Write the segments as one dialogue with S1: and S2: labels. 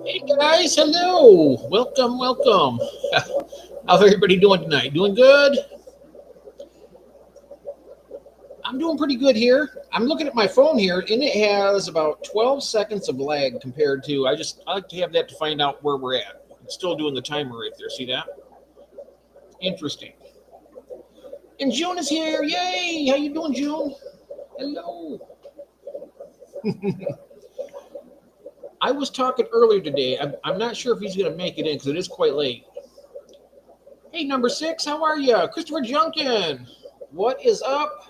S1: Hey guys, hello. Welcome, welcome. How's everybody doing tonight? Doing good? I'm doing pretty good here. I'm looking at my phone here and it has about 12 seconds of lag compared to I like to have that to find out where we're at. It's still doing the timer right there. See that? Interesting. And June is here. Yay! How you doing, June? Hello. I was talking earlier today. I'm not sure if he's going to make it in because it is quite late. Hey, number six, how are you? Christopher Junkin. What is up?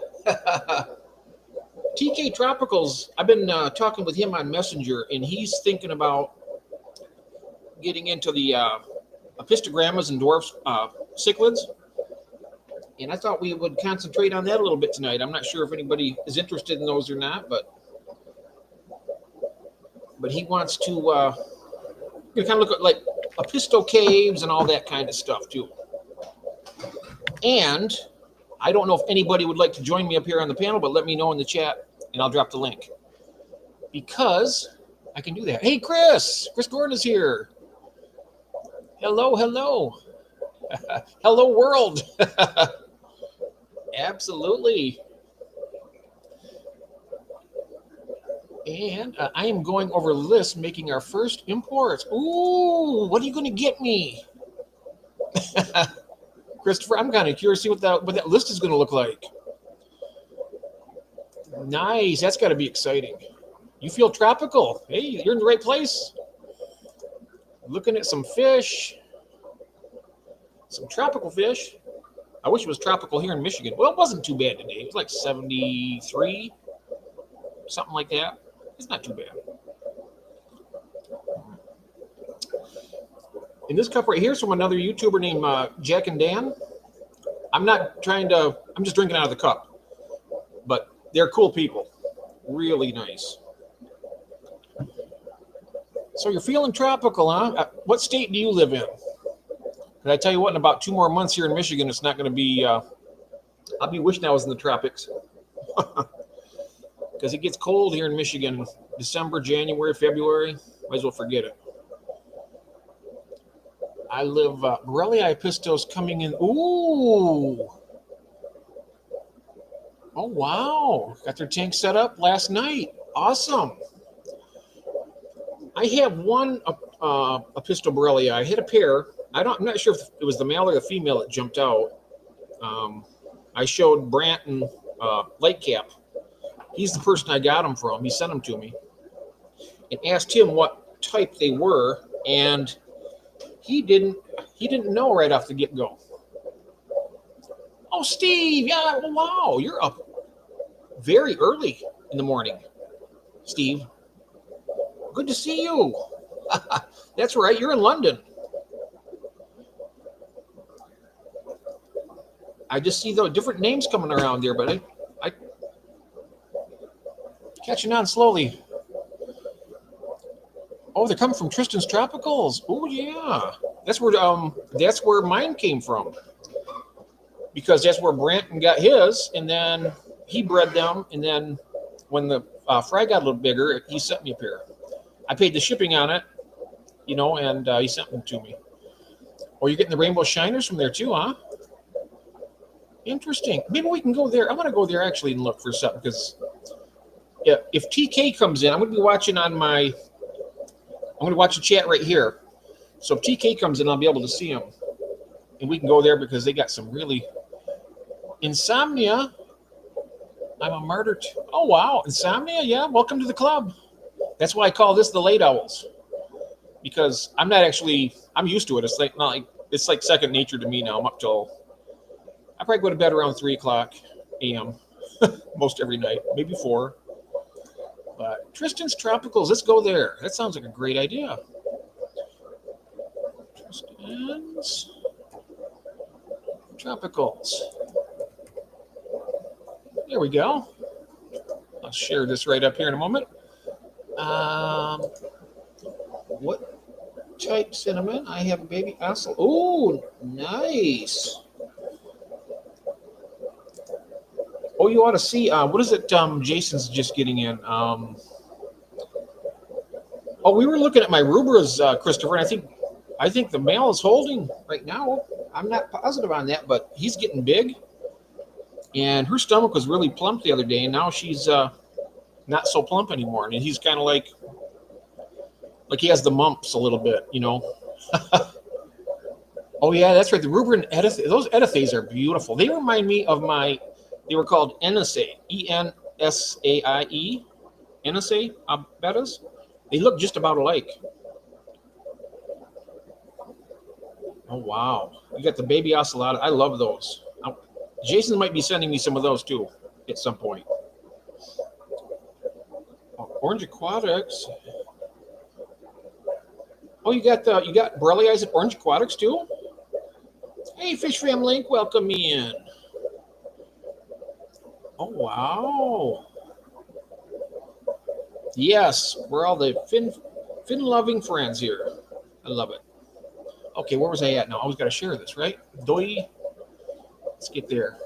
S1: TK Tropicals, I've been talking with him on Messenger, and he's thinking about getting into the apistogrammas and dwarf cichlids. And I thought we would concentrate on that a little bit tonight. I'm not sure if anybody is interested in those or not, but he wants to kind of look at like apisto caves and all that kind of stuff too. And I don't know if anybody would like to join me up here on the panel, but let me know in the chat and I'll drop the link because I can do that. Hey, Chris Gordon is here. Hello, hello. Hello, world. Absolutely. And I am going over the list, making our first imports. Ooh, what are you going to get me? Christopher, I'm kind of curious to see what that list is going to look like. Nice. That's got to be exciting. You feel tropical. Hey, you're in the right place. Looking at some fish. Some tropical fish. I wish it was tropical here in Michigan. Well, it wasn't too bad today. It was like 73, something like that. It's not too bad. And this cup right here is from another YouTuber named Jack and Dan. I'm just drinking out of the cup. But they're cool people. Really nice. So you're feeling tropical, huh? What state do you live in? And I tell you what, in about 2 more months here in Michigan, it's not going to be, I'll be wishing I was in the tropics. Because it gets cold here in Michigan, December, January, February. Might as well forget it. I live, Borrelia pistos coming in. Ooh. Oh, wow. Got their tank set up last night. Awesome. I have one Apistoborrelia. I hit a pair. I'm not sure if it was the male or the female that jumped out. I showed Branton Lightcap. He's the person I got them from. He sent them to me and asked him what type they were, and he didn't know right off the get-go. Oh, Steve, yeah, wow, you're up very early in the morning, Steve. Good to see you. That's right, you're in London. I just see the different names coming around there, but I catching on slowly. Oh, they're coming from Tristan's Tropicals. Oh yeah, that's where mine came from. Because that's where Branton got his, and then he bred them, and then when the fry got a little bigger, he sent me a pair. I paid the shipping on it, and he sent them to me. Oh, you're getting the rainbow shiners from there too, huh? Interesting. Maybe we can go there. I want to go there actually and look for something because if TK comes in, I'm going to be watching I'm going to watch the chat right here. So if TK comes in, I'll be able to see him. And we can go there because they got some really Insomnia. I'm a martyr. Oh, wow. Insomnia. Yeah. Welcome to the club. That's why I call this the late owls because I'm used to it. It's like second nature to me now. I'm up till, I probably go to bed around 3:00 a.m. most every night, maybe 4. But Tristan's Tropicals, let's go there. That sounds like a great idea. Tristan's Tropicals. There we go. I'll share this right up here in a moment. What type cinnamon? I have a baby Assel. Oh, nice. Oh, you ought to see. What is it? Jason's just getting in. Oh, we were looking at my rubras, Christopher, and I think the male is holding right now. I'm not positive on that, but he's getting big. And her stomach was really plump the other day, and now she's not so plump anymore. And he's kind of like he has the mumps a little bit, you know. Oh yeah, that's right. The Ruberan Edithae, those Edithaes are beautiful. They remind me of they were called Enasae, Ensaie, Enasae bettas. They look just about alike. Oh wow, you got the baby ocelota. I love those. Jason might be sending me some of those too at some point. Oh, Orange Aquatics. Oh, you got Borellii at Orange Aquatics too? Hey, Fish Fam Link, welcome me in. Oh, wow. Yes, we're all the fin-loving friends here. I love it. Okay, where was I at now? I always got to share this, right? Doi. Let's get there.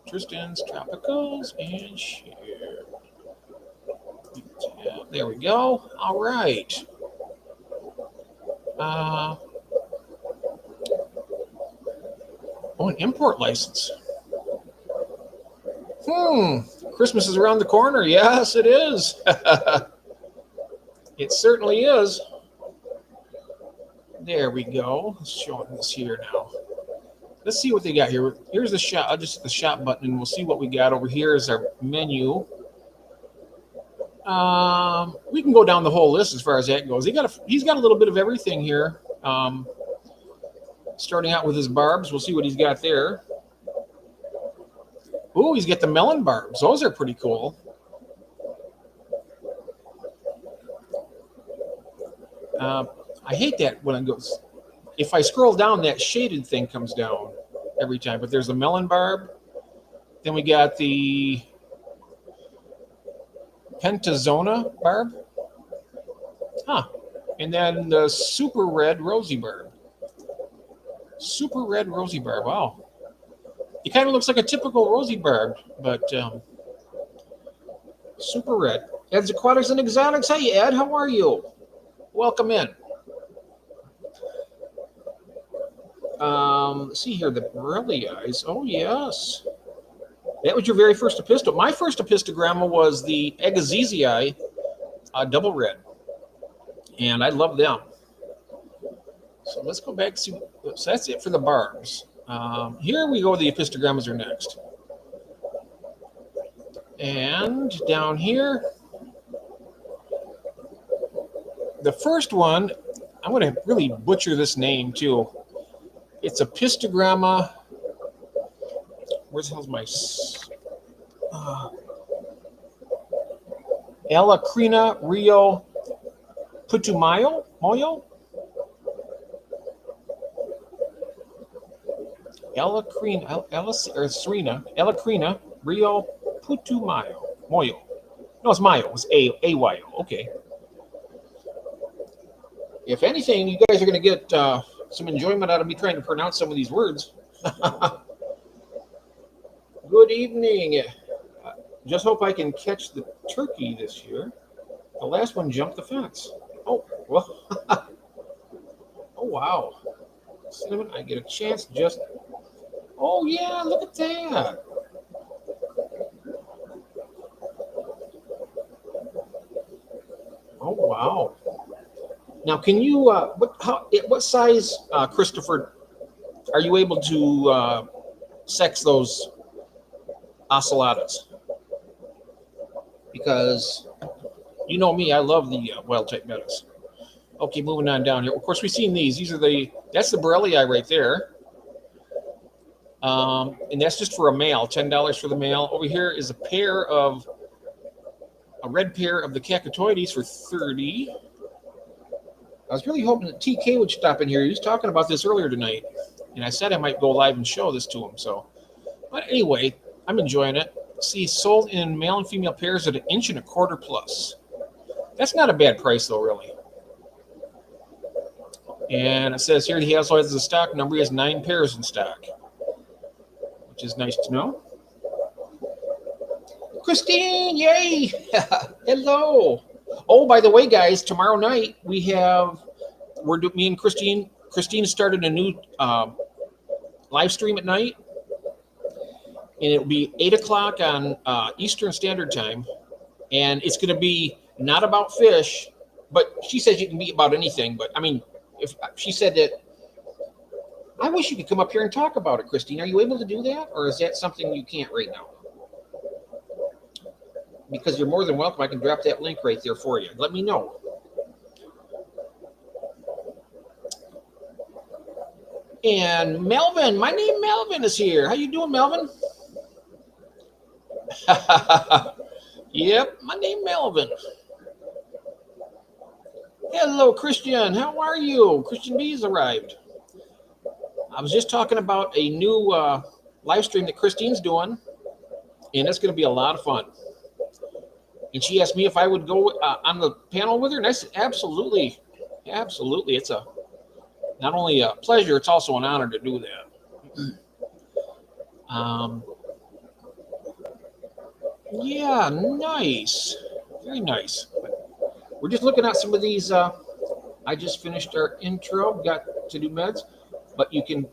S1: Tristan's Tropicals and share. There we go. All right. Oh, an import license. Christmas is around the corner. Yes, it is. It certainly is. There we go. Let's show this here now. Let's see what they got here. Here's the shop. I'll just hit the shop button and we'll see what we got over here is our menu. We can go down the whole list as far as that goes. He's got a little bit of everything here. Starting out with his barbs, we'll see what he's got there. Ooh, he's got the melon barbs. Those are pretty cool. I hate that when it goes. If I scroll down, that shaded thing comes down every time. But there's a melon barb. Then we got the Pentazona barb. And then the super red rosy barb. Super red rosy barb. Wow. It kind of looks like a typical rosy barb, but super red. Ed's Aquatics and Exotics. Hey, Ed, how are you? Welcome in. Let's see here, the Borellii. Oh, yes. That was your very first epistle. My first epistogramma was the Agassizi double red, and I love them. So let's go back to, so that's it for the barbs. Here we go, the epistogrammas are next. And down here, the first one, I'm going to really butcher this name too. It's epistogramma. Where's the hell's my Alacrina Rio Putumayo? Moyo? Alacrina Rio Putumayo. Moyo. No, it's Mayo. It's A-Y-O. Okay. If anything, you guys are going to get some enjoyment out of me trying to pronounce some of these words. Good evening. Just hope I can catch the turkey this year. The last one jumped the fence. Oh, well. Oh, wow. Cinnamon, I get a chance just... Oh, yeah, look at that. Oh, wow. Now, can you, what size, Christopher, are you able to sex those ocelotas? Because you know me, I love the wild type bettas. Okay, moving on down here. Of course, we've seen these. That's the Borellii right there. And that's just for a male, $10 for the male. Over here is a red pair of the Cacatoides for $30. I was really hoping that TK would stop in here. He was talking about this earlier tonight, and I said I might go live and show this to him. So, but anyway, I'm enjoying it. See, sold in male and female pairs at 1 1/4 inches plus. That's not a bad price, though, really. And it says here he also has the stock number. He has 9 pairs in stock, which is nice to know. Christine, yay! Hello. Oh, by the way, guys, tomorrow night me and Christine. Christine started a new live stream at night, and it'll be 8 o'clock on Eastern Standard Time, and it's going to be not about fish, but she says you can be about anything. But I mean, if she said that, I wish you could come up here and talk about it, Christine. Are you able to do that, or is that something you can't right now? Because you're more than welcome. I can drop that link right there for you. Let me know. And Melvin, my name Melvin is here. How you doing, Melvin? Yep, my name Melvin. Hello, Christian. How are you? Christian B has arrived. I was just talking about a new live stream that Christine's doing, and it's going to be a lot of fun. And she asked me if I would go on the panel with her, and I said, absolutely. Absolutely. It's not only a pleasure, it's also an honor to do that. Yeah, nice. Very nice. We're just looking at some of these. I just finished our intro, got to do meds, but you can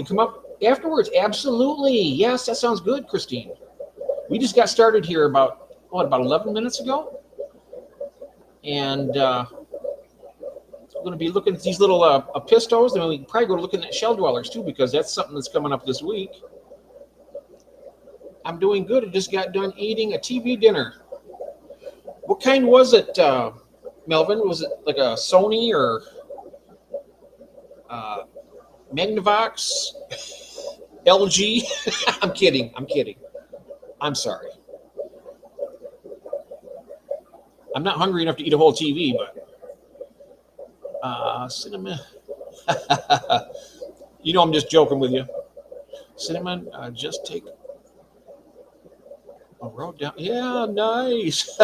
S1: come up afterwards. Absolutely. Yes, that sounds good, Christine. We just got started here about 11 minutes ago. And we're going to be looking at these little pistos, and we can probably go looking at shell dwellers too, because that's something that's coming up this week. I'm doing good. I just got done eating a TV dinner. What kind was it, Melvin? Was it like a Sony or Magnavox? LG? I'm kidding. I'm sorry. I'm not hungry enough to eat a whole TV, but cinnamon. You know I'm just joking with you. Cinnamon, just take a road down. Yeah, nice.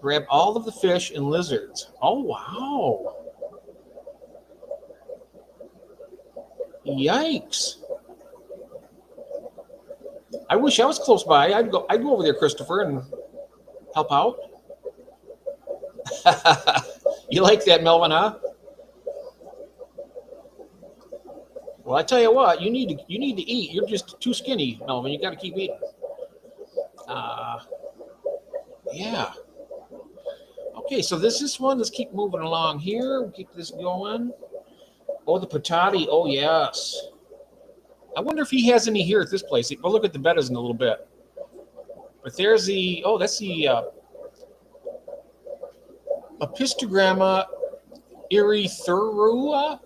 S1: Grab all of the fish and lizards. Oh, wow. Yikes. I wish I was close by. I'd go over there, Christopher, and help out. You like that, Melvin, huh? Well, I tell you what, you need to eat. You're just too skinny, Melvin. You got to keep eating. Yeah. Okay, so this is one. Let's keep moving along here. We'll keep this going. Oh, the patati. Oh, yes. I wonder if he has any here at this place. We'll look at the bettas in a little bit. But there's the, that's the Apistogramma erythrua.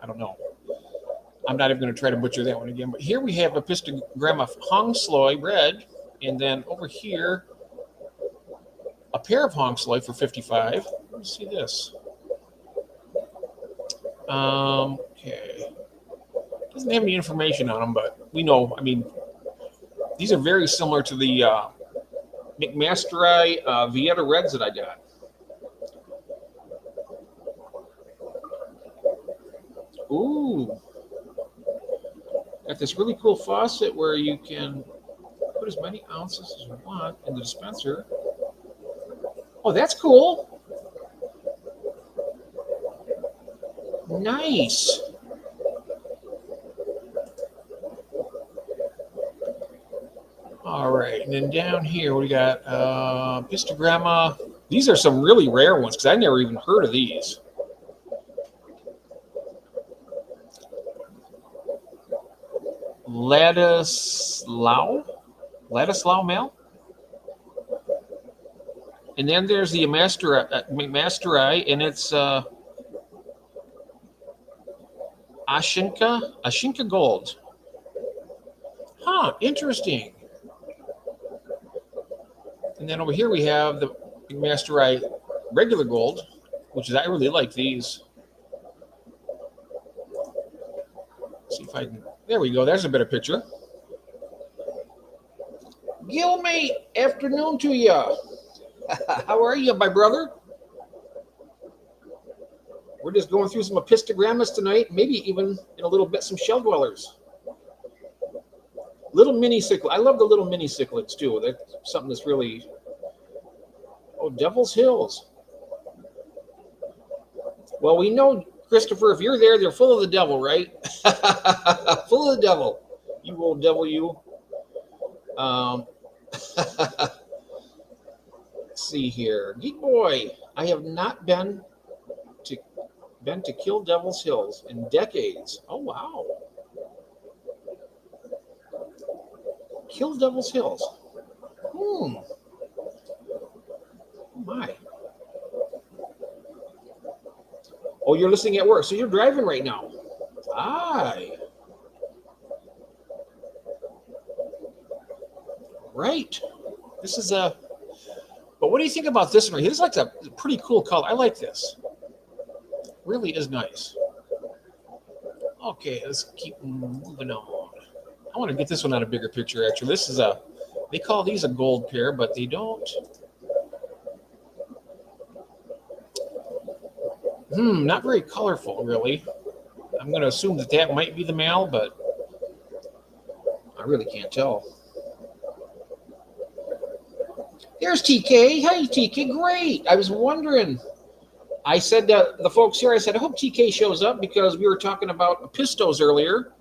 S1: I don't know. I'm not even going to try to butcher that one again. But here we have Apistogramma Hongsloi red. And then over here, a pair of Hongsloi for $55. Let's see this. Okay. Doesn't have any information on them, but we know, I mean, these are very similar to the McMastery Vieta Reds that I got. Ooh. Got this really cool faucet where you can put as many ounces as you want in the dispenser. Oh, that's cool. Nice. All right, and then down here we got Apistogramma. These are some really rare ones because I never even heard of these. Ladislaus male. And then there's the McMastery, and it's Ashinka Gold. Huh, interesting. And then over here we have the McMastery regular gold, which is, I really like these. Let's see if I can, there we go. There's a better picture. Gilmate, afternoon to you. How are you, my brother? We're just going through some Apistogrammas tonight, maybe even in a little bit some shell dwellers. Little mini cichlid. I love the little mini cichlids too. That's something that's really Oh, Devil's Hills. Well, we know, Christopher, if you're there, they're full of the devil, right? Full of the devil. You old devil, you. Um, let's see here. Geek Boy, I have not to Kill Devil's Hills in decades. Oh, wow. Kill Devil's Hills. Oh, my. Oh, you're listening at work, so you're driving right now. Aye. Right. This is a. But what do you think about this one? This is like a pretty cool color. I like this. Really is nice. Okay, let's keep moving on. I want to get this one on a bigger picture, actually. This is a. They call these a gold pair, but they don't. Not very colorful, really. I'm going to assume that might be the male, but I really can't tell. There's TK. Hi, TK. Great. I was wondering. I said to the folks here, I said, I hope TK shows up because we were talking about pistos earlier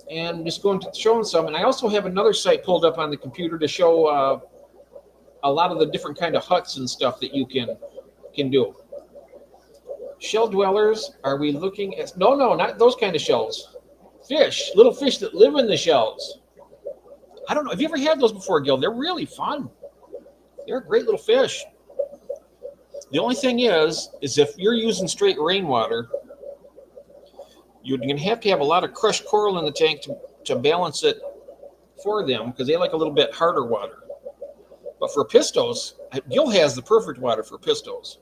S1: and just going to show them some. And I also have another site pulled up on the computer to show a lot of the different kind of huts and stuff that you can do. Shell dwellers, are we looking at? No, not those kind of shells. Fish, little fish that live in the shells. I don't know. Have you ever had those before, Gil? They're really fun. They're great little fish. The only thing is if you're using straight rainwater, you're going to have a lot of crushed coral in the tank to balance it for them because they like a little bit harder water. But for pistos, Gil has the perfect water for pistos.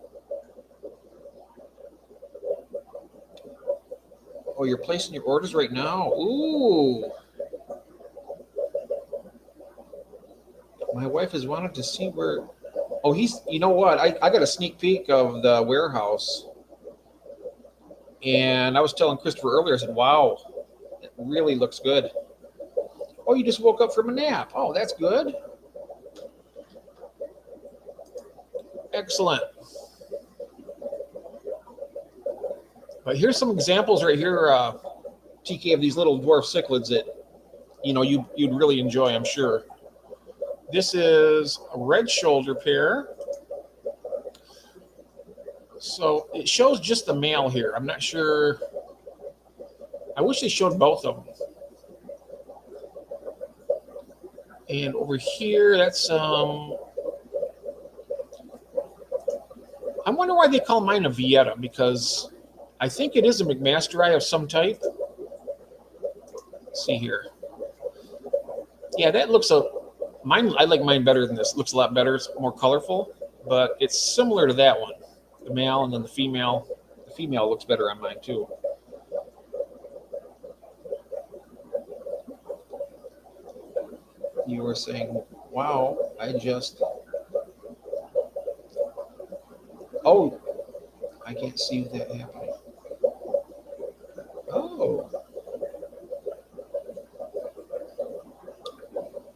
S1: Oh, you're placing your orders right now? Ooh. My wife has wanted to see where... Oh, you know what? I got a sneak peek of the warehouse. And I was telling Christopher earlier, I said, wow, it really looks good. Oh, you just woke up from a nap. Oh, that's good. Excellent. But here's some examples right here, TK, of these little dwarf cichlids that, you'd really enjoy, I'm sure. This is a red shoulder pair. So it shows just the male here. I'm not sure. I wish they showed both of them. And over here, that's I wonder why they call mine a Vieta, because I think it is a McMaster of some type. Let's see here. Yeah, that looks mine. I like mine better than this. It looks a lot better. It's more colorful, but it's similar to that one. The male and then the female. The female looks better on mine too. You were saying, wow, oh, I can't see that happening. Oh.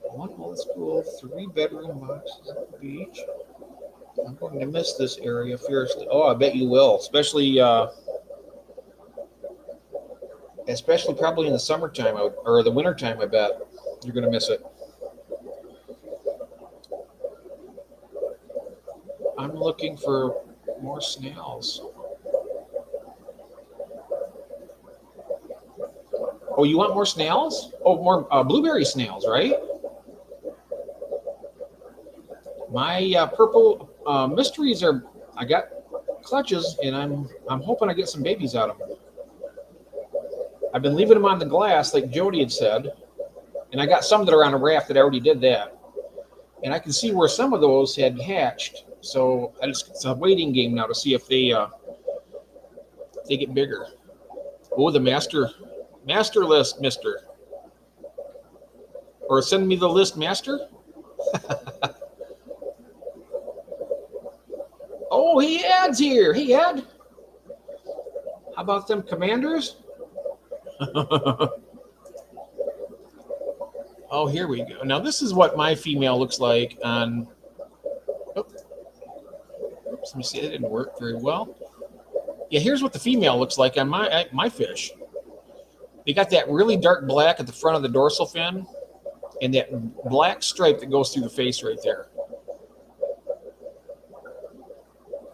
S1: One old school, 3-bedroom boxes at the beach. I'm going to miss this area fiercely. Oh, I bet you will, especially probably in the summertime or the wintertime. I bet you're going to miss it. I'm looking for more snails. Oh, you want more snails? Oh, more blueberry snails, right? My purple mysteries I got clutches, and I'm hoping I get some babies out of them. I've been leaving them on the glass, like Jody had said, and I got some that are on a raft that I already did that. And I can see where some of those had hatched. So it's a waiting game now to see if they get bigger. Oh, the master list, mister. Or send me the list, master. Oh, he adds here. Hey, Ed. How about them commanders? Oh, here we go. Now, this is what my female looks like on... Oh, Let me see. It didn't work very well. Yeah, here's what the female looks like on my fish. They got that really dark black at the front of the dorsal fin and that black stripe that goes through the face right there.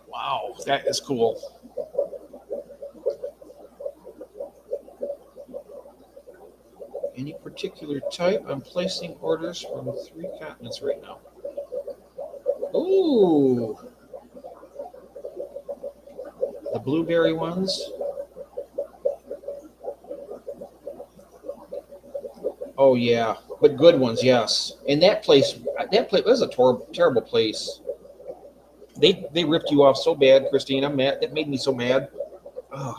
S1: Wow, that is cool. Any particular type? I'm placing orders from 3 continents right now. Ooh, the blueberry ones. Oh yeah, but good ones, yes. And that place was a terrible place. They ripped you off so bad, Christine. I'm mad. That made me so mad. Oh.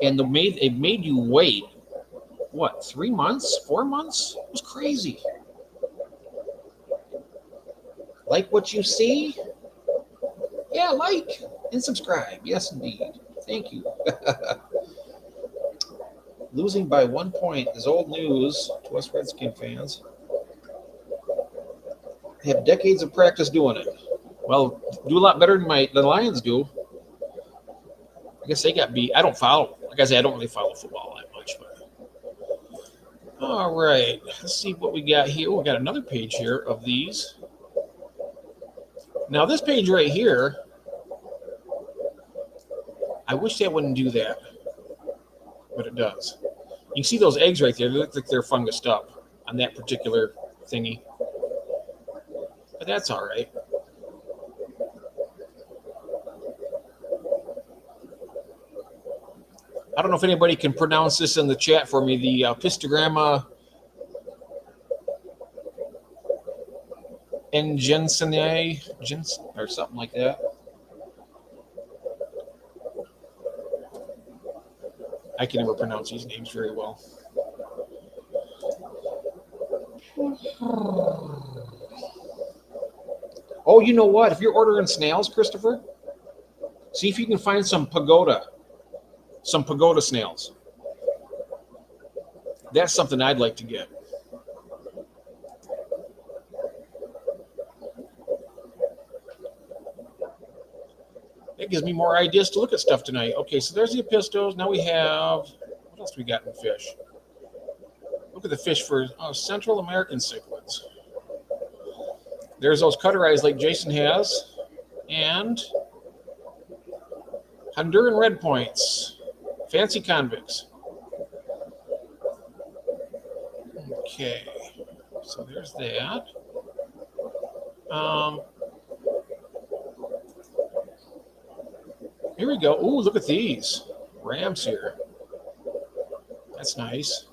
S1: And they made you wait. What? 3 months? 4 months? It was crazy. Like what you see? Yeah, like and subscribe. Yes, indeed. Thank you. Losing by 1 point is old news to us Redskin fans. They have decades of practice doing it. Well, do a lot better than the Lions do. I guess they got beat. I don't follow. Like I said, I don't really follow football that much. But all right, let's see what we got here. We got another page here of these. Now this page right here, I wish that wouldn't do that, but it does. You can see those eggs right there. They look like they're fungused up on that particular thingy. But that's all right. I don't know if anybody can pronounce this in the chat for me, the Pistogramma engensinae, or something like that. I can never pronounce these names very well. Oh, you know what? If you're ordering snails, Christopher, see if you can find some pagoda snails. That's something I'd like to get. That gives me more ideas to look at stuff tonight. Okay, so there's the Apistos. Now we have, what else do we got in fish? Look at the fish for Central American cichlids. There's those cutter eyes like Jason has. And Honduran red points. Fancy convicts. Okay, so there's that. Here we go. Ooh, look at these rams here. That's nice.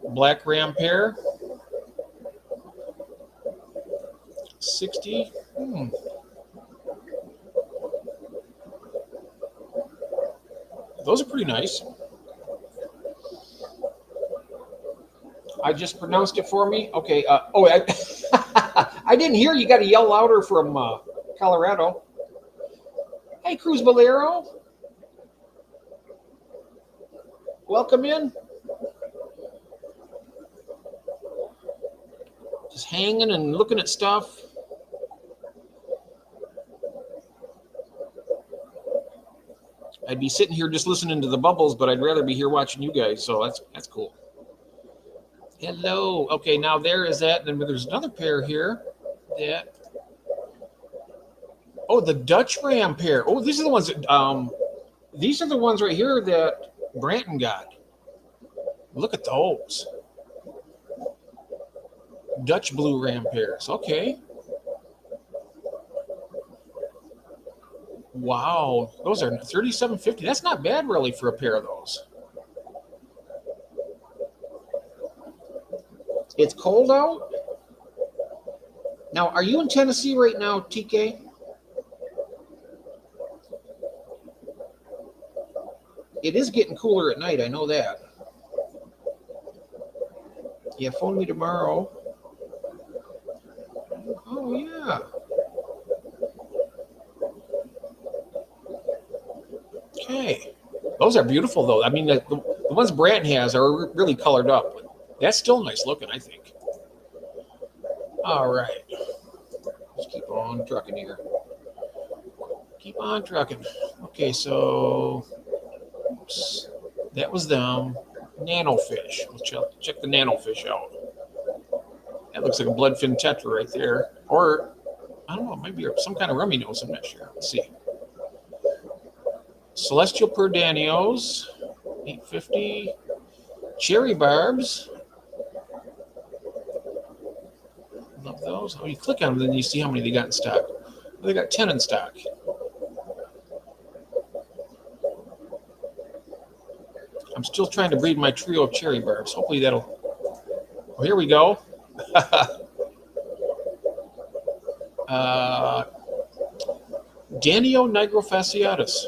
S1: Black ram pair. 60. Those are pretty nice. I just pronounced it for me. Okay. I didn't hear you. Got to yell louder from Colorado. Hey, Cruz Bolero. Welcome in. Just hanging and looking at stuff. I'd be sitting here just listening to the bubbles, but I'd rather be here watching you guys. So that's cool. Hello. Okay, now there is that. Then there's another pair here. That. Oh, the Dutch ram pair. Oh, these are the ones that these are the ones right here that Branton got. Look at those. Dutch blue ram pairs. Okay. Wow, those are $37.50. That's not bad really for a pair of those. It's cold out. Now, are you in Tennessee right now, TK? It is getting cooler at night. I know that. Yeah, phone me tomorrow. Oh, yeah. Okay. Those are beautiful, though. I mean, the ones Branton has are really colored up. But that's still nice looking, I think. All right. Just keep on trucking here. Keep on trucking. Okay, so oops, that was them. Nanofish. Let's check the nanofish out. That looks like a bloodfin tetra right there. Or, I don't know, maybe some kind of rummy nose. I'm not sure. Let's see. Celestial Perdanios, 850. Cherry barbs. Love those. Oh, you click on them, then you see how many they got in stock. They got 10 in stock. I'm still trying to breed my trio of cherry barbs. Hopefully that'll. Oh, here we go. Danio nigrofasciatus.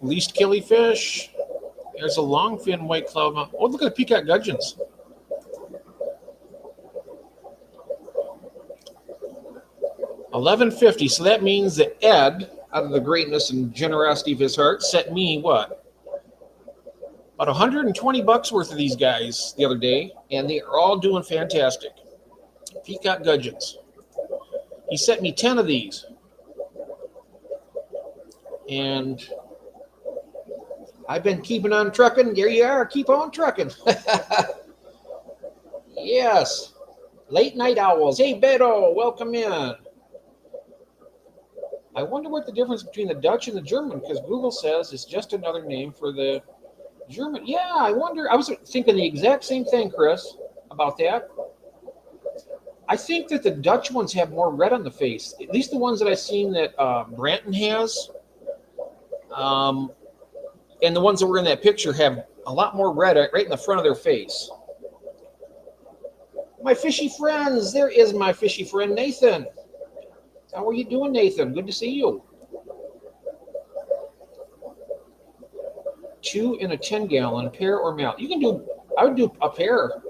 S1: Least killifish. There's a longfin white cloud. Oh, look at the peacock gudgeons. $11.50. So that means that Ed, out of the greatness and generosity of his heart, sent me what? About $120 worth of these guys the other day, and they are all doing fantastic. Peacock gudgeons. He sent me 10 of these. And I've been keeping on trucking. There you are. Keep on trucking. Yes. Late night owls. Hey, Beto, welcome in. I wonder what the difference between the Dutch and the German, because Google says it's just another name for the German. Yeah, I wonder. I was thinking the exact same thing, Chris, about that. I think that the Dutch ones have more red on the face. At least the ones that I've seen that Branton has. And the ones that were in that picture have a lot more red right in the front of their face. My fishy friends. There is my fishy friend, Nathan. How are you doing, Nathan? Good to see you. 2 in a 10-gallon, pair or male. You can do, I would do a pair.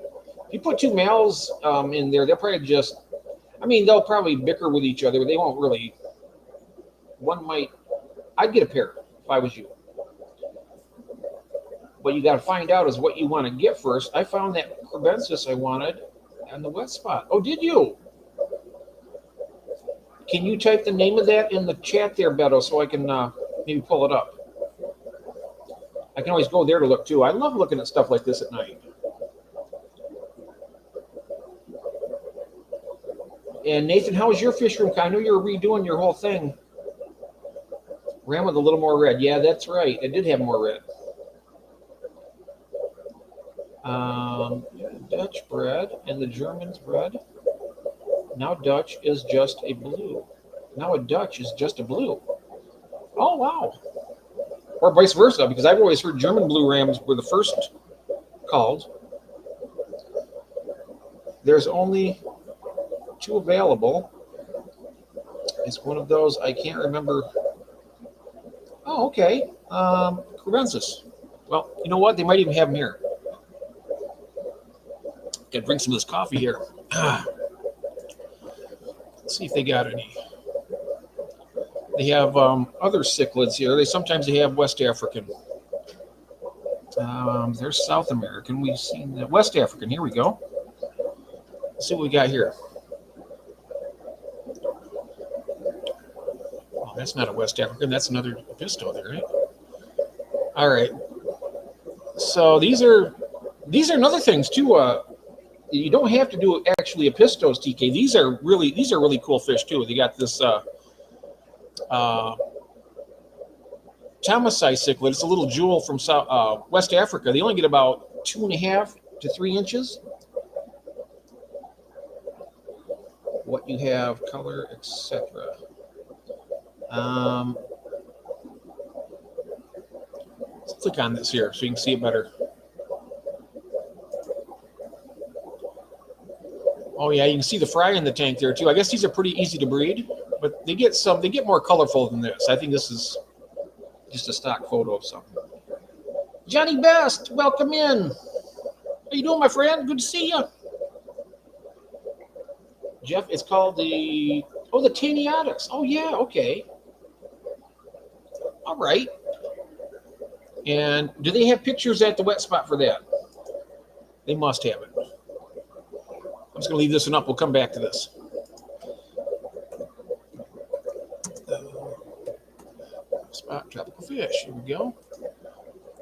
S1: If you put 2 males in there, they'll probably just, they'll probably bicker with each other, but they won't really. One might, I'd get a pair if I was you. What you got to find out is what you want to get first. I found that Crebensis I wanted on the wet spot. Oh, did you? Can you type the name of that in the chat there, Beto, so I can maybe pull it up? I can always go there to look, too. I love looking at stuff like this at night. And, Nathan, how was your fish room? I know you were redoing your whole thing. Ran with a little more red. Yeah, that's right. It did have more red. Dutch bread and the German's bread. Now Dutch is just a blue. Now a Dutch is just a blue. Oh, wow. Or vice versa, because I've always heard German blue rams were the first called. There's only 2 available. It's one of those, I can't remember. Oh, okay. Crebensis. Well, you know what? They might even have them here. Gotta drink some of this coffee here. Let's see if they got any. They have other cichlids here. Sometimes they have West African. There's South American. We've seen the West African. Here we go. Let's see what we got here. Oh, that's not a West African. That's another Pisto there, right? All right. So these are another things too. You don't have to do actually a Pistos, TK. These are really cool fish too. They got this Tamasai cichlid. It's a little jewel from West Africa. They only get about 2.5 to 3 inches. What you have, color, etc. Let's click on this here so you can see it better. Oh yeah, you can see the fry in the tank there too. I guess these are pretty easy to breed, but they get more colorful than this. I think this is just a stock photo of something. Johnny Best, welcome in. How you doing, my friend? Good to see you. Jeff, it's called the Taniotics. Oh yeah, okay. All right. And do they have pictures at the wet spot for that? They must have it. I'm just going to leave this one up. We'll come back to this. Spot tropical fish. Here we go.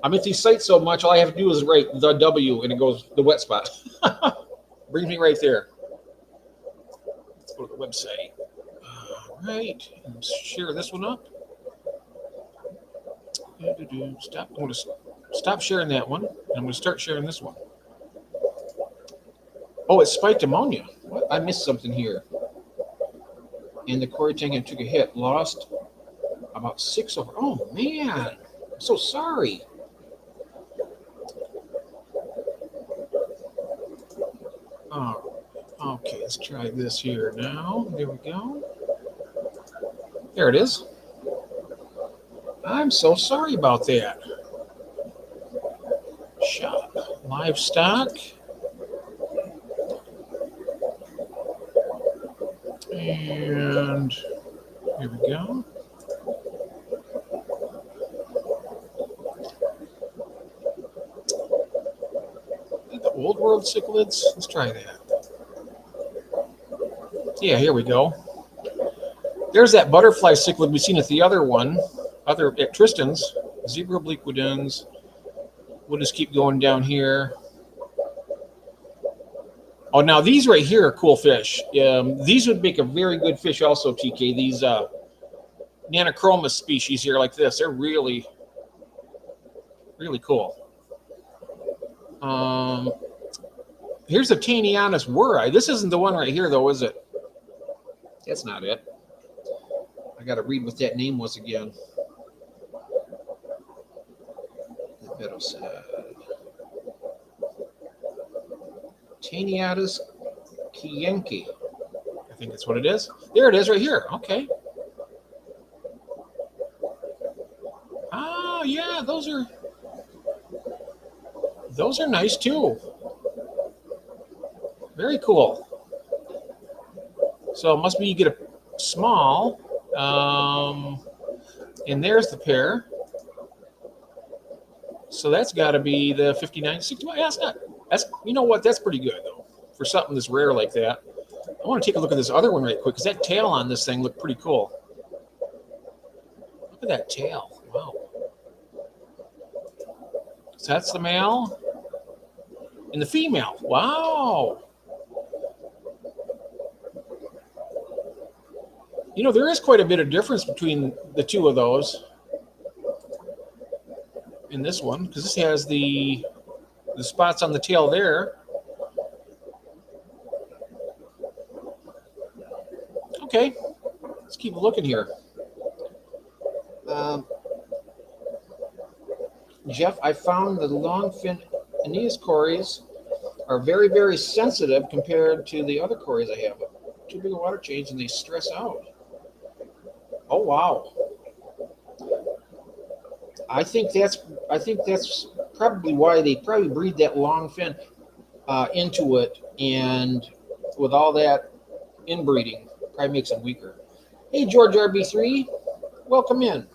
S1: I'm at these sites so much, all I have to do is write the W, and it goes the wet spot. Brings me right there. Let's go to the website. All right. Share this one up. Stop. I'm going to stop sharing that one. I'm going to start sharing this one. Oh, it's spiked ammonia. What? I missed something here. And the Cory tank took a hit. Lost about 6 over. Oh, man. I'm so sorry. Oh, okay, let's try this here now. There we go. There it is. I'm so sorry about that. Shop livestock. And here we go. The old world cichlids. Let's try that. Yeah, here we go. There's that butterfly cichlid we've seen at the other one, at Tristan's. Zebra obliquidans. We'll just keep going down here. Oh, now these right here are cool fish. These would make a very good fish also, TK. These Nanochromis species here like this. They're really, really cool. Here's the Taenianus wurri. This isn't the one right here, though, is it? That's not it. I got to read what that name was again. Taenianus kienki. I think that's what it is. There it is right here. Okay. Ah, yeah, those are nice too. Very cool. So it must be you get a small. And there's the pair. So that's got to be the 59, 61. Yeah, that's you know what? That's pretty good though for something that's rare like that. I want to take a look at this other one right quick because that tail on this thing looked pretty cool. Look at that tail. Wow. So that's the male and the female. Wow. You know, there is quite a bit of difference between the two of those in this one because this has the spots on the tail there. Okay, let's keep looking here. Jeff, I found the longfin Aeneas cories are very, very sensitive compared to the other cories I have. Too big a water change and they stress out. Oh wow! I think that's probably why they probably breed that long fin into it, and with all that inbreeding, probably makes them weaker. Hey, George RB3, welcome in.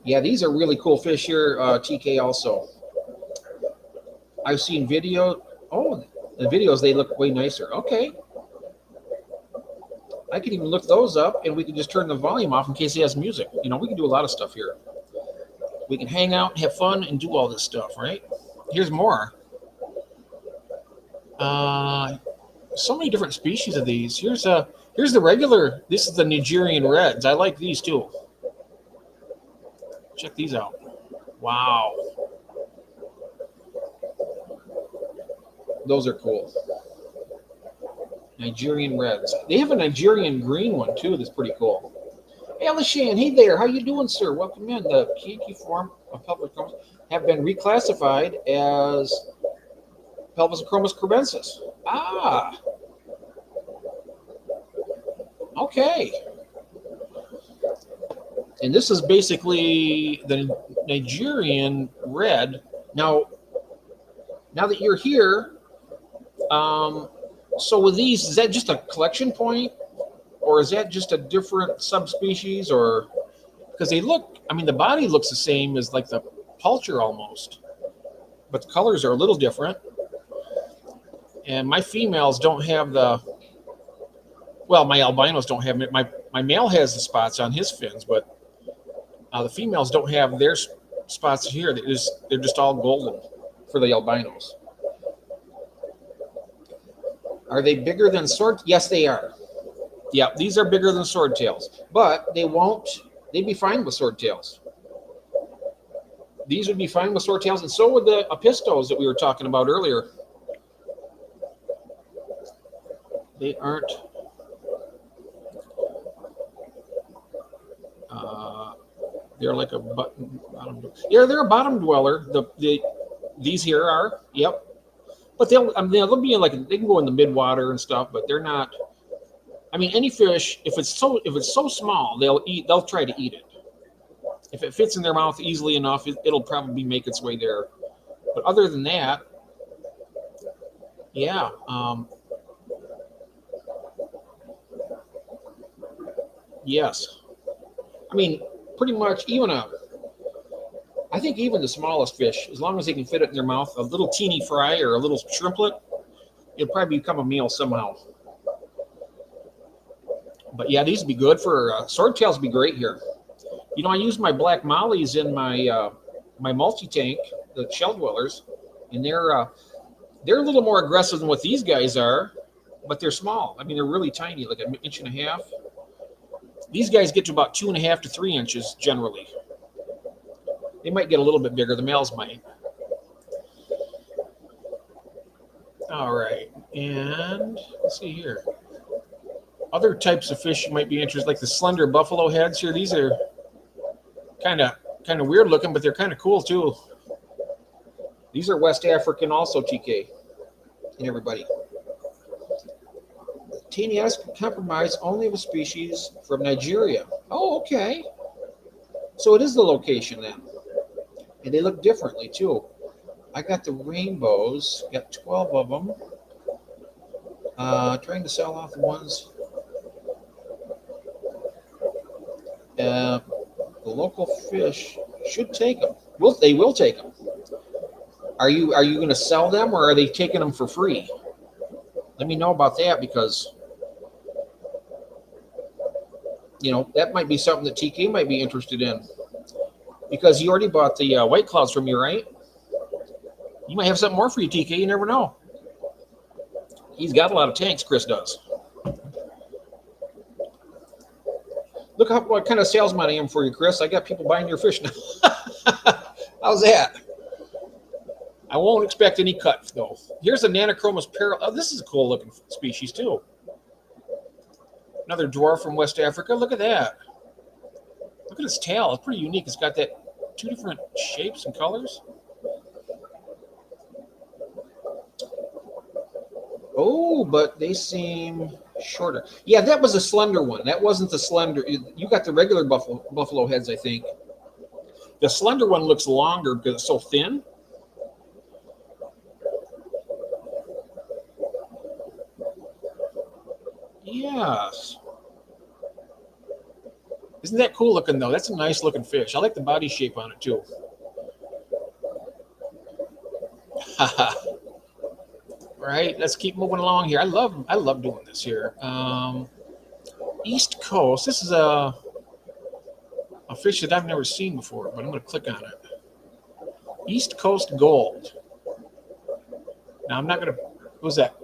S1: Yeah, these are really cool fish here, TK. Also, I've seen video. Oh, the videos they look way nicer. Okay. I can even look those up, and we can just turn the volume off in case he has music. You know, we can do a lot of stuff here. We can hang out, have fun, and do all this stuff, right? Here's more. So many different species of these. Here's the regular. This is the Nigerian reds. I like these too. Check these out. Wow. Those are cool. Nigerian reds. They have a Nigerian green one too. That's pretty cool. Hey, Alishan, hey there. How you doing, sir? Welcome in. The Kienki form of Pelvis have been reclassified as Pelvis crubensis. Ah. Okay. And this is basically the Nigerian red. Now that you're here, so with these, is that just a collection point? or is that just a different subspecies? Or because they look, I mean, the body looks the same as like the Pulcher almost, but the colors are a little different. And my females don't have the, well, my albinos don't have, my male has the spots on his fins, but the females don't have their spots here. They're just all golden for the albinos. Are they bigger than sword? Yes, they are. Yeah, these are bigger than swordtails, but they'd be fine with swordtails. These would be fine with swordtails, and so would the apistos that we were talking about earlier. They aren't. They're like a bottom. Yeah, they're a bottom dweller. These here are. Yep. But they'll be in like, they can go in the midwater and stuff, but they're not. I mean, any fish, if it's so small, they'll try to eat it. If it fits in their mouth easily enough, it'll probably make its way there. But other than that, yeah. Yes. I mean, pretty much I think even the smallest fish, as long as they can fit it in their mouth, a little teeny fry or a little shrimplet, it'll probably become a meal somehow. But yeah, these would be good for swordtails. Would be great here. You know, I use my black mollies in my my multi-tank, the shell dwellers, and they're a little more aggressive than what these guys are, but they're small. I mean, they're really tiny, like an inch and a half. These guys get to about 2.5 to 3 inches generally. They might get a little bit bigger. The males might. All right, and let's see here. Other types of fish you might be interested, like the slender buffalo heads here. These are kind of weird looking, but they're kind of cool too. These are West African also, TK and everybody. TNS compromise only of a species from Nigeria. Oh, okay. So it is the location then. And they look differently too. I got the rainbows, got 12 of them. Trying to sell off the ones. The local fish should take them. They will take them. Are you going to sell them, or are they taking them for free? Let me know about that, because you know that might be something that TK might be interested in. Because you already bought the white clouds from me, right? You might have something more for you, TK. You never know. He's got a lot of tanks, Chris does. Look what kind of salesman I am for you, Chris. I got people buying your fish now. How's that? I won't expect any cut, though. Here's a Nanochromis parallel. Oh, this is a cool looking species, too. Another dwarf from West Africa. Look at that. Look at its tail. It's pretty unique. It's got that 2 different shapes and colors. Oh, but they seem shorter. Yeah, that was a slender one. That wasn't the slender. You got the regular buffalo heads, I think. The slender one looks longer because it's so thin. Yes. Isn't that cool looking, though? That's a nice looking fish. I like the body shape on it, too. Right, let's keep moving along here. I love doing this here. East Coast. This is a fish that I've never seen before, but I'm going to click on it. East Coast Gold. Now I'm not going to. What's that?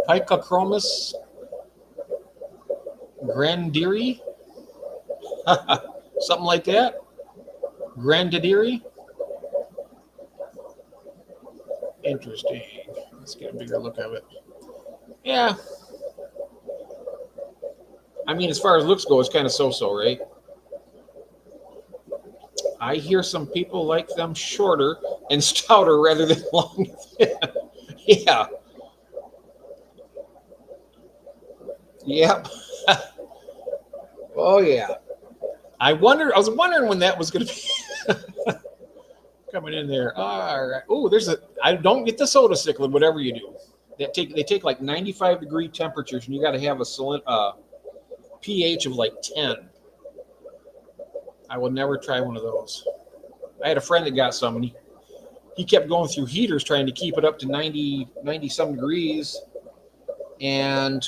S1: Picachromis grandiri, something like that. Grandadiri. Interesting. Let's get a bigger look of it. Yeah. I mean, as far as looks go, it's kind of so-so, right? I hear some people like them shorter and stouter rather than long. Yeah. Yep. Oh, yeah. I was wondering when that was going to be coming in there. All right. Oh, there's a. I don't get the soda cichlid, whatever you do. They take like 95-degree temperatures, and you got to have a pH of like 10. I will never try one of those. I had a friend that got some, and he kept going through heaters trying to keep it up to 90 some degrees, and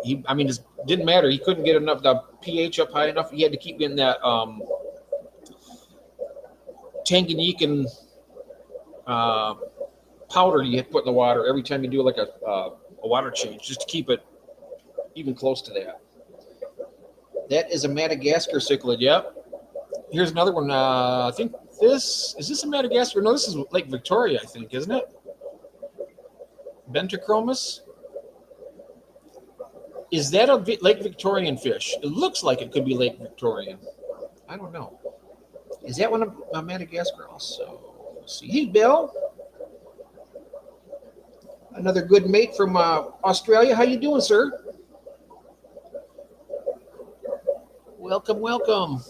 S1: it didn't matter. He couldn't get the pH up high enough. He had to keep getting that Tanganyika powder you had to put in the water every time you do like a water change, just to keep it even close to that. That is a Madagascar cichlid. Yep. Here's another one. I think is this a Madagascar? No, this is Lake Victoria, I think, isn't it? Bentochromis. Is that a Lake Victorian fish? It looks like it could be Lake Victorian. I don't know. Is that one of Madagascar also? Let's see. Hey, Bill. Another good mate from Australia. How you doing, sir? Welcome, welcome.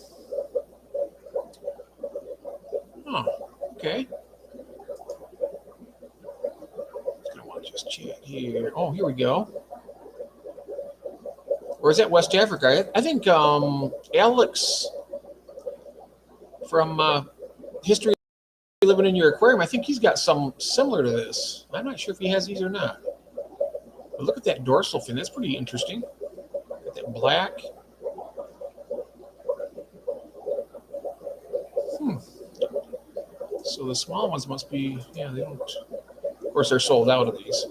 S1: Oh, okay. Just gonna watch this chat here. Oh, here we go. Or is that West Africa? I think Alex from History Living in Your Aquarium, I think he's got some similar to this. I'm not sure if he has these or not. But look at that dorsal fin. That's pretty interesting. Got that black. So the small ones must be, yeah, they don't. Of course, they're sold out of these.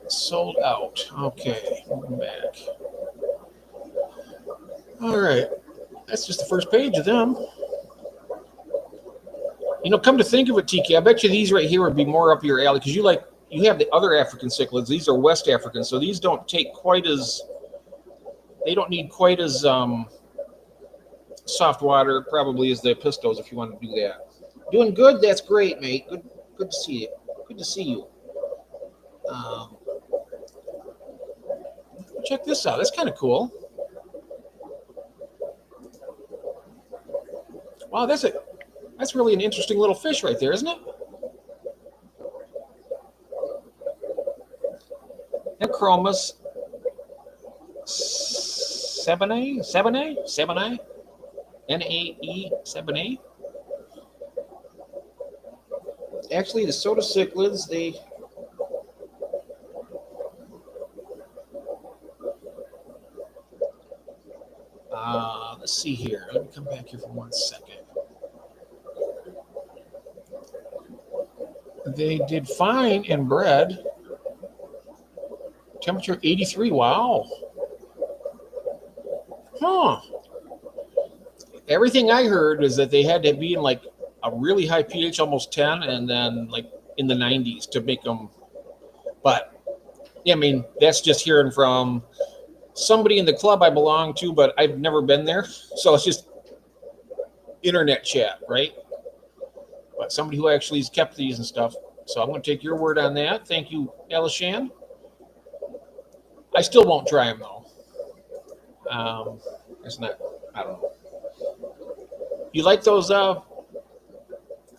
S1: Sold out. Okay, moving back. All right. That's just the first page of them. Come to think of it, TK, I bet you these right here would be more up your alley because you have the other African cichlids. These are West African, so these don't take quite as, they don't need quite as soft water probably as the pistos if you want to do that. Doing good? That's great, mate. Good to see you. Good to see you. Check this out. That's kind of cool. Wow, that's really an interesting little fish right there, isn't it? Chromis Sebenae, Nae, Sebenae. Actually, the soda cichlids, let's see here. Let me come back here for 1 second. They did fine in bred. Temperature 83. Wow. Huh. Everything I heard is that they had to be in like a really high pH, almost 10, and then like in the 90s to make them. But yeah, that's just hearing from somebody in the club I belong to, but I've never been there. So it's just internet chat, right? But somebody who actually has kept these and stuff. So I'm going to take your word on that. Thank you, Elishan. I still won't try them, though. It's not, I don't know. You like those,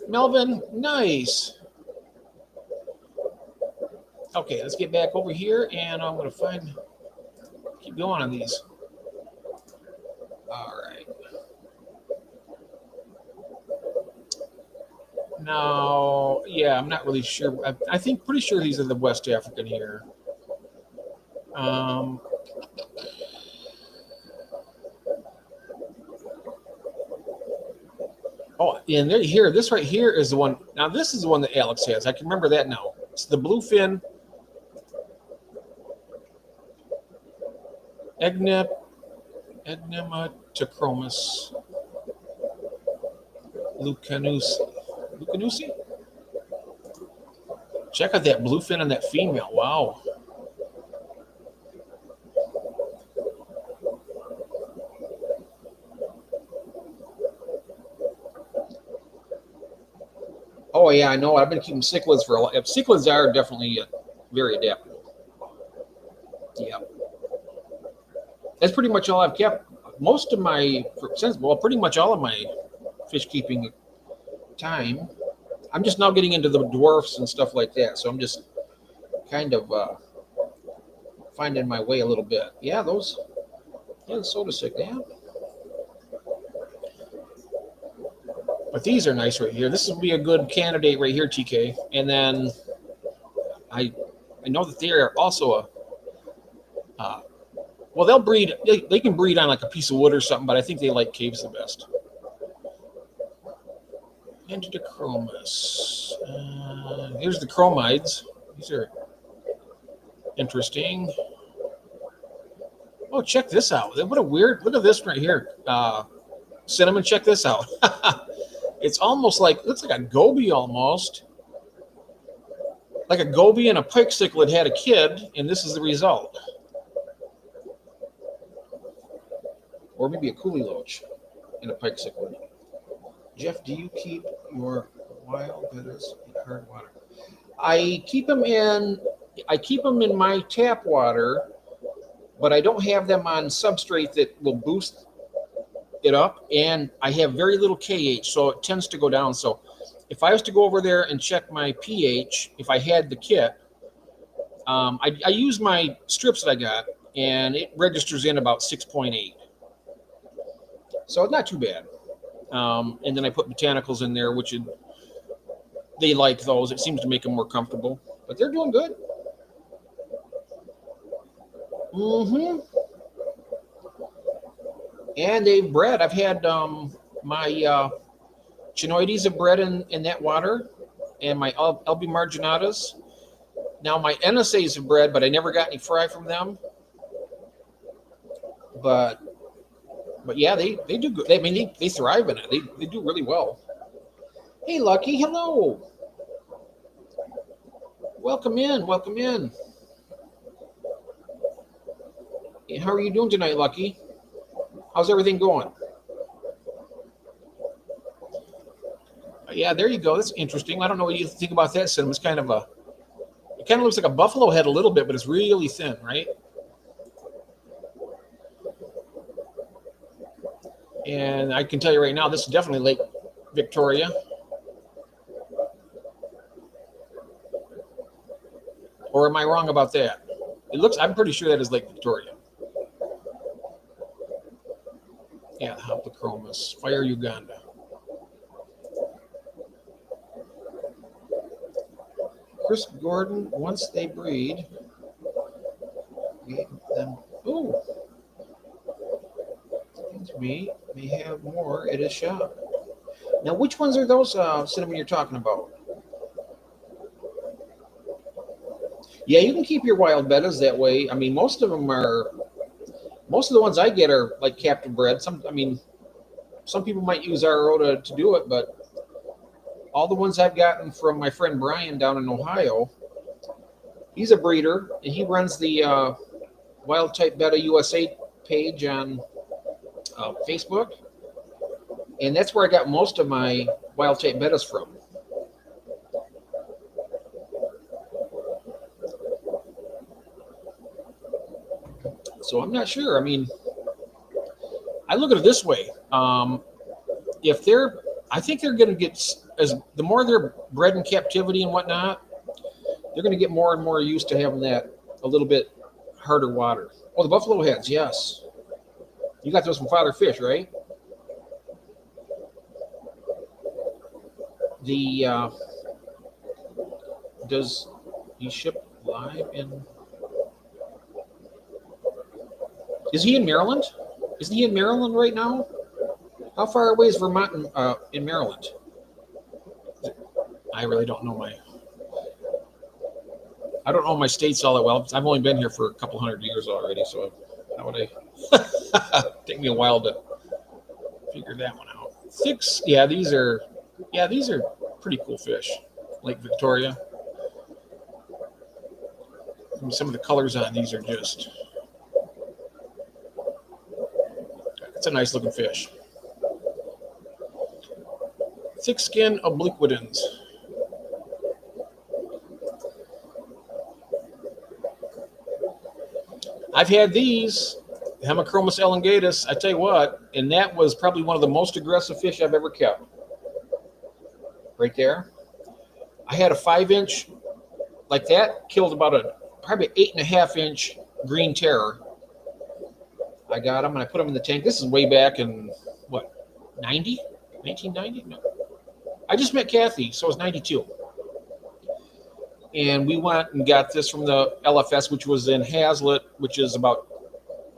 S1: Melvin? Nice. Okay, let's get back over here, and I'm going to keep going on these. All right. Now, yeah, I'm not really sure. Pretty sure these are the West African here. Oh, and here, this right here is the one. Now, this is the one that Alex has. I can remember that now. It's the bluefin Egnematicromis lucanusi. Check out that bluefin on that female. Wow. Oh, yeah, I know. I've been keeping cichlids for a while. Cichlids are definitely very adaptable. Yeah. That's pretty much all I've kept. most of my, well, pretty much all of my fish keeping time, I'm just now getting into the dwarfs and stuff like that. So I'm just kind of finding my way a little bit. Yeah, those, yeah, the soda stick, yeah. But these are nice right here. This would be a good candidate right here, TK. And then I know that they are also well, they'll breed. They can breed on like a piece of wood or something, but I think they like caves the best. Antichromis. Here's the chromides. These are interesting. Oh, check this out. What a weird, look at this right here. Cinnamon, check this out. It's almost like, looks like a goby almost. Like a goby and a pike cichlid had a kid, and this is the result. Or maybe a coolie loach and a pike cichlid. Jeff, do you keep your wild bettas in hard water? I keep them in my tap water, but I don't have them on substrate that will boost it up, and I have very little KH, so it tends to go down. So if I was to go over there and check my pH, if I had the kit, I use my strips that I got, and it registers in about 6.8. So not too bad. And then I put botanicals in there, which they like those. It seems to make them more comfortable, but they're doing good. Mm-hmm. And they've bred. I've had my chinoides have bred in that water, and my LB marginatas. Now my NSAs have bred, but I never got any fry from them. But yeah, they do good. I mean, they thrive in it. They do really well. Hey, Lucky, hello. Welcome in. Welcome in. How are you doing tonight, Lucky? How's everything going? Yeah, there you go. That's interesting. I don't know what you think about that, Cinnamon. It's kind of it kind of looks like a buffalo head a little bit, but it's really thin, right? And I can tell you right now, this is definitely Lake Victoria. Or am I wrong about that? It looks, I'm pretty sure that is Lake Victoria. Yeah, Hoplochromis, Fire Uganda. Chris Gordon, once they breed, gave them, ooh, me may have more at his shop. Now, which ones are those, Cinnamon, you're talking about? Yeah, you can keep your wild bettas that way. I mean, most of the ones I get are like captive bred. Some people might use RO to do it, but all the ones I've gotten from my friend Brian down in Ohio, he's a breeder, and he runs the Wild Type Betta USA page on Facebook, and that's where I got most of my Wild Type Bettas from. So I'm not sure. I mean, I look at it this way. I think they're going to get, as the more they're bred in captivity and whatnot, they're going to get more and more used to having that a little bit harder water. Oh, the buffalo heads, yes. You got those from Father Fish, right? Does he ship live in? Is he in Maryland? Isn't he in Maryland right now? How far away is Vermont in Maryland? I really don't know I don't know my states all that well. I've only been here for a couple hundred years already, so how would I? Take me a while to figure that one out. Yeah, these are pretty cool fish. Lake Victoria. Some of the colors on these are just. It's a nice looking fish. Thick skin obliquidans. I've had these. Hemicromus elongatus, I tell you what, and that was probably one of the most aggressive fish I've ever kept. Right there. I had a 5-inch like that, killed about a probably 8.5-inch green terror. I got him and I put him in the tank. This is way back in what, 90? 1990? No. I just met Kathy, so it was 92. And we went and got this from the LFS, which was in Hazlet, which is about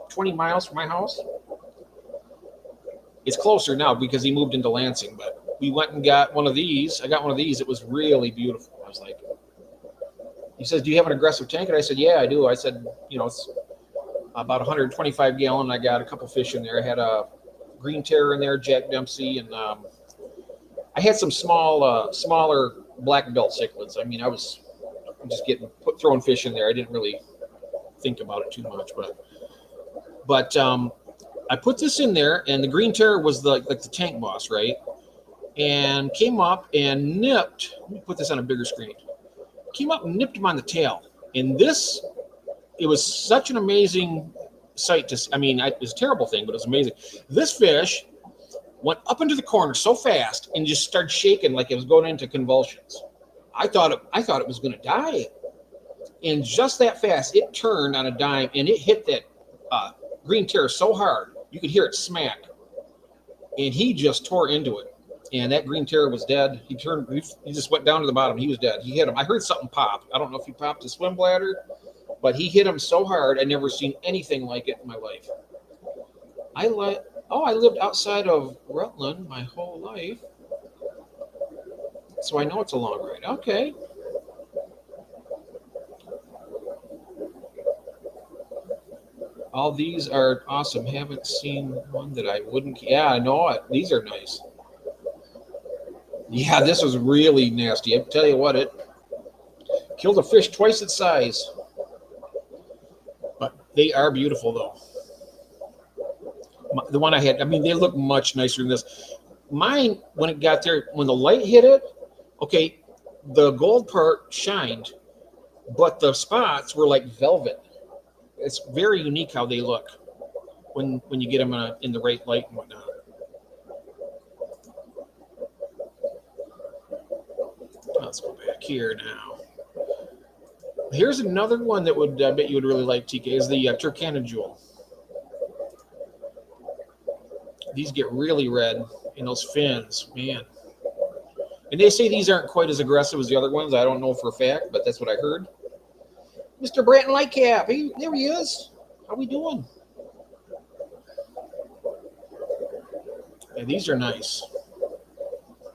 S1: 20 miles from my house. It's closer now because he moved into Lansing, but we went and got one of these. I got one of these. It was really beautiful. I was like, he says, do you have an aggressive tank? And I said, yeah, I do. I said, you know, it's about 125 gallon. I got a couple fish in there. I had a green terror in there, Jack Dempsey, and I had some smaller black belt cichlids. I mean, I'm just throwing fish in there. I didn't really think about it too much, but I put this in there, and the green terror was like the tank boss, right? And came up and nipped. Let me put this on a bigger screen. Came up and nipped him on the tail, and it was such an amazing sight to see. I mean, it was a terrible thing, but it was amazing. This fish went up into the corner so fast and just started shaking like it was going into convulsions. I thought it was going to die, and just that fast, it turned on a dime and it hit that green terror so hard you could hear it smack, and he just tore into it. And that green terror was dead. He just went down to the bottom. He was dead. He hit him. I heard something pop. I don't know if he popped his swim bladder, but he hit him so hard. I'd never seen anything like it in my life. I lived outside of Rutland my whole life, so I know it's a long ride. Okay. All these are awesome. Haven't seen one that I wouldn't. Yeah, I know it. These are nice. Yeah, this was really nasty. I tell you what, it killed a fish twice its size. But they are beautiful, though. The one I had, I mean, they look much nicer than this. Mine, when it got there, when the light hit it, okay, the gold part shined, but the spots were like velvet. It's very unique how they look when you get them in the right light and whatnot. Let's go back here now. Here's another one that I bet you would really like, TK, is the Turkana Jewel. These get really red in those fins, man. And they say these aren't quite as aggressive as the other ones. I don't know for a fact, but that's what I heard. Mr. Branton Lightcap, there he is. How we doing? Yeah, these are nice.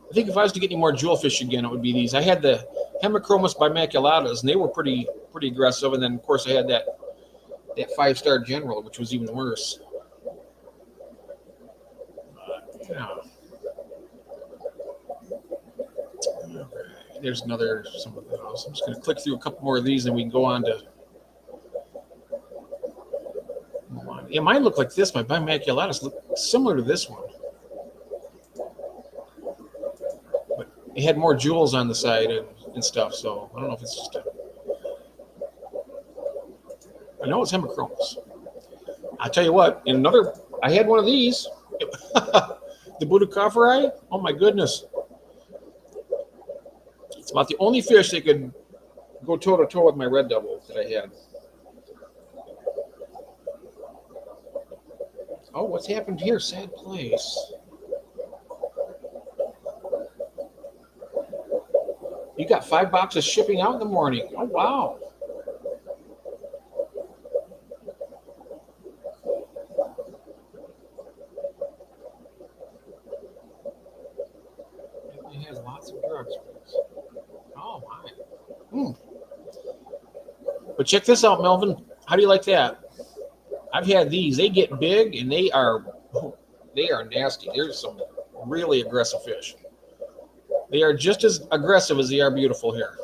S1: I think if I was to get any more jewelfish again, it would be these. I had the Hemicromus bimaculatus, and they were pretty aggressive. And then, of course, I had that 5-star General, which was even worse. Yeah. Okay. There's some of those. I'm just going to click through a couple more of these, and we can go on to. Yeah, mine look like this. My bimaculatus looked similar to this one. It had more jewels on the side and stuff, so I don't know if it's just I know it's Hemicromus. I'll tell you what, I had one of these. The Budokaphori. Oh my goodness. It's about the only fish that could go toe-to-toe with my red devil that I had. Oh, what's happened here? Sad place. You got 5 boxes shipping out in the morning. Oh, wow. It has lots of drugs. Oh, my. But check this out, Melvin. How do you like that? I've had these. They get big, and they are nasty. There's some really aggressive fish. They are just as aggressive as they are beautiful here.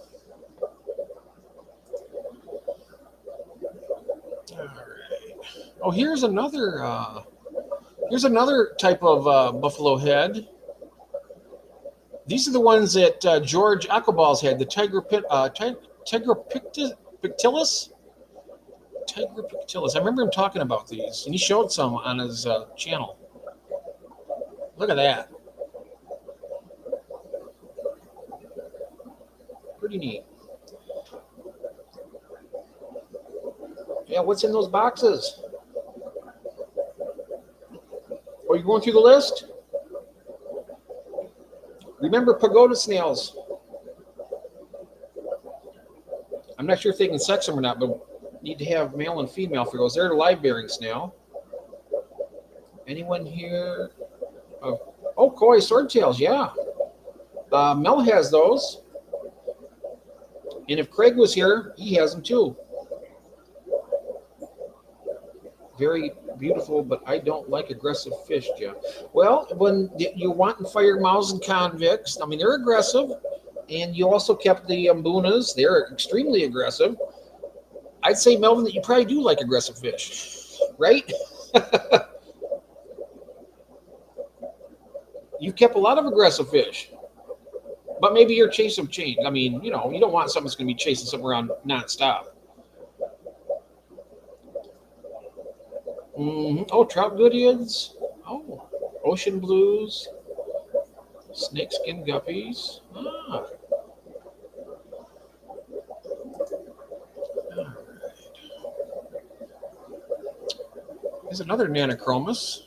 S1: All right. Oh, here's another type of buffalo head. These are the ones that George Aquaballs had, the Tiger pictilis. Tiger pictilis. I remember him talking about these, and he showed some on his channel. Look at that. Pretty neat. Yeah, what's in those boxes? Are you going through the list? Remember pagoda snails. I'm not sure if they can sex them or not, but need to have male and female for those. They're a live-bearing snail. Anyone here? Oh, koi swordtails, yeah. Mel has those. And if Craig was here, he has them too. Very beautiful, but I don't like aggressive fish, Jeff. Well, when you want and fire mouse and convicts, I mean, they're aggressive. And you also kept the mbunas. They're extremely aggressive. I'd say, Melvin, that you probably do like aggressive fish, right? You've kept a lot of aggressive fish. But maybe you're chasing change. I mean, you know, you don't want something that's going to be chasing something around nonstop. Oh, trout goodies. Oh, ocean blues. Snakeskin guppies. Ah. All right. There's another Nanochromis.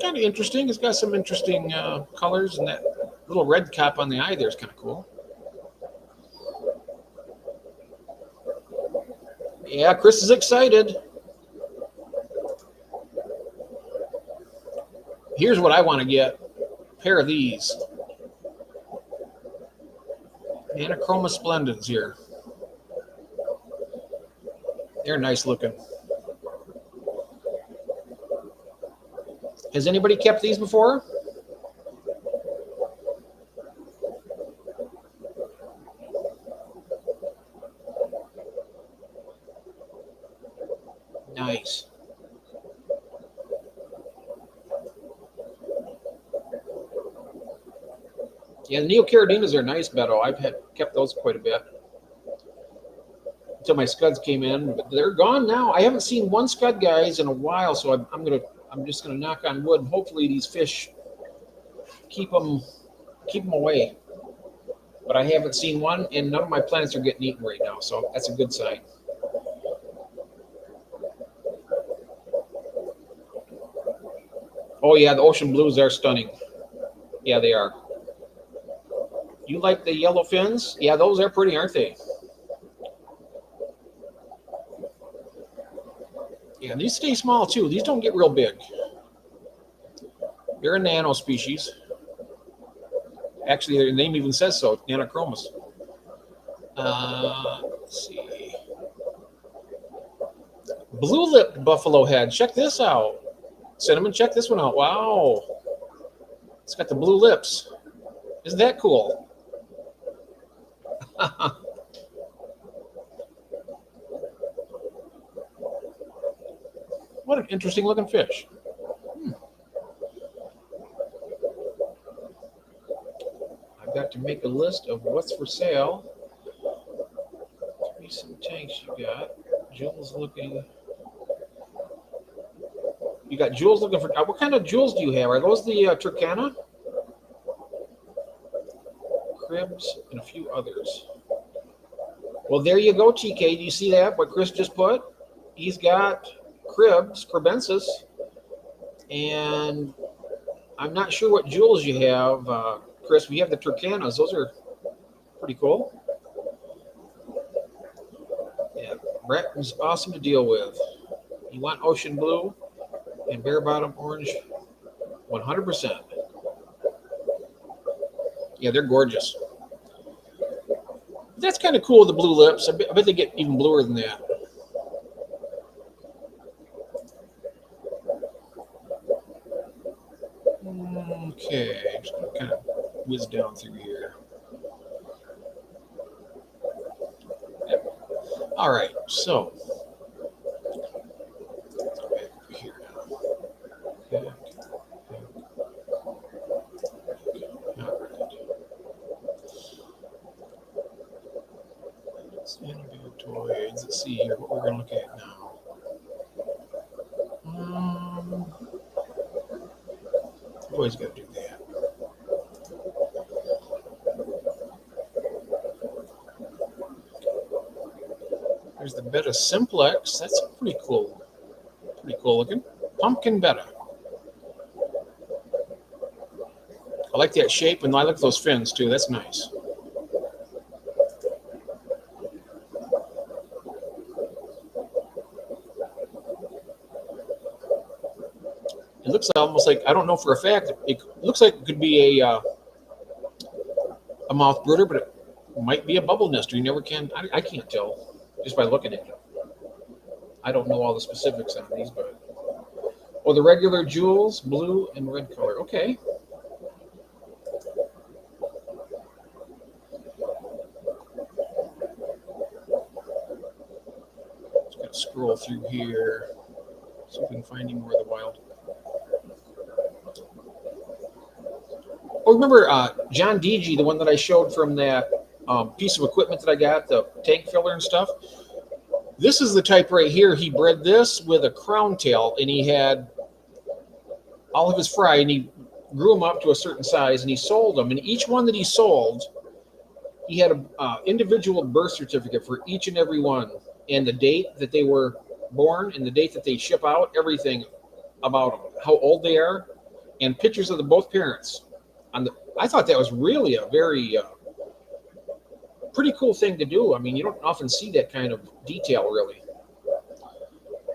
S1: Kind of interesting. It's got some interesting colors, and that little red cap on the eye there is kind of cool. Yeah, Chris is excited. Here's what I want to get. A pair of these. Nanochromis splendens here. They're nice looking. Has anybody kept these before? Nice. Yeah, the Neocaradinas are nice, Beto. I've kept those quite a bit until my scuds came in, but they're gone now. I haven't seen one scud, guys, in a while, so I'm just gonna knock on wood, and hopefully these fish keep them away. But I haven't seen one, and none of my plants are getting eaten right now, so that's a good sign. Oh yeah, the ocean blues are stunning. Yeah, they are. You like the yellow fins? Yeah, those are pretty, aren't they? Yeah, these stay small too. These don't get real big. They're a nano species. Actually, their name even says so, Nanochromis. Let's see. Blue lip buffalo head. Check this out. Cinnamon, check this one out. Wow. It's got the blue lips. Isn't that cool? What an interesting looking fish. I've got to make a list of what's for sale. Maybe some tanks you got. Jules looking. You got Jules looking for. What kind of jewels do you have? Are those the Turkana? Cribs and a few others. Well, there you go, TK. Do you see that? What Chris just put? He's got cribensis, and I'm not sure what jewels you have, Chris. We have the Turkanas. Those are pretty cool. Yeah, Bratton's awesome to deal with. You want ocean blue and bare bottom orange, 100%. Yeah, they're gorgeous. That's kind of cool, the blue lips. I bet they get even bluer than that. Okay, just gonna kind of whiz down through here. Yep. All right, so here now. Okay. All right. we're gonna look at now. Always got to do that. There's the Betta Simplex. That's pretty cool. Pretty cool looking. Pumpkin Betta. I like that shape, and I like those fins too. That's nice. It looks almost like, I don't know for a fact, it looks like it could be a mouth brooder, but it might be a bubble nester. You never can, I can't tell just by looking at it. I don't know all the specifics on these, but, oh, the regular jewels, blue and red color. Okay. Just got to scroll through here, see if we can find any more of the wild. Oh, remember John DG, the one that I showed from that piece of equipment that I got, the tank filler and stuff? This is the type right here. He bred this with a crown tail, and he had all of his fry, and he grew them up to a certain size, and he sold them. And each one that he sold, he had an individual birth certificate for each and every one, and the date that they were born, and the date that they ship out, everything about them, how old they are, and pictures of the both parents. I thought that was really a very pretty cool thing to do. I mean, you don't often see that kind of detail, really.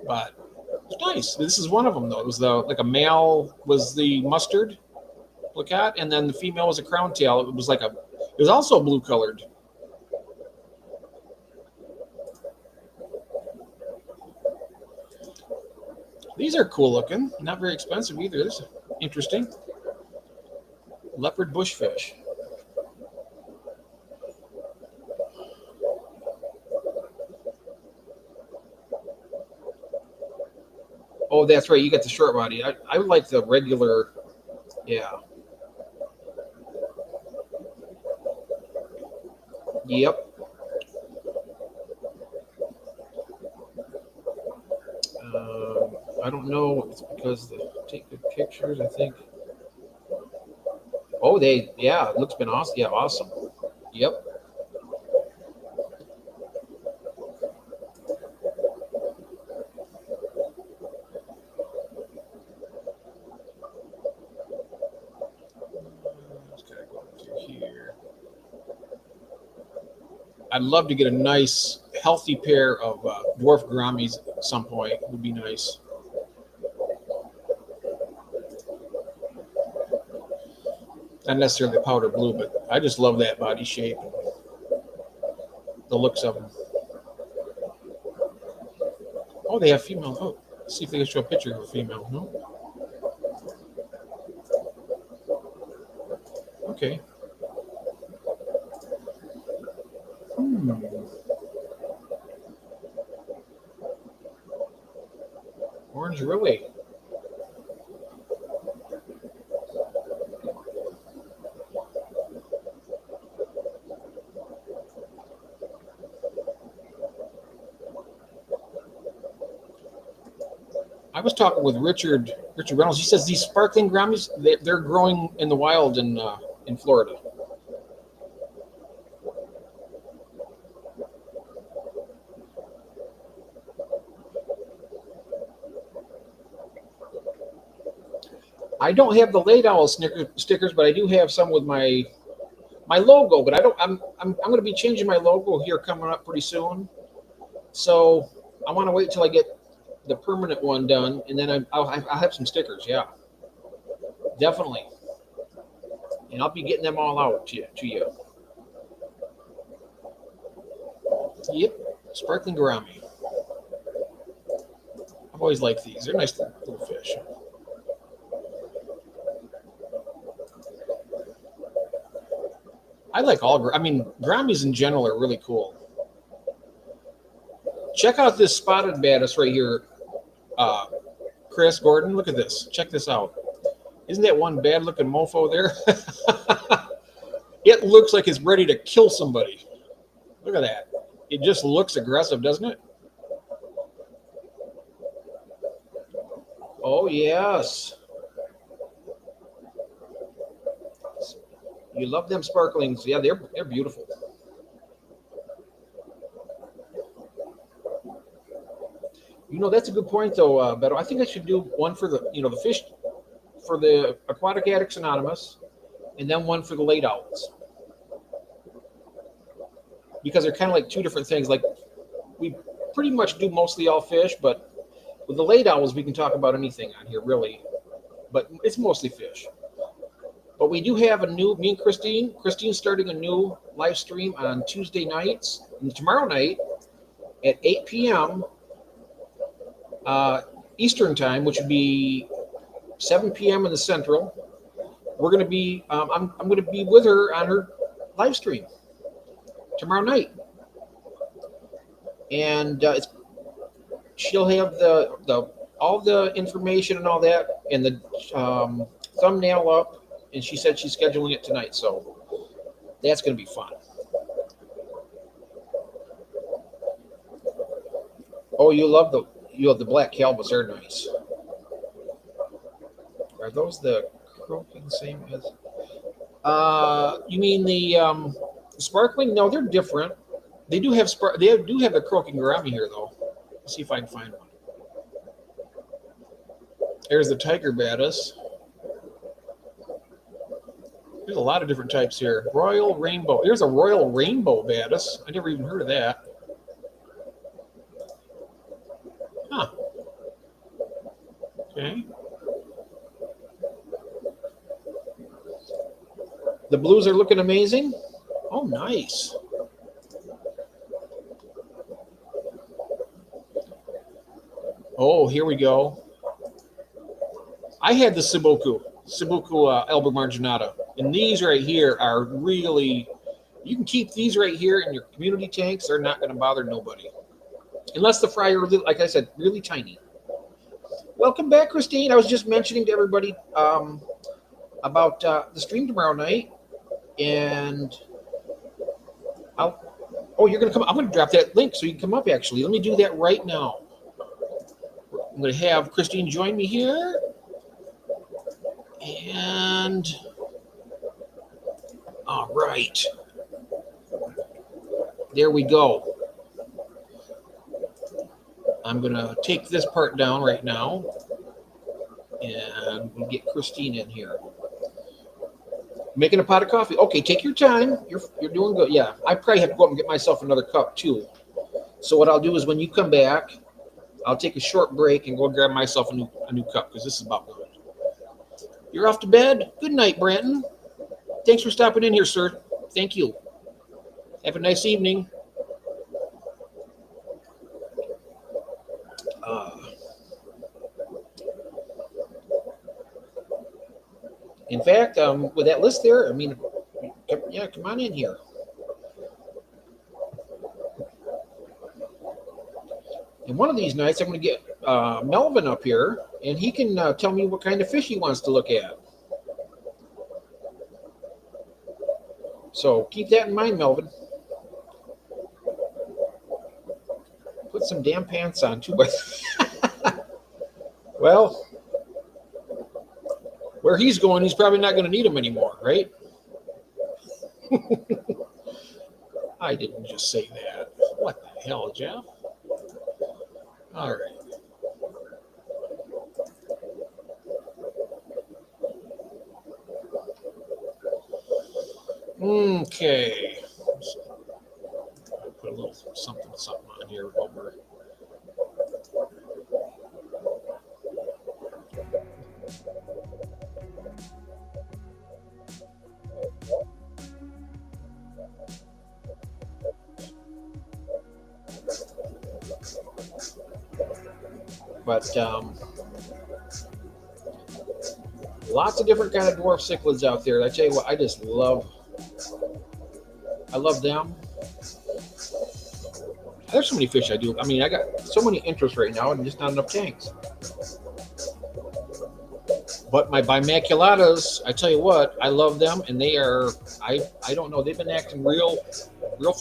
S1: But it's nice. This is one of them, though. It was like a male was the mustard placat, and then the female was a crown tail. It was it was also blue colored. These are cool looking. Not very expensive either. This is interesting. Leopard bushfish. Oh, that's right. You got the short body. I like the regular. Yeah. Yep. I don't know. It's because they take good pictures, I think. Oh, yeah, it looks been awesome. Yeah, awesome. Yep. Just gotta go through here. I'd love to get a nice, healthy pair of dwarf gouramis at some point. It would be nice. Not necessarily powder blue, but I just love that body shape, the looks of them. Oh, they have female. Oh, let's see if they can show a picture of a female. No. Okay. Orange really. I was talking with Richard Reynolds. He says these sparkling gouramis, they're growing in the wild in Florida. I don't have the Late Owl stickers, but I do have some with my logo. But I'm going to be changing my logo here coming up pretty soon. So I want to wait till I get the permanent one done, and then I'll have some stickers. Yeah, definitely. And I'll be getting them all out to you. Yep, sparkling gourami. I've always liked these. They're nice little fish. I like all. I mean, gouramis in general are really cool. Check out this spotted baddest right here, Chris Gordon. Look at this. Check this out. Isn't that one bad-looking mofo there? It looks like it's ready to kill somebody. Look at that. It just looks aggressive, doesn't it? yes. You love them sparklings. Yeah, they're beautiful. You know, that's a good point, though, Beto. I think I should do one for the fish for the Aquatic Addicts Anonymous, and then one for the late owls, because they're kind of like two different things. Like we pretty much do mostly all fish, but with the late owls, we can talk about anything on here, really. But it's mostly fish. But we do have me and Christine. Christine's starting a new live stream on Tuesday nights and tomorrow night at 8 p.m. Eastern time, which would be 7 p.m. in the Central. We're going to be, I'm going to be with her on her live stream tomorrow night, and she'll have the all the information and all that, and the thumbnail up. And she said she's scheduling it tonight, so that's going to be fun. Oh, you love the black calvas. They're nice. Are those the croaking same as? You mean the sparkling? No, they're different. They do have the croaking gourami here, though. Let's see if I can find one. There's the tiger batis. There's a lot of different types here. Royal rainbow. There's a royal rainbow batis. I never even heard of that. Huh. Okay. The blues are looking amazing. Oh, nice. Oh, here we go. I had the Sibuku Alba Marginata. And these right here are really, you can keep these right here in your community tanks. They're not going to bother nobody. Unless the fry are, like I said, really tiny. Welcome back, Christine. I was just mentioning to everybody about the stream tomorrow night. And you're going to come. I'm going to drop that link so you can come up, actually. Let me do that right now. I'm going to have Christine join me here. And all right, there we go. I'm going to take this part down right now, and we'll get Christine in here. Making a pot of coffee. Okay, take your time. You're doing good. Yeah, I probably have to go up and get myself another cup too. So what I'll do is when you come back, I'll take a short break and go grab myself a new cup, because this is about good. You're off to bed? Good night, Branton. Thanks for stopping in here, sir. Thank you. Have a nice evening. In fact, with that list there, I mean, yeah, come on in here. And one of these nights, I'm going to get Melvin up here, and he can tell me what kind of fish he wants to look at. So keep that in mind, Melvin. Put some damn pants on, too. Well, where he's going, he's probably not going to need them anymore, right? I didn't just say that. What the hell, Jeff? All right. Okay. I'll put a little something on here while we're. But lots of different kind of dwarf cichlids out there. I tell you what, I love them. There's so many fish I do. I mean, I got so many interests right now and just not enough tanks. But my bimaculatas, I tell you what, I love them, and they are, I don't know, they've been acting real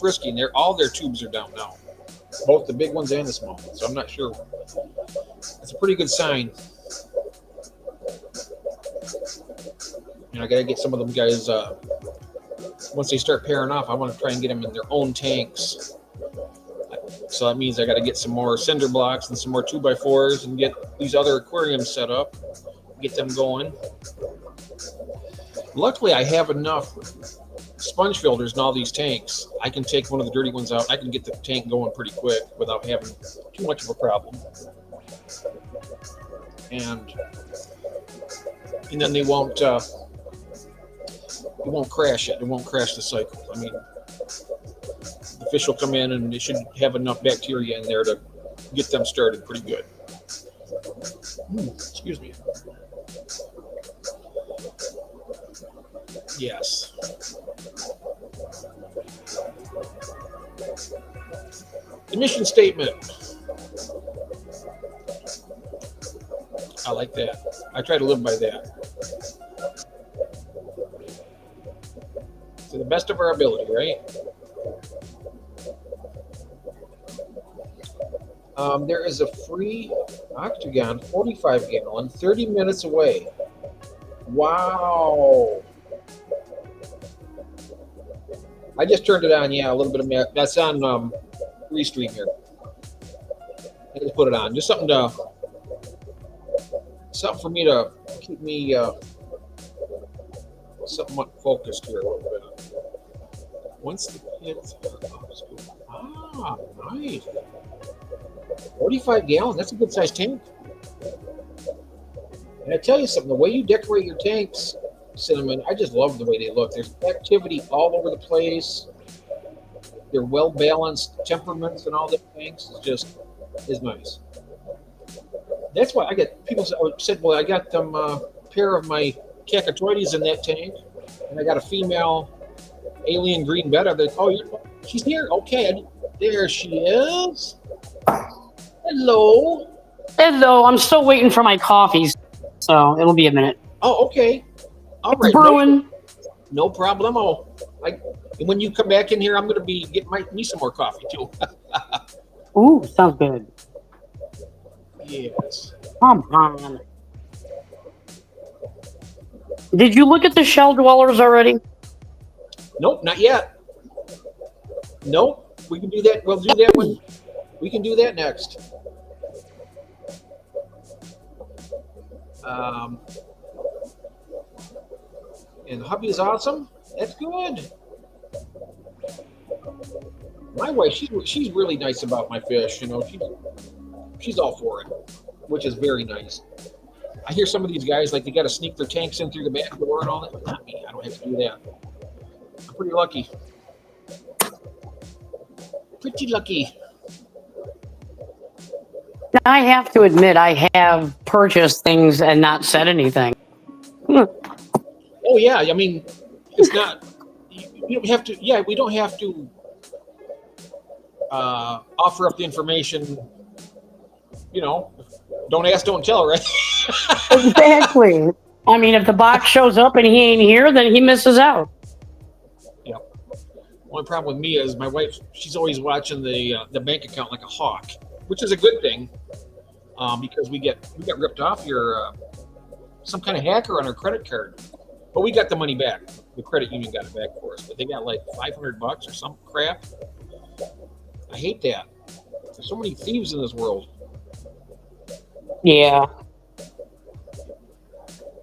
S1: frisky, and all their tubes are down now. Both the big ones and the small ones. So I'm not sure. That's a pretty good sign. I got to get some of them guys. Once they start pairing off, I want to try and get them in their own tanks. So that means I got to get some more cinder blocks and some more 2x4s and get these other aquariums set up, get them going. Luckily, I have enough sponge filters in all these tanks. I can take one of the dirty ones out. I can get the tank going pretty quick without having too much of a problem. And then they won't crash it. It won't crash the cycle. I mean, the fish will come in and they should have enough bacteria in there to get them started pretty good. Excuse me. Yes. The mission statement. I like that. I try to live by that. To the best of our ability, right? There is a free Octagon 45 gallon 30 minutes away. Wow. I just turned it on. Yeah, a little bit of that's on Restream here. I just put it on. Just something for me to keep me somewhat focused here a little bit. Once the kids nice. 45 gallon, that's a good sized tank. And I tell you something, the way you decorate your tanks, Cinnamon, I just love the way they look. There's activity all over the place. They're well balanced temperaments and all the tanks is nice. That's why I get people said, well, I got them a pair of my cacatoides in that tank, and I got a female alien green betta. They're, she's here. Okay, there she is. Hello.
S2: Hello. I'm still waiting for my coffees, so it'll be a minute.
S1: Oh, okay. All right.
S2: Brewing.
S1: No problemo. When you come back in here, I'm going to be getting me some more coffee too.
S2: Ooh, sounds good.
S1: Yes.
S2: Come on. Did you look at the shell dwellers already?
S1: Nope, not yet. Nope. We can do that. We'll do that when we can do that next. And hubby is awesome. That's good. My wife, she's really nice about my fish. You know, she's all for it, which is very nice. I hear some of these guys like they got to sneak their tanks in through the back door and all that. But not me. I don't have to do that. I'm pretty lucky. Pretty lucky.
S2: I have to admit, I have purchased things and not said anything.
S1: Oh yeah, I mean, it's not. You don't have to. Yeah, we don't have to offer up the information. You know, don't ask, don't tell, right?
S2: Exactly. I mean, if the box shows up and he ain't here, then he misses out.
S1: Yeah. Only problem with me is my wife. She's always watching the bank account like a hawk, which is a good thing, because we got ripped off your some kind of hacker on our credit card, but we got the money back. The credit union got it back for us, but they got like $500 or some crap. I hate that. There's so many thieves in this world.
S2: Yeah.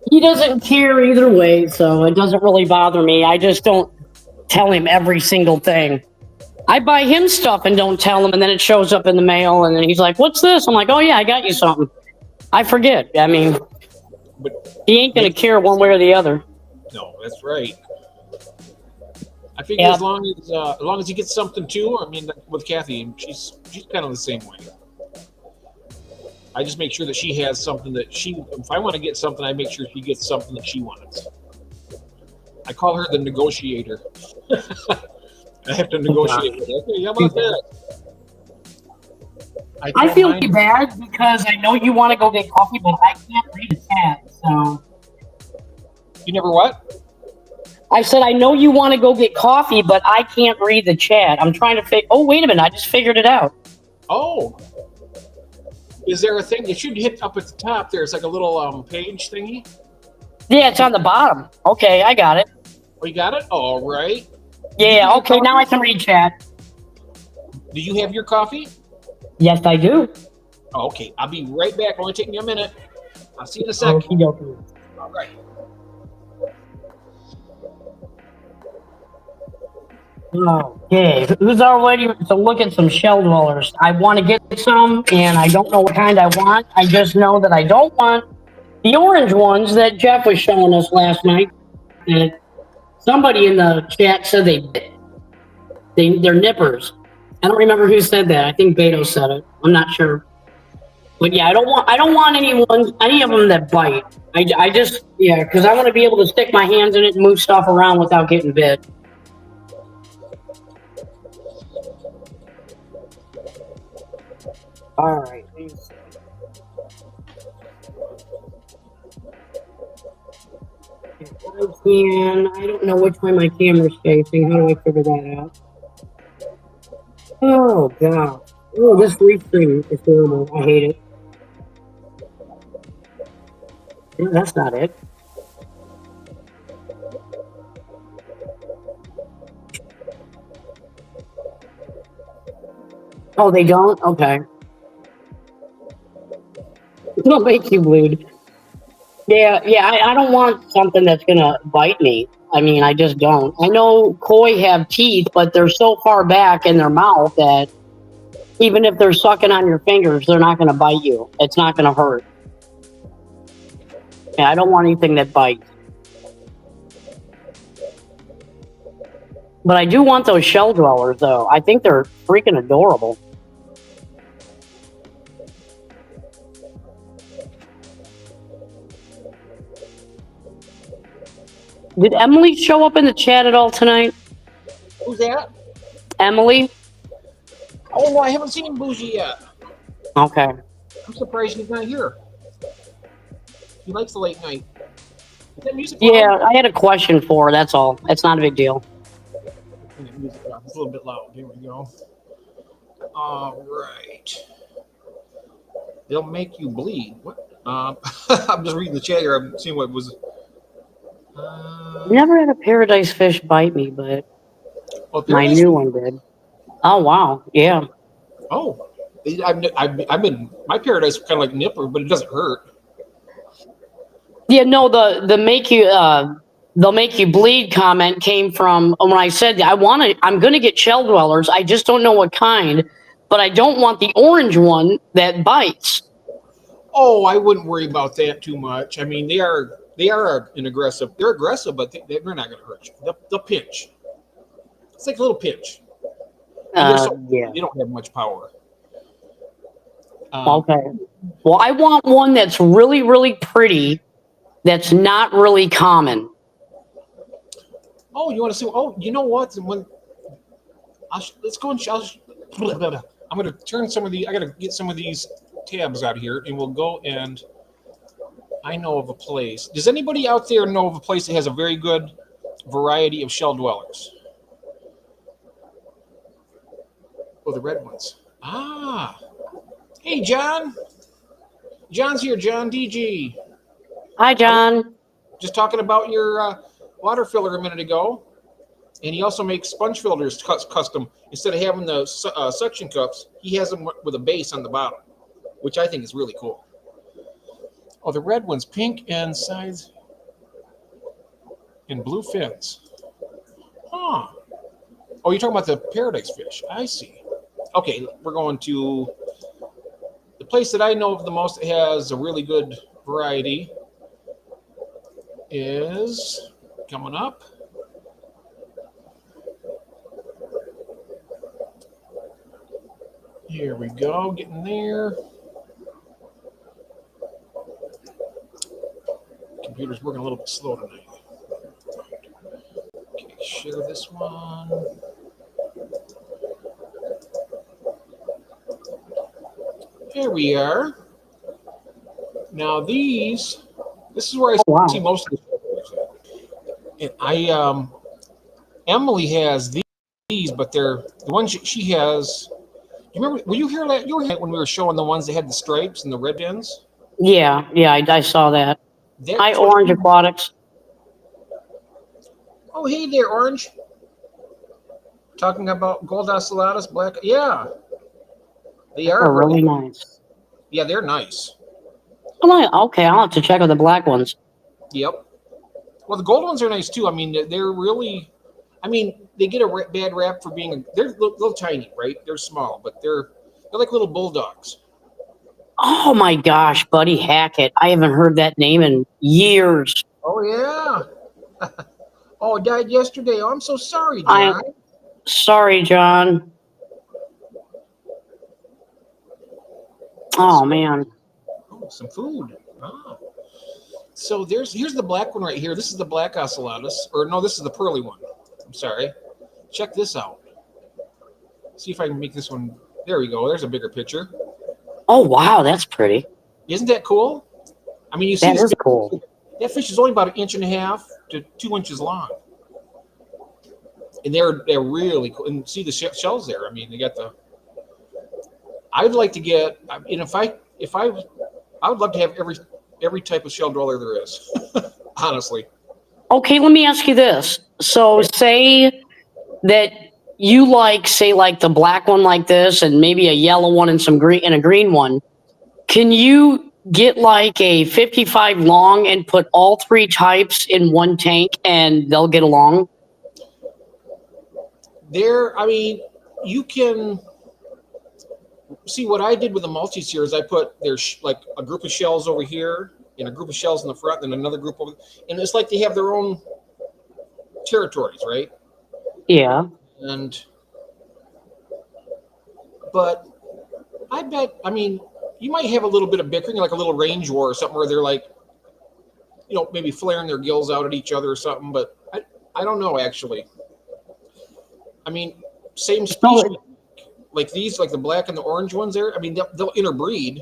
S2: He doesn't care either way, so it doesn't really bother me. I just don't tell him every single thing. I buy him stuff and don't tell him, and then it shows up in the mail, and then he's like, "What's this?" I'm like, "Oh yeah, I got you something." I forget. I mean, but he ain't gonna care one way or the other.
S1: No, that's right. I figure as long as he gets something too. I mean, with Kathy, she's kind of the same way. I just make sure that she has something that if I want to get something, I make sure she gets something that she wants. I call her the negotiator. I have to negotiate with her. Okay, how about that?
S2: I feel bad because I know you want to go get coffee, but I can't read the chat, so.
S1: You never what?
S2: I said, I know you want to go get coffee, but I can't read the chat. I'm trying to oh, wait a minute. I just figured it out.
S1: Oh. Is there a thing? It should hit up at the top. There's like a little page thingy.
S2: Yeah, it's on the bottom. Okay, I got it.
S1: Oh, you got it? All right.
S2: Yeah, okay, now I can read chat.
S1: Do you have your coffee?
S2: Yes, I do.
S1: Oh, okay. I'll be right back. Only take me a minute. I'll see you in a
S2: Okie
S1: second.
S2: dokie.
S1: All right.
S2: Okay, who's already to look at some shell dwellers? I want to get some, and I don't know what kind I want. I just know that I don't want the orange ones that Jeff was showing us last night. That somebody in the chat said they're nippers. I don't remember who said that. I think Beto said it. I'm not sure. But yeah, I don't want any of them that bite. I just because I want to be able to stick my hands in it and move stuff around without getting bit. All right. I don't know which way my camera's facing. How do I figure that out? Oh god. Oh, this restream is horrible. I hate it. No, that's not it. Oh, they don't? Okay. It'll make you bleed. Yeah, I don't want something that's gonna bite me. I mean, I just don't. I know koi have teeth, but they're so far back in their mouth that even if they're sucking on your fingers, they're not gonna bite you. It's not gonna hurt. Yeah, I don't want anything that bites. But I do want those shell dwellers, though. I think they're freaking adorable. Did Emily show up in the chat at all tonight?
S1: Who's that?
S2: Emily?
S1: Oh, no, I haven't seen Bougie yet.
S2: Okay.
S1: I'm surprised he's not here. He likes the late night. Is that music
S2: Yeah,
S1: loud?
S2: I had a question for her, that's all. It's not a big deal.
S1: Music loud. It's a little bit loud. Here we go. All right. They'll make you bleed. What? I'm just reading the chat here. I'm seeing what was.
S2: Never had a paradise fish bite me, but
S1: Oh,
S2: my
S1: Paradise-
S2: new one did. Oh, wow. Yeah.
S1: Oh, I've been my paradise kind of like nipper, but it doesn't hurt.
S2: Yeah, no, the make you they'll make you bleed comment came from when I said I'm gonna get shell dwellers. I just don't know what kind, but I don't want the orange one that bites.
S1: Oh, I wouldn't worry about that too much. I mean, they are an aggressive. They're aggressive, but they're not going to hurt you. They'll pinch. It's like a little pinch.
S2: Yeah.
S1: They don't have much power.
S2: Okay. Well, I want one that's really, really pretty. That's not really common.
S1: Oh, you want to see? Oh, you know what? Let's go and I'm going to turn some of the. I got to get some of these tabs out of here, and we'll go and. I know of a place. Does anybody out there know of a place that has a very good variety of shell dwellers? Oh, the red ones. Ah. Hey, John. John's here, John DG.
S2: Hi, John.
S1: Just talking about your water filler a minute ago. And he also makes sponge filters custom. Instead of having the suction cups, he has them with a base on the bottom, which I think is really cool. Oh, the red one's pink and sides and blue fins. Huh. Oh, you're talking about the paradise fish. I see. Okay, we're going to the place that I know of the most that has a really good variety is coming up. Here we go, getting there. Computer's working a little bit slow tonight. Okay, share this one. Here we are. Now this is where I see most of the. And Emily has these, but they're the ones she has. You remember? Were you here? You were here when we were showing the ones that had the stripes and the red ends.
S2: Yeah, I saw that. Hi,
S1: That's what.
S2: Orange Aquatics.
S1: Oh, hey there, Orange. Talking about gold ocellatus, black. Yeah, they are
S2: They're
S1: really.
S2: really nice.
S1: Yeah, they're nice.
S2: Okay, I'll have to check out the black ones.
S1: Yep. Well, the gold ones are nice too. I mean, they're really. I mean, they get a bad rap for being. They're little tiny, right? They're small, but they're like little bulldogs.
S2: Oh my gosh, Buddy Hackett. I haven't heard that name in years.
S1: Oh yeah. Oh, died yesterday. Oh, I'm so sorry,
S2: I'm
S1: John.
S2: sorry, John. Oh man.
S1: Oh, some food. Oh. So here's the black one right here. This is the black ocellatus, or no, this is the pearly one. I'm sorry. Check this out. See if I can make this one. There we go. There's a bigger picture.
S2: Oh wow, that's pretty.
S1: Isn't that cool? I mean, you see
S2: That
S1: this
S2: is cool.
S1: that fish is only about 1.5 to 2 inches long, and they're really cool. And see the shells there. I mean, they got the. I'd like to get. You know, if I would love to have every type of shell dweller there is. Honestly.
S2: Okay, let me ask you this. So say that you like, say, like the black one like this, and maybe a yellow one and some green and a green one. Can you get like a 55 long and put all three types in one tank and they'll get along?
S1: I mean, you can see what I did with the multis here is I put there's like a group of shells over here and a group of shells in the front and another group over, and it's like they have their own territories, right?
S2: Yeah.
S1: And but I bet, I mean, you might have a little bit of bickering, like a little range war or something where they're like, maybe flaring their gills out at each other or something, but I don't know actually. I mean, same species, like these, like the black and the orange ones there. I mean, they'll interbreed.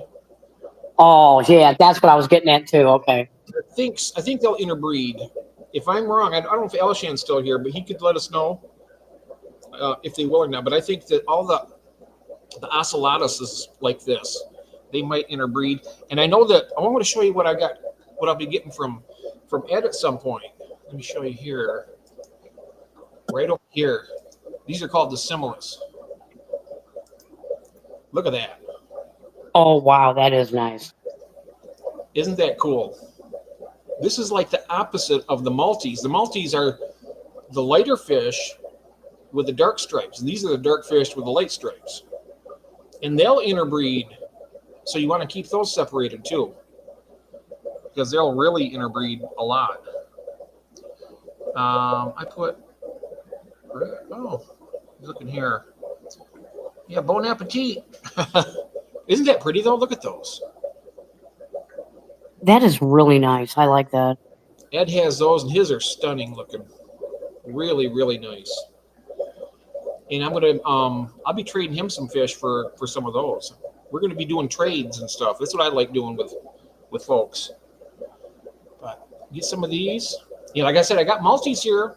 S2: Oh, yeah, that's what I was getting at too. Okay.
S1: I think they'll interbreed. If I'm wrong, I don't know if Alishan's still here, but he could let us know if they will or not. But I think that all the ocellatus is like this. They might interbreed, and I know that I want to show you what I got, what I'll be getting from Ed at some point. Let me show you here, right over here. These are called the Similus. Look at that.
S2: Oh, wow, that is nice.
S1: Isn't that cool? This is like the opposite of the multis. The multis are the lighter fish with the dark stripes, and these are the dark fish with the light stripes. And they'll interbreed, so you want to keep those separated too, because they'll really interbreed a lot. I put, looking here. Yeah, bon appetit. Isn't that pretty though? Look at those.
S2: That is really nice. I like that.
S1: Ed has those, and his are stunning looking. Really, really nice. And I'm gonna, I'll be trading him some fish for some of those. We're gonna be doing trades and stuff. That's what I like doing with folks. But get some of these. Yeah, like I said, I got multis here.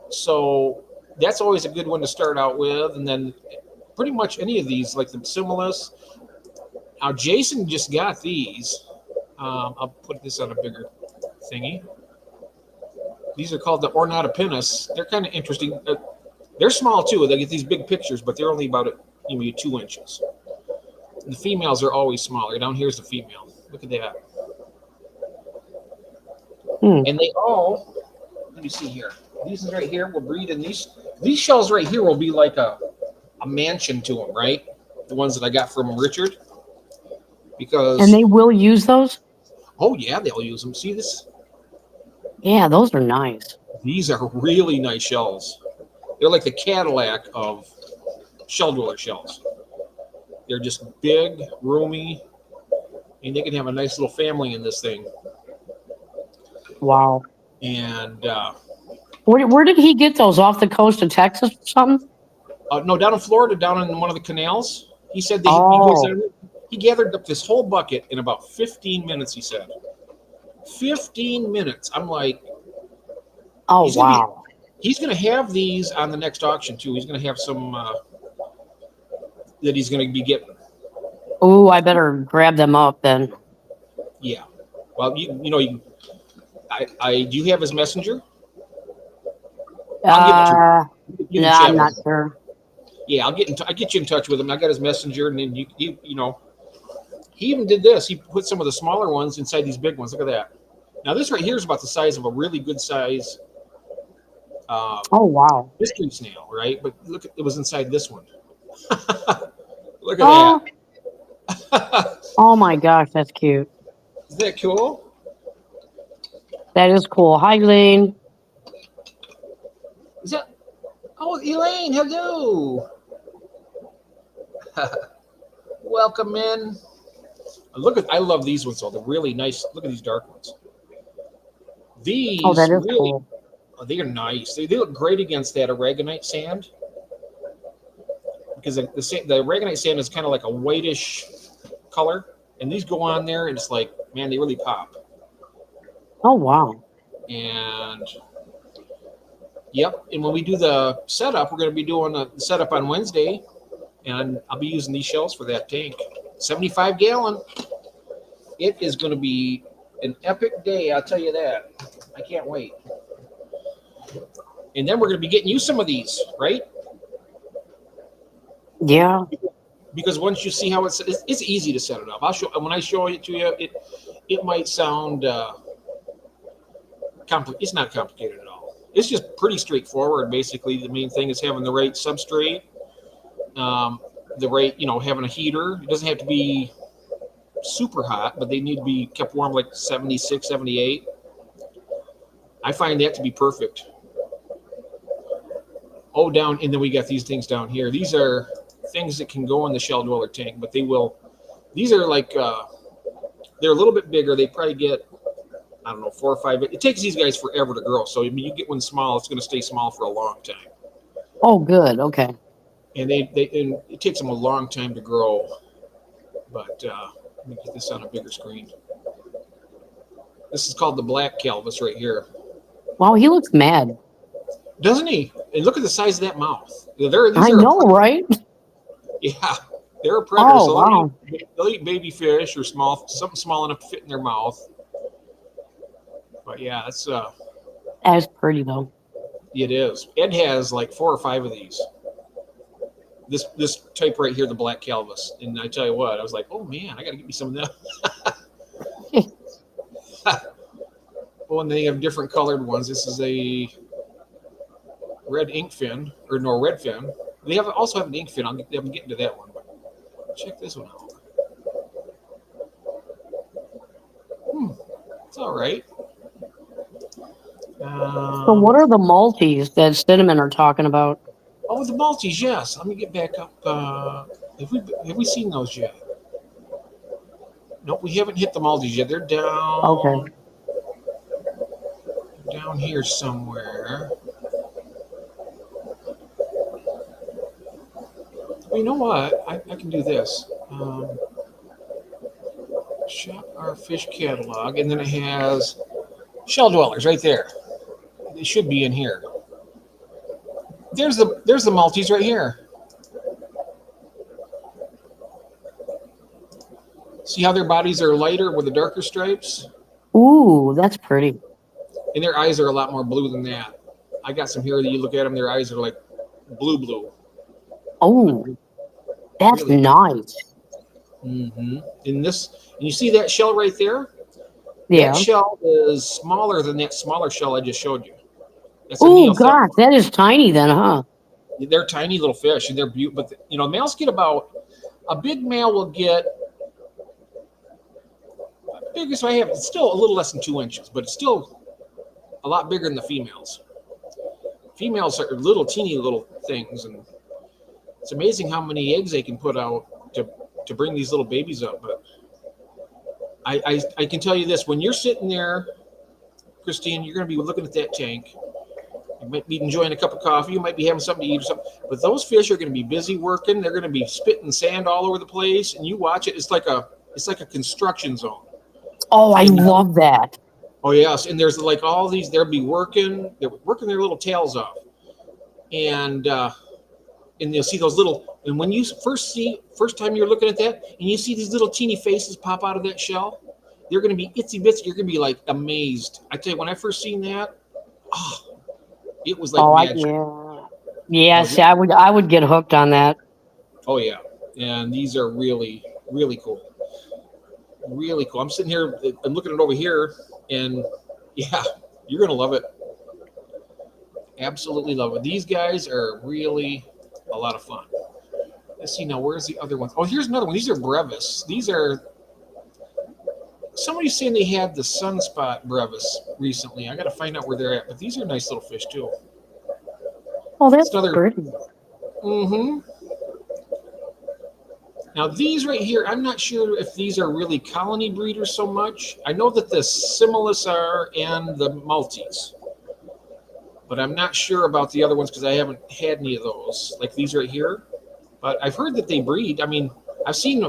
S1: So that's always a good one to start out with, and then pretty much any of these, like the Similus. Now Jason just got these. I'll put this on a bigger thingy. These are called the Ornatopinus. They're kind of interesting. They're small too. They get these big pictures, but they're only about maybe 2 inches. And the females are always smaller. Down here's the female. Look at that. And they all, let me see here. These right here will breed in these shells right here will be like a mansion to them, right? The ones that I got from Richard. Because
S2: And they will use those?
S1: oh yeah, they'll use them. See this?
S2: Yeah, those are nice.
S1: These are really nice shells. They're like the Cadillac of shell dweller shells. They're just big, roomy, and they can have a nice little family in this thing.
S2: Wow.
S1: And
S2: Where did he get those? Off the coast of Texas or something?
S1: no, down in Florida, down in one of the canals. He said he gathered up this whole bucket in about 15 minutes, he said. 15 minutes. I'm like,
S2: oh, wow.
S1: He's going to have these on the next auction, too. He's going to have some that he's going to be getting.
S2: Oh, I better grab them up then.
S1: Yeah. Well, do you have his messenger? You
S2: No,
S1: can
S2: I'm
S1: chat with
S2: not
S1: him.
S2: sure.
S1: Yeah, I get you in touch with him. I got his messenger, and then he even did this. He put some of the smaller ones inside these big ones. Look at that. Now this right here is about the size of a really good size
S2: Oh, wow.
S1: mystery snail, right? But look, it was inside this one. Look
S2: Oh,
S1: at that.
S2: oh my gosh, that's cute.
S1: Isn't that cool?
S2: That is cool. Hi, Lane.
S1: Is that? Oh, Elaine, hello. Welcome in. I love these ones though. They're really nice. Look at these dark ones.
S2: Oh,
S1: These
S2: that is
S1: really,
S2: cool.
S1: they are nice. They look great against that aragonite sand because the aragonite sand is kind of like a whitish color, and these go on there, and it's like, man, they really pop.
S2: Oh, wow.
S1: And yep, and when we do the setup, we're going to be doing the setup on Wednesday, and I'll be using these shells for that tank. 75-gallon. It is going to be an epic day, I'll tell you that. I can't wait. And then we're going to be getting you some of these, right?
S2: Yeah.
S1: Because once you see how it's easy to set it up. When I show it to you, it might sound it's not complicated at all. It's just pretty straightforward. Basically, the main thing is having the right substrate, the right, having a heater. It doesn't have to be super hot, but they need to be kept warm like 76, 78. I find that to be perfect. Oh, and then we got these things down here. These are things that can go in the shell dweller tank, but these are like, they're a little bit bigger. They probably get, I don't know, 4 or 5. It takes these guys forever to grow. So you get one small, it's going to stay small for a long time.
S2: Oh, good. Okay.
S1: And it takes them a long time to grow. But let me get this on a bigger screen. This is called the black Calvus right here.
S2: Wow, he looks mad.
S1: Doesn't he? And look at the size of that mouth.
S2: I know, right?
S1: Yeah, they're a predator.
S2: Oh,
S1: So
S2: wow.
S1: they'll eat baby fish or something small enough to fit in their mouth. But yeah,
S2: That's pretty, though.
S1: it is. Ed has like 4 or 5 of these. This type right here, the black Calvus. And I tell you what, I was like, oh man, I got to get me some of them. Oh, and they have different colored ones. This is a red ink fin, or no, red fin. They also have an ink fin. I'm getting to that one, but check this one out. It's all right.
S2: So what are the Maltese that Cinnamon are talking about?
S1: Oh, the Maltese, yes. Let me get back up. Have we seen those yet? Nope, we haven't hit the Maltese yet. They're down.
S2: Okay.
S1: Down here somewhere. Well, you know what? I can do this. Shop our fish catalog, and then it has shell dwellers right there. They should be in here. There's the Maltese right here. See how their bodies are lighter with the darker stripes?
S2: Ooh, that's pretty.
S1: And their eyes are a lot more blue than that. I got some here that you look at them, their eyes are like blue.
S2: Oh, that's
S1: Really?
S2: nice.
S1: Mm-hmm. And you see that shell right there?
S2: Yeah.
S1: That shell is smaller than that smaller shell I just showed you. That's a
S2: Oh,
S1: Neothel.
S2: gosh, that is tiny then, huh?
S1: They're tiny little fish, and they're beautiful. But males get a big male will get, the biggest I have, it's still a little less than 2 inches, but it's still a lot bigger than the females. Females are little teeny little things, and it's amazing how many eggs they can put out to bring these little babies up. But I can tell you this: when you're sitting there, Christine, you're going to be looking at that tank. You might be enjoying a cup of coffee. You might be having something to eat or something. But those fish are going to be busy working. They're going to be spitting sand all over the place, and you watch it. It's like a construction zone.
S2: Oh, I love that.
S1: Oh yes, and there's like all these. They'll be working. They're working their little tails off, and you'll see those little. And when you first time you're looking at that, and you see these little teeny faces pop out of that shell, they're going to be itsy bitsy. You're going to be like amazed. I tell you, when I first seen that, oh, it was like
S2: Oh,
S1: magic.
S2: yes, I would get hooked on that.
S1: Oh yeah, and these are really really cool, really cool. I'm sitting here, I'm looking at it over here, and yeah, you're gonna love it. Absolutely love it. These guys are really a lot of fun. Let's see now. Where's the other ones? Oh, here's another one. These are brevis. These are somebody's saying they had the sunspot brevis recently. I got to find out where they're at. But these are nice little fish too.
S2: Oh, that's
S1: It's another.
S2: pretty.
S1: Mm-hmm. Now these right here, I'm not sure if these are really colony breeders so much. I know that the Similis are and the Maltese, but I'm not sure about the other ones because I haven't had any of those. Like these right here. But I've heard that they breed. I mean, I've seen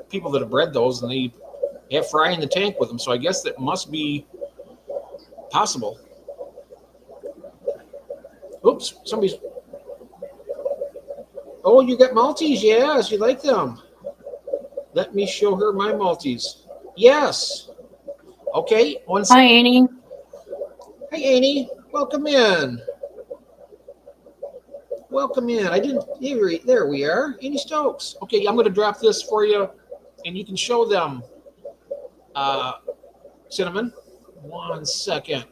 S1: people that have bred those, and they have fry in the tank with them. So I guess that must be possible. Oops, somebody's. Oh, you got Maltese? Yes, you like them. Let me show her my Maltese. Yes. Okay.
S2: Hi, Annie.
S1: Hey, Annie. Welcome in. Welcome in. I didn't. There we are. Annie Stokes. Okay, I'm going to drop this for you, and you can show them. Cinnamon. 1 second.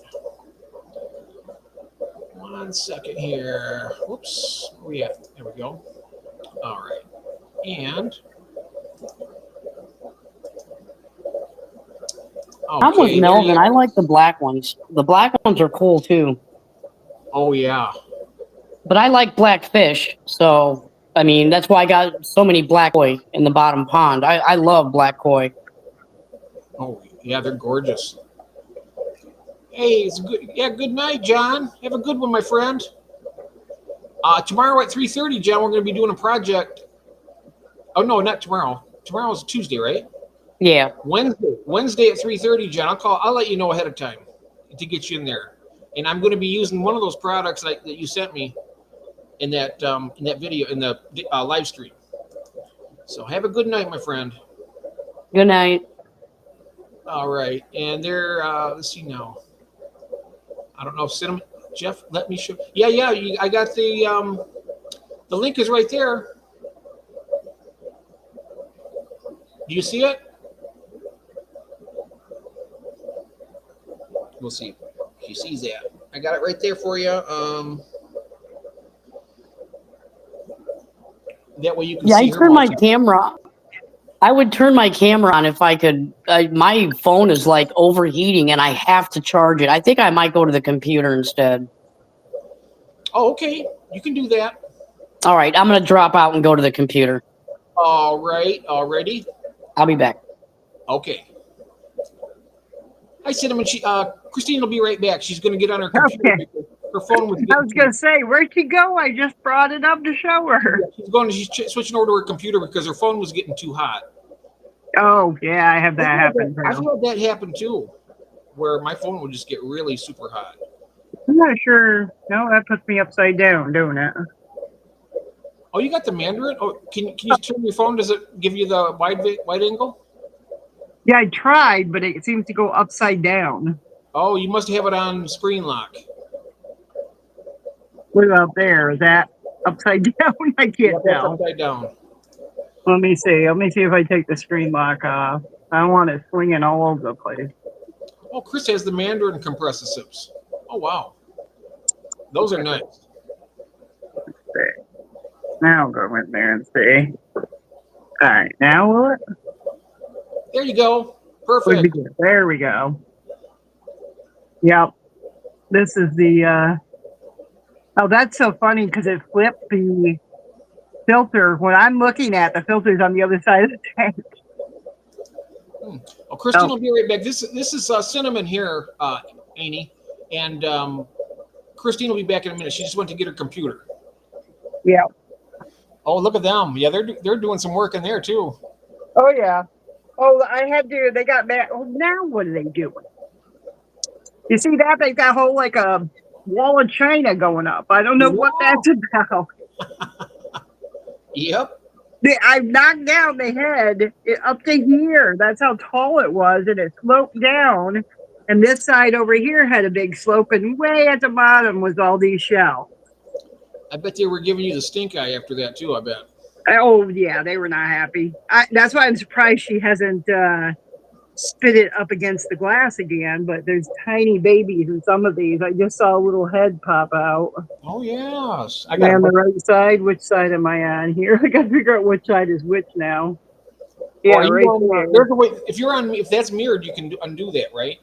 S1: 1 second here. Whoops. Where we at? There we go. All right. And. Okay,
S2: I'm with Melvin. I like the black ones. The black ones are cool too.
S1: Oh yeah.
S2: But I like black fish, so I mean that's why I got so many black koi in the bottom pond. I love black koi.
S1: Oh yeah, they're gorgeous. Hey, it's good. Yeah, good night, John. Have a good one, my friend. Tomorrow at 3:30, John, we're going to be doing a project. Oh no, not tomorrow. Tomorrow's Tuesday, right?
S2: Yeah.
S1: Wednesday at 3:30, John. I'll let you know ahead of time to get you in there. And I'm going to be using one of those products that you sent me in that video in the live stream. So have a good night, my friend.
S2: Good night.
S1: All right, and they're let's see now. I don't know if Cinnamon Jeff let me show. Yeah. I got the link is right there. Do you see it? We'll see. She sees that. I got it right there for you. That way you can see.
S2: I turn my camera. I would turn my camera on if I could. My phone is like overheating, and I have to charge it. I think I might go to the computer instead.
S1: Oh, okay. You can do that.
S2: All right, I'm gonna drop out and go to the computer.
S1: All right. Already.
S2: I'll be back.
S1: Okay. Hi, Cinnamon. Christine will be right back. She's going to get on her computer.
S3: Okay.
S1: Her phone was.
S3: I was going to say, where'd she go? I just brought it up to show her.
S1: She's switching over to her computer because her phone was getting too hot.
S3: Oh, yeah, I have that happen.
S1: I've had that happen too, where my phone would just get really super hot.
S3: I'm not sure. No, that puts me upside down doing it.
S1: Oh, you got the Mandarin? Oh, can you turn your phone? Does it give you the wide angle?
S3: Yeah, I tried, but it seems to go upside down.
S1: Oh, you must have it on screen lock.
S3: What about there? Is that upside down? I can't tell.
S1: Upside down.
S3: Let me see. Let me see if I take the screen lock off. I don't want it swinging all over the place.
S1: Oh, Chris has the Mandarin compressor sips. Oh, wow. Those are nice.
S3: Let's see. Now I'll go in there and see. All right, now will it?
S1: There you go. Perfect.
S3: There we go. Yep. This is the, oh, that's so funny because it flipped the filter. When I'm looking at the filters on the other side of the tank.
S1: Oh, Christine will be right back. This is Cinnamon here, Annie, and Christine will be back in a minute. She just went to get her computer.
S3: Yeah.
S1: Oh, look at them. Yeah, they're doing some work in there too.
S3: Oh yeah. Oh, I had to. They got back. Oh, now what are they doing? You see that? They've got a whole like a wall of China going up. I don't know what that's about.
S1: Yep.
S3: I knocked down the head up to here. That's how tall it was, and it sloped down. And this side over here had a big slope, and way at the bottom was all these shells.
S1: I bet they were giving you the stink eye after that too. I bet.
S3: Oh yeah, they were not happy. That's why I'm surprised she hasn't spit it up against the glass again. But there's tiny babies in some of these. I just saw a little head pop out.
S1: Oh yes, I
S3: Am I
S1: got.
S3: on the right side? Which side am I on here? I got to figure out which side is which now. Yeah, right there.
S1: There's a way. If you're on, if that's mirrored, you can undo that, right?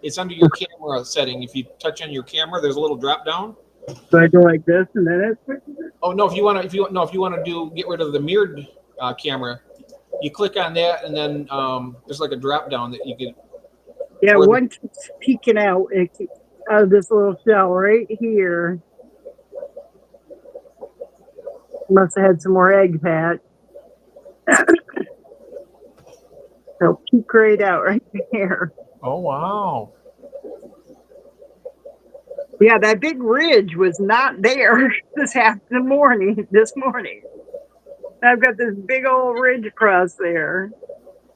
S1: It's under your camera setting. If you touch on your camera, there's a little drop down.
S3: So I go like this, and then it switches it.
S1: Oh no! If you want to, get rid of the mirrored camera, you click on that, and then there's like a drop down that you can.
S3: Yeah,
S1: Or the-
S3: one keeps peeking out. It keeps out of this little shell right here. Must have had some more egg patch. They'll peek right out right there.
S1: Oh wow!
S3: Yeah, that big ridge was not there this morning. I've got this big old ridge across there,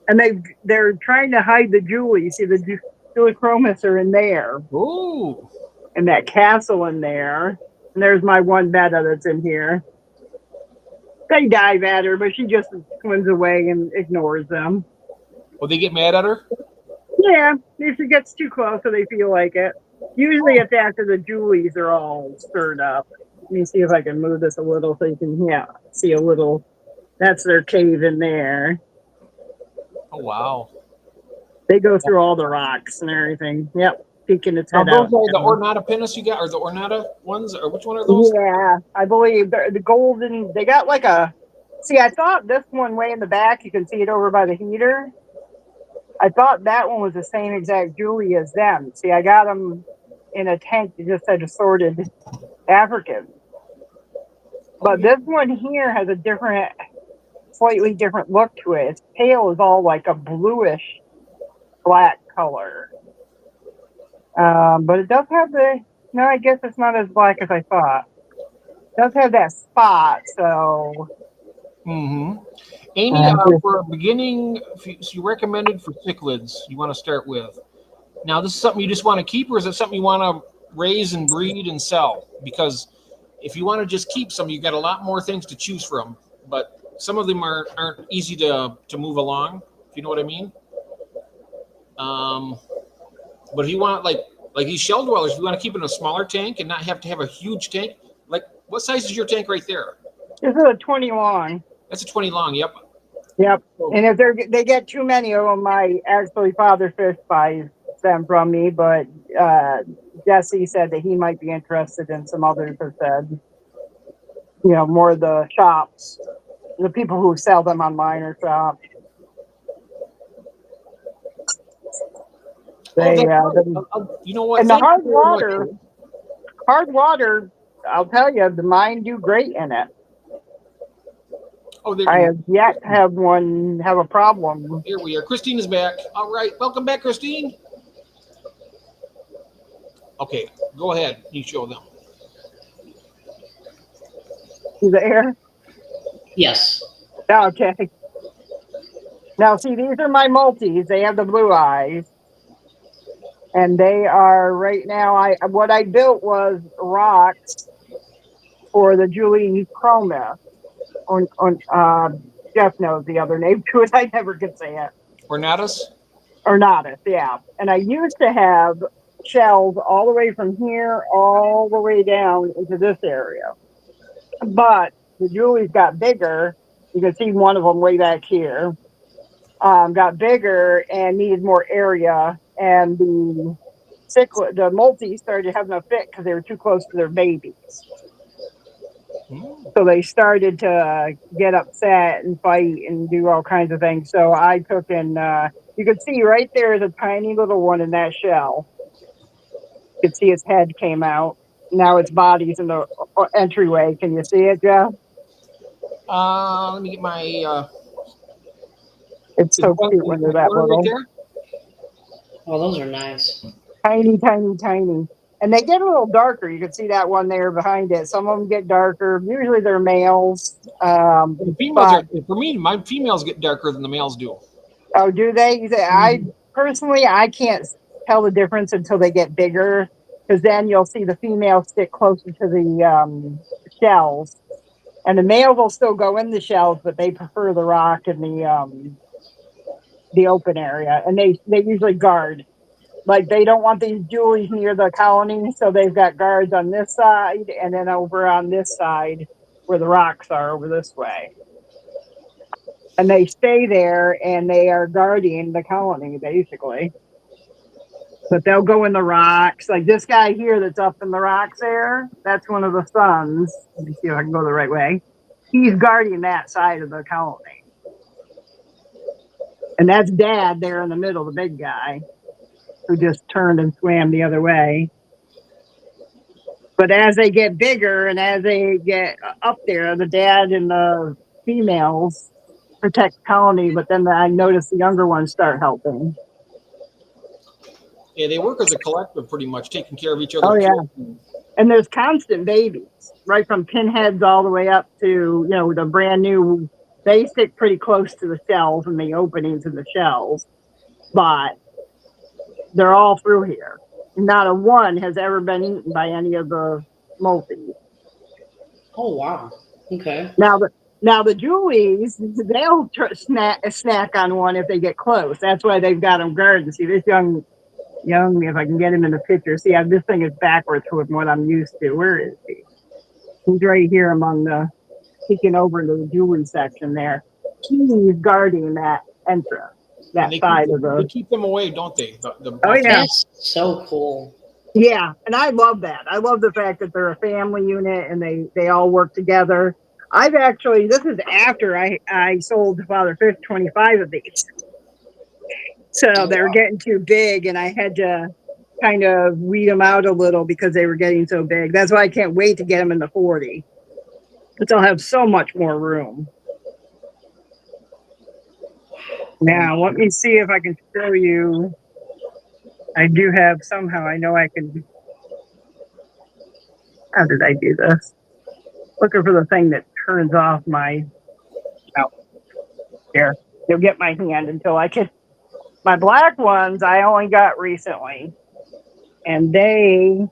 S3: and they're trying to hide the Julie. See, the Julichromis are in there,
S1: Ooh!
S3: and that castle in there. And there's my one betta that's in here. They dive at her, but she just swims away and ignores them.
S1: Will they get mad at her?
S3: Yeah, if she gets too close, so they feel like it. Usually it's after the Julies are all stirred up. Let me see if I can move this a little so you can, see a little. That's their cave in there.
S1: Oh wow!
S3: They go through all the rocks and everything. Yep, peeking its
S1: Now
S3: head
S1: those
S3: out.
S1: are the Ornata pinus you got, or the Ornata ones, or which one are those?
S3: Yeah, I believe the golden. They got like a. See, I thought this one way in the back. You can see it over by the heater. I thought that one was the same exact Julie as them. See, I got them in a tank that just said assorted African. But this one here has a slightly different look to it. Its tail is all like a bluish black color. But it does have no, I guess it's not as black as I thought. It does have that spot, so.
S1: Mm-hmm. Amy, for beginning, you recommended for cichlids you want to start with. Now, this is something you just want to keep, or is it something you want to raise and breed and sell? Because if you want to just keep some, you got a lot more things to choose from. But some of them aren't easy to move along, if you know what I mean. But if you want like these shell dwellers, if you want to keep it in a smaller tank and not have to have a huge tank, like what size is your tank right there?
S3: This is a 20 long.
S1: That's a 20 long. Yep.
S3: Yep. And if they get too many of them, my actually father fish buys them from me. But Jesse said that he might be interested in some others. Have said, more of the shops, the people who sell them online or shop. They,
S1: you know what?
S3: And the hard water. I'll tell you, the mine do great in it.
S1: Oh,
S3: I have yet to have one have a problem.
S1: Here we are. Christine is back. All right. Welcome back, Christine. Okay. Go ahead. You show them.
S3: You there?
S2: Yes.
S3: Okay. Now, see, these are my multis. They have the blue eyes. And they are right now, what I built was rocks for the Julichromis. Jeff knows the other name to it. I never could say it.
S1: Ornatus?
S3: Ornatus, yeah. And I used to have shells all the way from here, all the way down into this area. But the Julies got bigger. You can see one of them way back here. Got bigger and needed more area. And the multi started having a fit because they were too close to their babies. So they started to get upset and fight and do all kinds of things. So I took you can see right there is a tiny little one in that shell. You can see its head came out. Now its body's in the entryway. Can you see it, Jeff?
S1: Let me get my...
S3: It's so cute when they're that little.
S2: Oh, those are nice.
S3: Tiny, tiny, tiny. And they get a little darker. You can see that one there behind it. Some of them get darker. Usually they're males.
S1: The females
S3: But
S1: are, for me, my females get darker than the males do.
S3: oh, do they? You say, I personally, I can't tell the difference until they get bigger, because then you'll see the female stick closer to the shells, and the male will still go in the shells, but they prefer the rock and the open area, and they usually guard. Like they don't want these jewels near the colony, so they've got guards on this side, and then over on this side where the rocks are over this way. And they stay there and they are guarding the colony basically. But they'll go in the rocks. Like this guy here that's up in the rocks there, that's one of the sons. Let me see if I can go the right way. He's guarding that side of the colony. And that's Dad there in the middle, the big guy, who just turned and swam the other way. But as they get bigger and as they get up there, the dad and the females protect the colony, but then I notice the younger ones start helping.
S1: Yeah, they work as a collective pretty much, taking care of each other.
S3: Oh, yeah. And there's constant babies, right from pinheads all the way up to, the brand new. They stick pretty close to the shells and the openings in the shells, but they're all through here. Not a one has ever been eaten by any of the multis.
S2: Oh, wow. Okay.
S3: Now the Julies, they'll snack on one if they get close. That's why they've got them guarded. See, this young, if I can get him in the picture. See, this thing is backwards from what I'm used to. Where is he? He's right here among peeking over into the Julie section there. He's guarding that entrance, that side of the.
S1: They keep them away, don't they?
S3: Oh, yeah.
S2: That's so cool.
S3: Yeah, and I love that. I love the fact that they're a family unit and they all work together. I've actually, this is after I sold Father Fish 25 of these. So they were getting too big and I had to kind of weed them out a little because they were getting so big. That's why I can't wait to get them in the 40. But they'll have so much more room. Now, let me see if I can show you. I do have somehow, I know I can. How did I do this? Looking for the thing that turns off my. Oh, there. You'll get my hand until I can. My black ones I only got recently. And they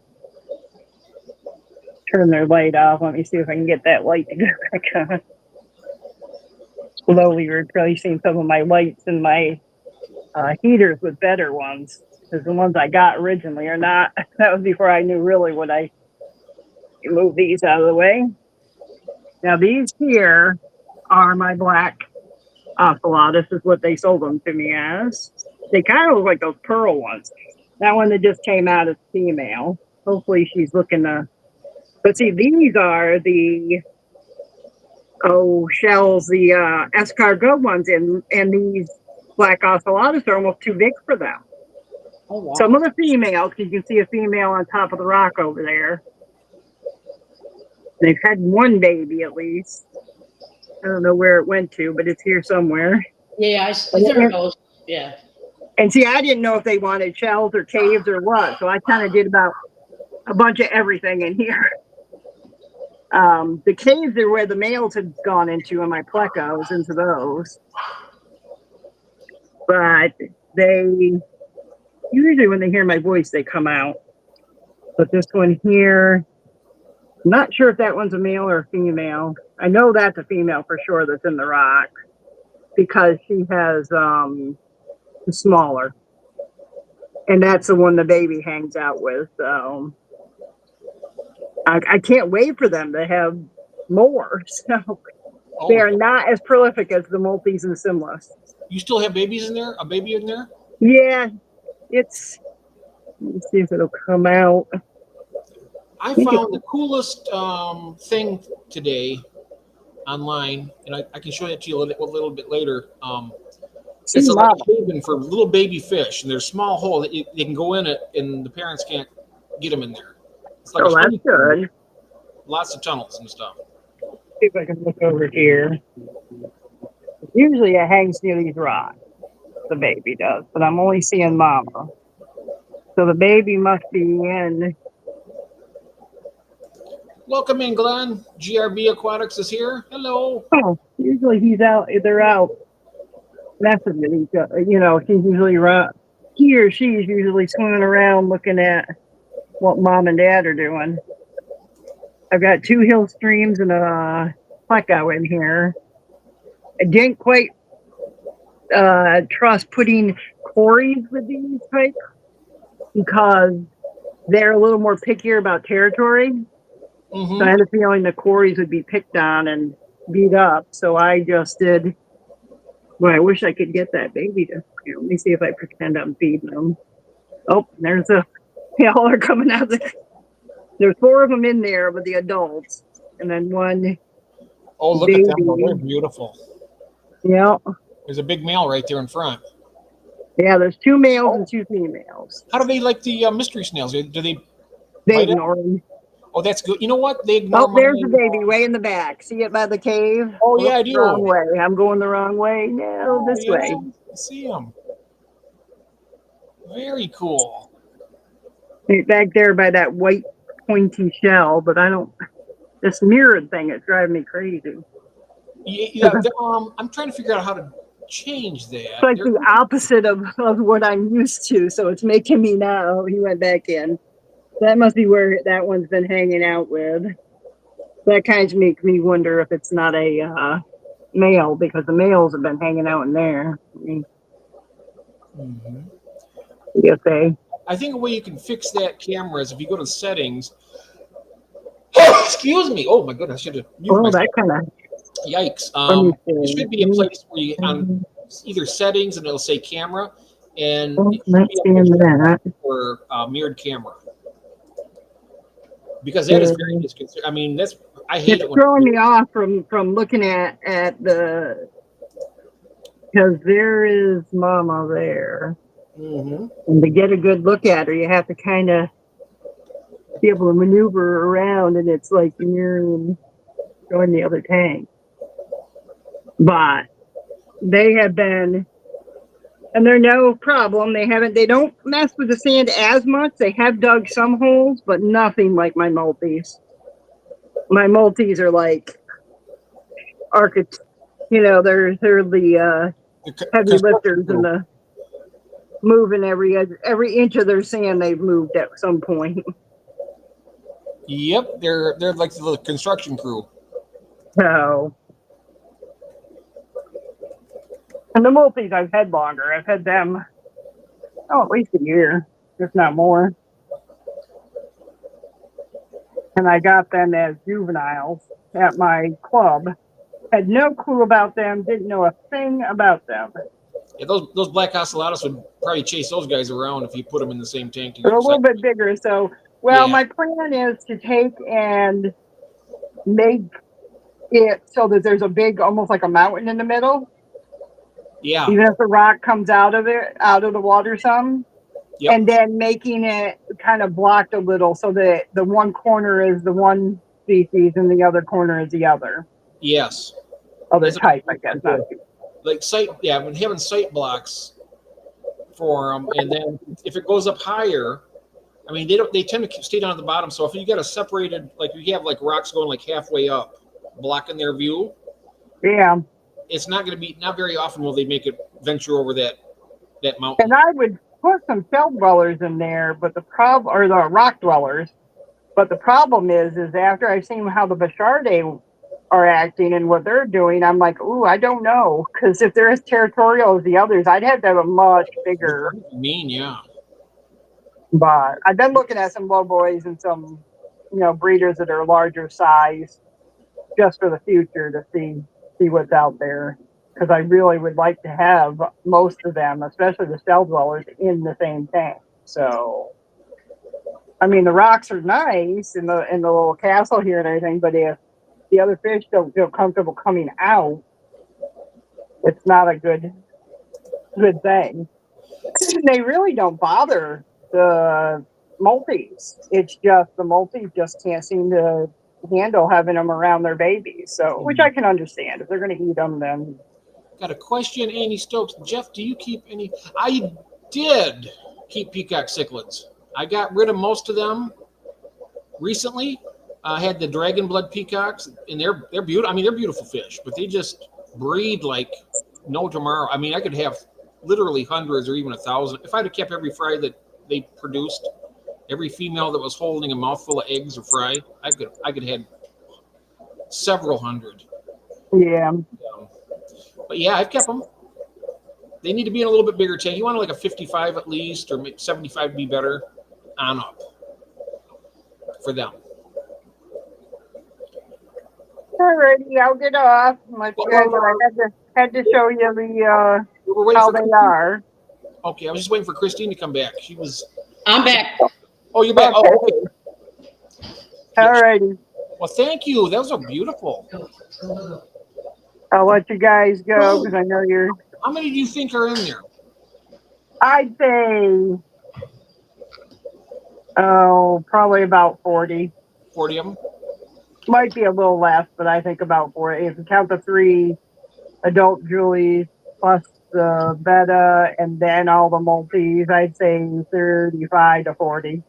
S3: turn their light off. Let me see if I can get that light to get back on. Slowly replacing some of my lights and my heaters with better ones. Because the ones I got originally are not. That was before I knew really what I move these out of the way. Now these here are my black ocelotus, is what they sold them to me as. They kind of look like those pearl ones. That one that just came out is female. Hopefully she's looking to. But see, these are the shells, the escargot ones, and these black ocelotus are almost too big for them.
S2: Oh, wow.
S3: Some of the females, you can see a female on top of the rock over there. They've had one baby at least. I don't know where it went to, but it's here somewhere.
S2: Yeah, there it goes. Yeah.
S3: And see, I didn't know if they wanted shells or caves or what, so I kind of did about a bunch of everything in here. The caves are where the males had gone into, and my plecos into those. But they usually, when they hear my voice, they come out. But this one here, I'm not sure if that one's a male or a female. I know that's a female for sure that's in the rock because she has smaller. And that's the one the baby hangs out with. So I can't wait for them to have more. So they are not as prolific as the multis and simlas.
S1: You still have babies in there? A baby in there?
S3: Yeah, it's. Let me see if it'll come out.
S1: I found the coolest thing today online, and I can show it to you a little bit later. It's a haven for little baby fish, and there's a small hole that they can go in it, and the parents can't get them in there. It's like
S3: that's good.
S1: Lots of tunnels and stuff.
S3: See if I can look over here. Usually it hangs near these rocks. The baby does, but I'm only seeing mama. So the baby must be in
S1: Welcome in, Glenn. GRB Aquatics is here. Hello.
S3: Oh, usually he's out. They're out messing with each other. You know, she's usually around. He or she's usually swimming around looking at what mom and dad are doing. I've got 2 hill streams and a pleco in here. I didn't quite trust putting quarries with these types because they're a little more pickier about territory. So I had a feeling the quarries would be picked on and beat up. So I just did. Well, I wish I could get that baby to. Let me see if I pretend I'm feeding them. Oh, there's they all are coming out. There's 4 of them in there with the adults, and then one.
S1: Oh, look
S3: baby.
S1: at them. They're beautiful.
S3: Yeah.
S1: There's a big male right there in front.
S3: Yeah, there's 2 males and 2 females.
S1: How do they like the mystery snails? Do they?
S3: They
S1: bite it?
S3: ignore them.
S1: Oh, that's good. You know what? They ignore.
S3: Oh, there's the
S1: mine.
S3: baby way in the back. See it by the cave?
S1: Oh, yeah, I do.
S3: Wrong way. I'm going the wrong way. No, this
S1: yeah,
S3: way.
S1: I see them. Very cool.
S3: Right back there by that white pointy shell, but I don't. This mirrored thing is driving me crazy.
S1: Yeah, I'm trying to figure out how to change that.
S3: It's like the opposite of what I'm used to, so it's making me now. He went back in. That must be where that one's been hanging out with. That kind of makes me wonder if it's not a male, because the males have been hanging out in there. Yes,
S1: I think a way you can fix that camera is if you go to settings. Excuse me. Oh my goodness, I should have.
S3: Oh, that kind of.
S1: Yikes. There should be a place where you on either settings and it'll say camera, and or mirrored camera. Because that is very disconcerting. I mean, I hate it.
S3: It's throwing me off from looking at the, because there is mama there. And to get a good look at her, you have to kind of be able to maneuver around, and it's like you're going the other tank. But they have been, and they're no problem. They don't mess with the sand as much. They have dug some holes, but nothing like my multis. My multis are like they're the heavy lifters and the moving every inch of their sand they've moved at some point.
S1: Yep, they're like the construction crew.
S3: So, and the multis I've had longer. I've had them at least a year, if not more. And I got them as juveniles at my club. Had no clue about them. Didn't know a thing about them.
S1: Yeah, those black ocellatus would probably chase those guys around if you put them in the same tank.
S3: They're a little bit bigger. So, my plan is to take and make it so that there's a big, almost like a mountain in the middle.
S1: Yeah.
S3: Even if the rock comes out of the water some. Yep. And then making it kind of blocked a little so that the one corner is the one species and the other corner is the other.
S1: Yes.
S3: Other type, I guess.
S1: Like when having sight blocks for them, and then if it goes up higher, I mean they tend to stay down at the bottom. So if you got a separated, like you have like rocks going like halfway up, blocking their view.
S3: Yeah.
S1: It's not going to be, not very often will they make it venture over that mountain.
S3: And I would put some shell dwellers in there, but the rock dwellers. But the problem is after I've seen how the Bachardae are acting and what they're doing, I'm like, ooh, I don't know. Because if they're as territorial as the others, I'd have to have a much bigger.
S1: Yeah.
S3: But I've been looking at some low boys and some, breeders that are larger size, just for the future to see what's out there. Because I really would like to have most of them, especially the shell dwellers, in the same tank. So, I mean, the rocks are nice in the little castle here and everything, but if the other fish don't feel comfortable coming out, it's not a good thing. They really don't bother the multis. It's just the multis just can't seem to handle having them around their babies. So, which I can understand. If they're going to eat them, then.
S1: Got a question, Annie Stokes. Jeff, do you keep any? I did keep peacock cichlids. I got rid of most of them recently. I had the dragon blood peacocks, and they're beautiful. I mean, they're beautiful fish, but they just breed like no tomorrow. I mean, I could have literally hundreds or even 1,000 if I'd have kept every fry that they produced. Every female that was holding a mouthful of eggs or fry, I could have several hundred.
S3: Yeah.
S1: But yeah, I've kept them. They need to be in a little bit bigger tank. You want like a 55 at least, or maybe 75 would be better on up for them.
S3: Alrighty, I'll get off. Let you guys know I had to show you the
S1: We're waiting
S3: how
S1: for
S3: they
S1: Christine.
S3: are.
S1: Okay, I was just waiting for Christine to come back. She was.
S2: I'm back.
S1: Oh, you're back.
S3: Okay.
S1: Oh, okay.
S3: Alrighty.
S1: Well, thank you. Those are beautiful.
S3: I'll let you guys go because I know you're.
S1: How many do you think are in there?
S3: I'd say, probably about 40.
S1: 40 of them?
S3: Might be a little less, but I think about 40. If you count the 3 adult Julies plus the beta and then all the multis, I'd say 35 to 40.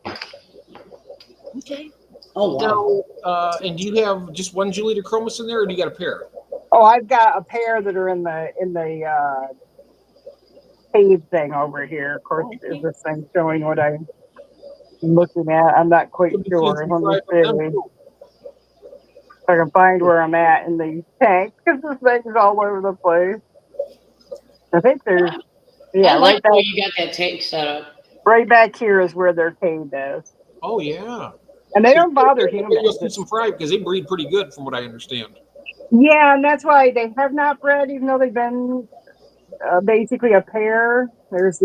S1: Okay.
S2: Oh wow.
S1: Now, and do you have just one Julie de Chromis in there, or do you got a pair?
S3: Oh, I've got a pair that are in the cave thing over here. Of course, is this thing showing what I'm looking at? I'm not quite sure. Let me see. If I can find where I'm at in the tank, because this thing's all over the place. I think there's,
S2: I like
S3: right
S2: the
S3: back,
S2: way you got that tank set up.
S3: right back here is where their cave is.
S1: Oh, yeah.
S3: And they don't bother
S1: You'll
S3: humans.
S1: see some fry because they breed pretty good, from what I understand.
S3: Yeah, and that's why they have not bred, even though they've been basically a pair. There's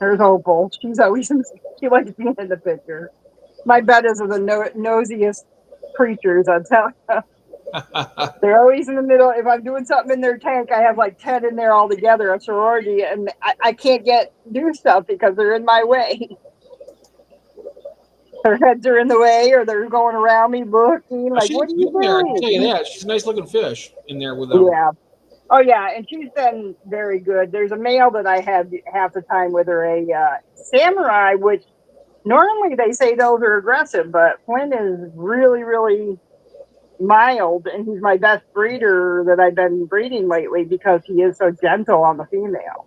S3: Opal. She's always she likes being in the picture. My bettas are the nosiest creatures. I tell you, they're always in the middle. If I'm doing something in their tank, I have like 10 in there all together, a sorority, and I can't do stuff because they're in my way. Their heads are in the way, or they're going around me looking like, "What are you doing?"
S1: I can tell you that. She's a nice looking fish in there with them.
S3: Yeah. Oh yeah, and she's been very good. There's a male that I had half the time with her, a samurai, which normally they say those are aggressive, but Flynn is really, really mild, and he's my best breeder that I've been breeding lately because he is so gentle on the female.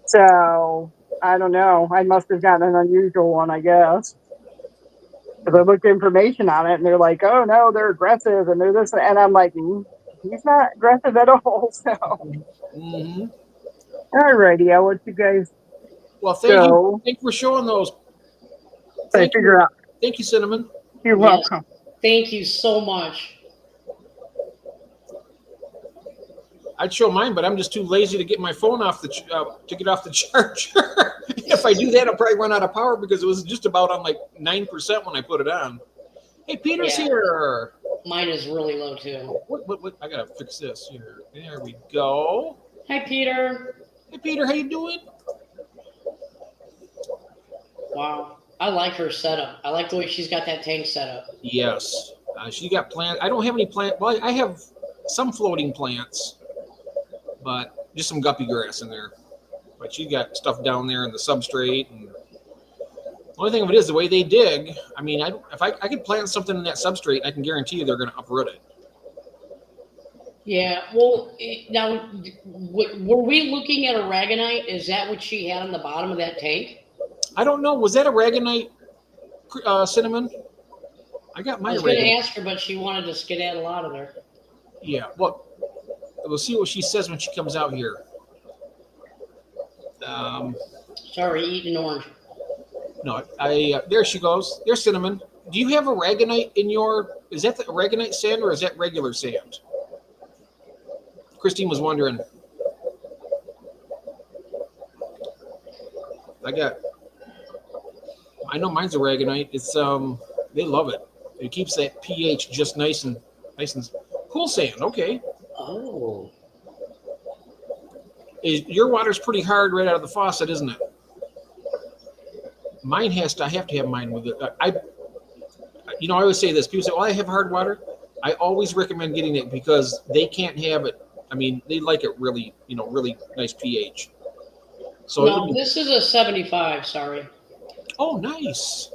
S3: So I don't know. I must have gotten an unusual one, I guess. Because I looked information on it, and they're like, "Oh no, they're aggressive," and they're this, and I'm like, he's not aggressive at all. So,
S1: Mm-hmm.
S3: alrighty, I'll let you guys
S1: Well, thank
S3: go.
S1: you. Thank you for showing those.
S3: Thank you.
S1: Thank you, Cinnamon.
S3: You're
S2: Yes.
S3: welcome.
S2: Thank you so much.
S1: I'd show mine, but I'm just too lazy to get my phone off the charger. If I do that, I'll probably run out of power because it was just about on like 9% when I put it on. Hey, Peter's here.
S2: Mine is really low too.
S1: What? I gotta fix this here. There we go.
S2: Hi, Peter.
S1: Hey, Peter, how you doing?
S2: Wow. I like her setup. I like the way she's got that tank set up.
S1: Yes, she got plants. I don't have any plant. Well, I have some floating plants, but just some guppy grass in there. But she got stuff down there in the substrate. And the only thing of it is the way they dig. I mean, if I could plant something in that substrate, I can guarantee you they're going to uproot it.
S2: Yeah. Well, now, were we looking at aragonite? Is that what she had on the bottom of that tank?
S1: I don't know. Was that aragonite, Cinnamon? I got my
S2: I was going to
S1: aragonite.
S2: ask her, but she wanted to skedaddle out of there.
S1: Yeah. Well, we'll see what she says when she comes out here.
S2: Sorry, eating orange.
S1: No, there she goes. There's Cinnamon. Do you have aragonite in your? Is that the aragonite sand or is that regular sand? Christine was wondering. I know mine's aragonite. It's they love it. It keeps that pH just nice and cool sand. Okay.
S2: Oh.
S1: Your water's pretty hard right out of the faucet, isn't it? Mine has to. I have to have mine with it. I always say this. People say, "Well, I have hard water." I always recommend getting it because they can't have it. I mean, they like it really, really nice pH. So
S2: No, this is a 75. Sorry.
S1: Oh, nice.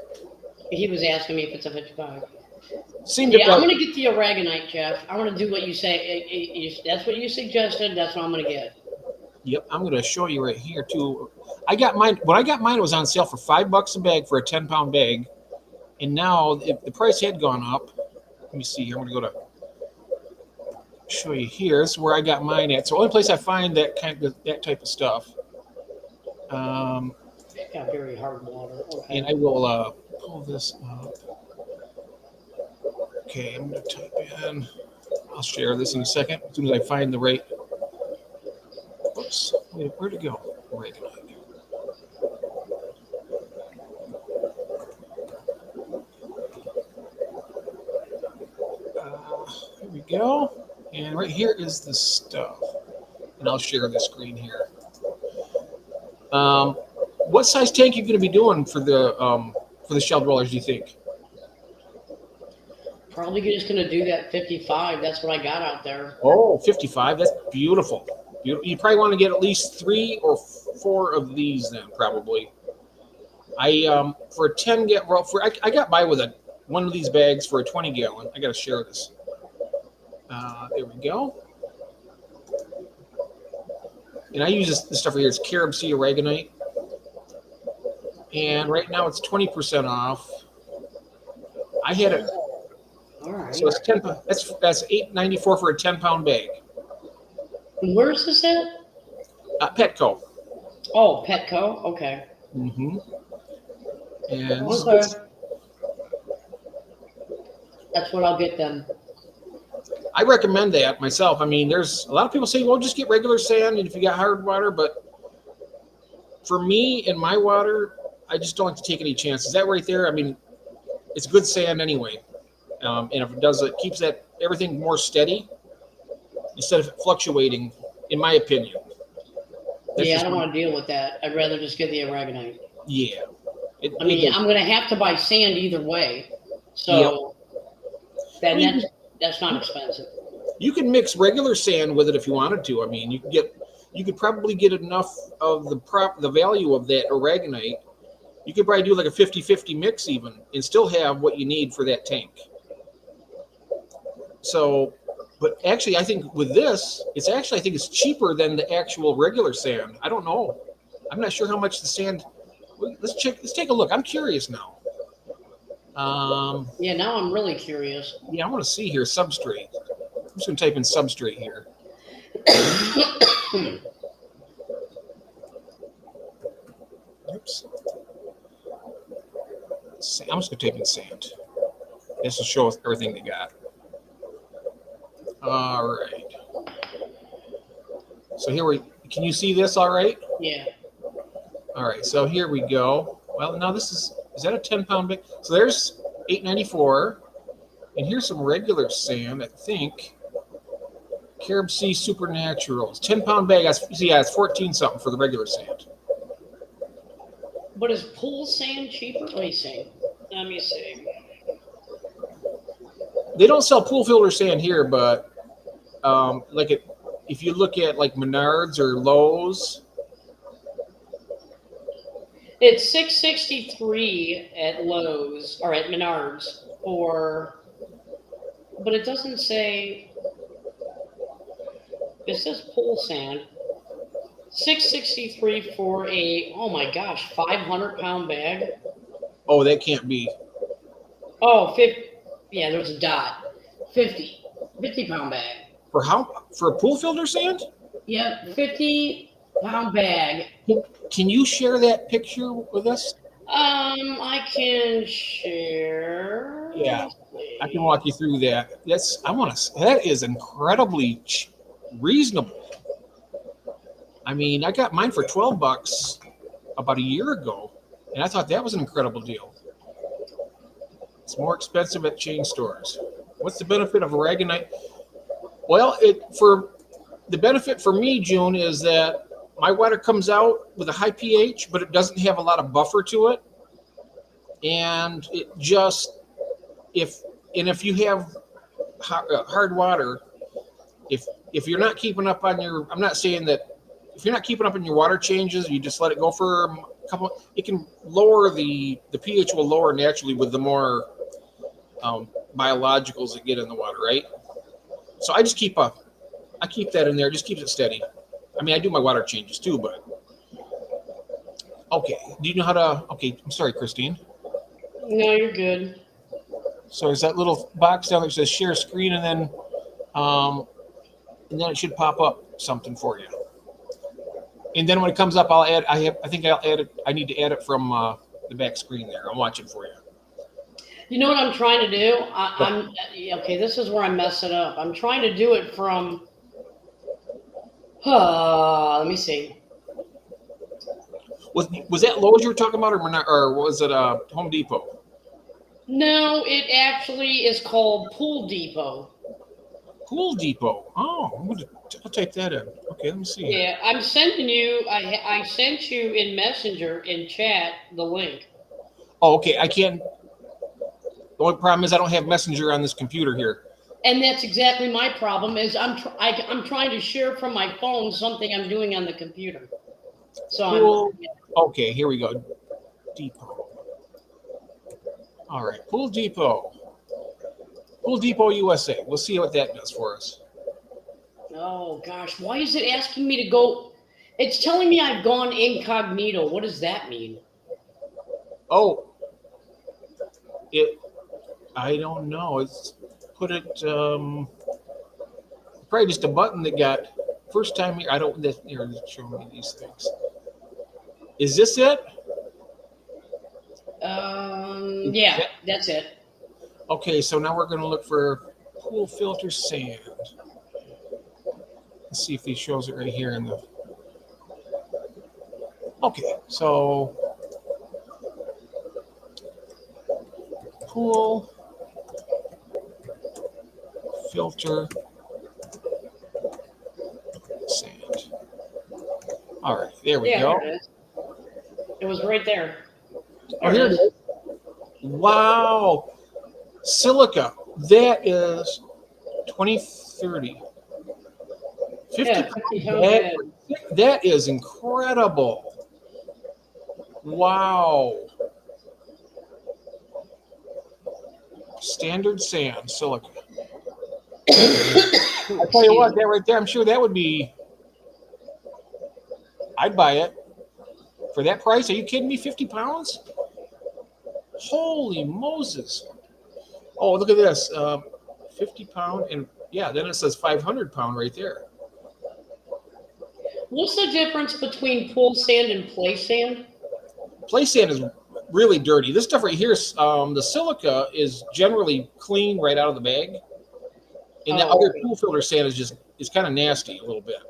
S2: He was asking me if it's a 55.
S1: Seemed to
S2: Yeah, I'm gonna get the aragonite, Jeff. I want to do what you say. That's what you suggested. That's what I'm gonna get.
S1: Yep, I'm going to show you right here too. I got mine when I got mine. It was on sale for $5 a bag for a 10-pound bag, and now the price had gone up. Let me see here. I'm going to go to show you here. This is where I got mine at. So, the only place I find that type of stuff.
S2: It's got very hard water. Okay.
S1: And I will pull this up. Okay, I'm going to type in. I'll share this in a second as soon as I find the right. Oops, wait, where'd it go? Aragonite. Here we go. And right here is the stuff. And I'll share the screen here. What size tank are you going to be doing for the shell dwellers, do you think?
S2: Probably just gonna do that 55. That's what I got out there.
S1: Oh, 55. That's beautiful. You probably want to get at least 3 or 4 of these then, probably. For a 10 I got by with one of these bags for a 20 gallon. I got to share this. There we go. And I use this stuff right here. It's Carob Sea Aragonite. And right now it's 20% off. I had it.
S2: All right.
S1: So it's 10. That's $8.94 for a 10-pound bag.
S2: Where's this at?
S1: Petco.
S2: Oh, Petco. Okay.
S1: Mm-hmm. And
S2: Okay. That's what I'll get then.
S1: I recommend that myself. I mean, there's a lot of people say, well, just get regular sand and if you got hard water. But for me and my water, I just don't like to take any chances. That right there, I mean, it's good sand anyway. And if it does, it keeps everything more steady instead of fluctuating, in my opinion.
S2: I don't want to deal with that. I'd rather just get the aragonite.
S1: Yeah.
S2: I'm going to have to buy sand either way. So that's not expensive.
S1: You can mix regular sand with it if you wanted to. I mean, you could probably get enough of the value of that aragonite. You could probably do like a 50-50 mix even and still have what you need for that tank. So, but actually, I think with this, I think it's cheaper than the actual regular sand. I don't know. I'm not sure how much the sand. Let's take a look. I'm curious now.
S2: Now I'm really curious.
S1: Yeah, I want to see here substrate. I'm just going to type in substrate here. Oops. I'm just going to type in sand. This will show us everything they got. All right. So can you see this all right?
S2: Yeah.
S1: All right, so here we go. Well, now is that a 10-pound bag? So there's $8.94. And here's some regular sand, I think. Carob Sea Supernaturals. 10-pound bag. It's 14 something for the regular sand.
S2: But is pool sand cheaper? Let me see.
S1: They don't sell pool filter sand here, but if you look at like Menards or Lowe's,
S2: it's $6.63 at Lowe's or at Menards but it doesn't say. It says pool sand. $6.63 for oh my gosh, 500-pound bag.
S1: Oh, that can't be.
S2: Oh, 50. Yeah, there's a dot. 50-pound bag.
S1: For a pool filter sand?
S2: Yep, 50-pound bag.
S1: Can you share that picture with us?
S2: I can share.
S1: Yeah, I can walk you through that. That is incredibly reasonable. I mean, I got mine for $12 about a year ago, and I thought that was an incredible deal. It's more expensive at chain stores. What's the benefit of aragonite? Well, the benefit for me, June, is that my water comes out with a high pH, but it doesn't have a lot of buffer to it. And if you have hard water, if you're not keeping up on I'm not saying that if you're not keeping up on your water changes, you just let it go for a couple, it can lower the pH will lower naturally with the more biologicals that get in the water, right? So I keep that in there, just keeps it steady. I mean, I do my water changes too, but okay. Do you know how to? Okay, I'm sorry, Christine.
S2: No, you're good.
S1: So there's that little box down there that says share screen, and then it should pop up something for you. And then when it comes up, I'll add. I think I'll add it. I need to add it from the back screen there. I'm watching for you.
S2: You know what I'm trying to do? I'm okay. This is where I'm messing up. I'm trying to do it from. Let me see.
S1: Was that Lowe's you were talking about, or was it Home Depot?
S2: No, it actually is called Pool Depot.
S1: Pool Depot. Oh, I'll type that in. Okay, let me see.
S2: Yeah, I'm sending you. I sent you in Messenger in chat the link.
S1: Oh, okay. I can't. The only problem is I don't have Messenger on this computer here.
S2: And that's exactly my problem. Is I'm trying to share from my phone something I'm doing on the computer. So
S1: okay, here we go. Depot. All right, Pool Depot. Pool Depot USA. We'll see what that does for us.
S2: Oh gosh, why is it asking me to go? It's telling me I've gone incognito. What does that mean?
S1: Oh, I don't know. It's put it probably just a button that got first time here. I don't. Here, show me these things. Is this it?
S2: Yeah, that's it.
S1: Okay, so now we're going to look for pool filter sand. Let's see if he shows it right here in the. Okay, so pool filter sand. All right, there we go.
S2: There it is. It was right there.
S1: Oh, here it is. Wow. Silica. That is 2030. 50
S2: Yeah,
S1: that is incredible. Wow. Standard sand, silica. I tell you what, that right there, I'm sure that would be. I'd buy it for that price. Are you kidding me? 50 pounds? Holy Moses. Oh, look at this. 50 pound. And yeah, then it says 500 pound right there.
S2: What's the difference between pool sand and play sand?
S1: Play sand is really dirty. This stuff right here, the silica is generally clean right out of the bag. And that other pool filter sand is kind of nasty a little bit.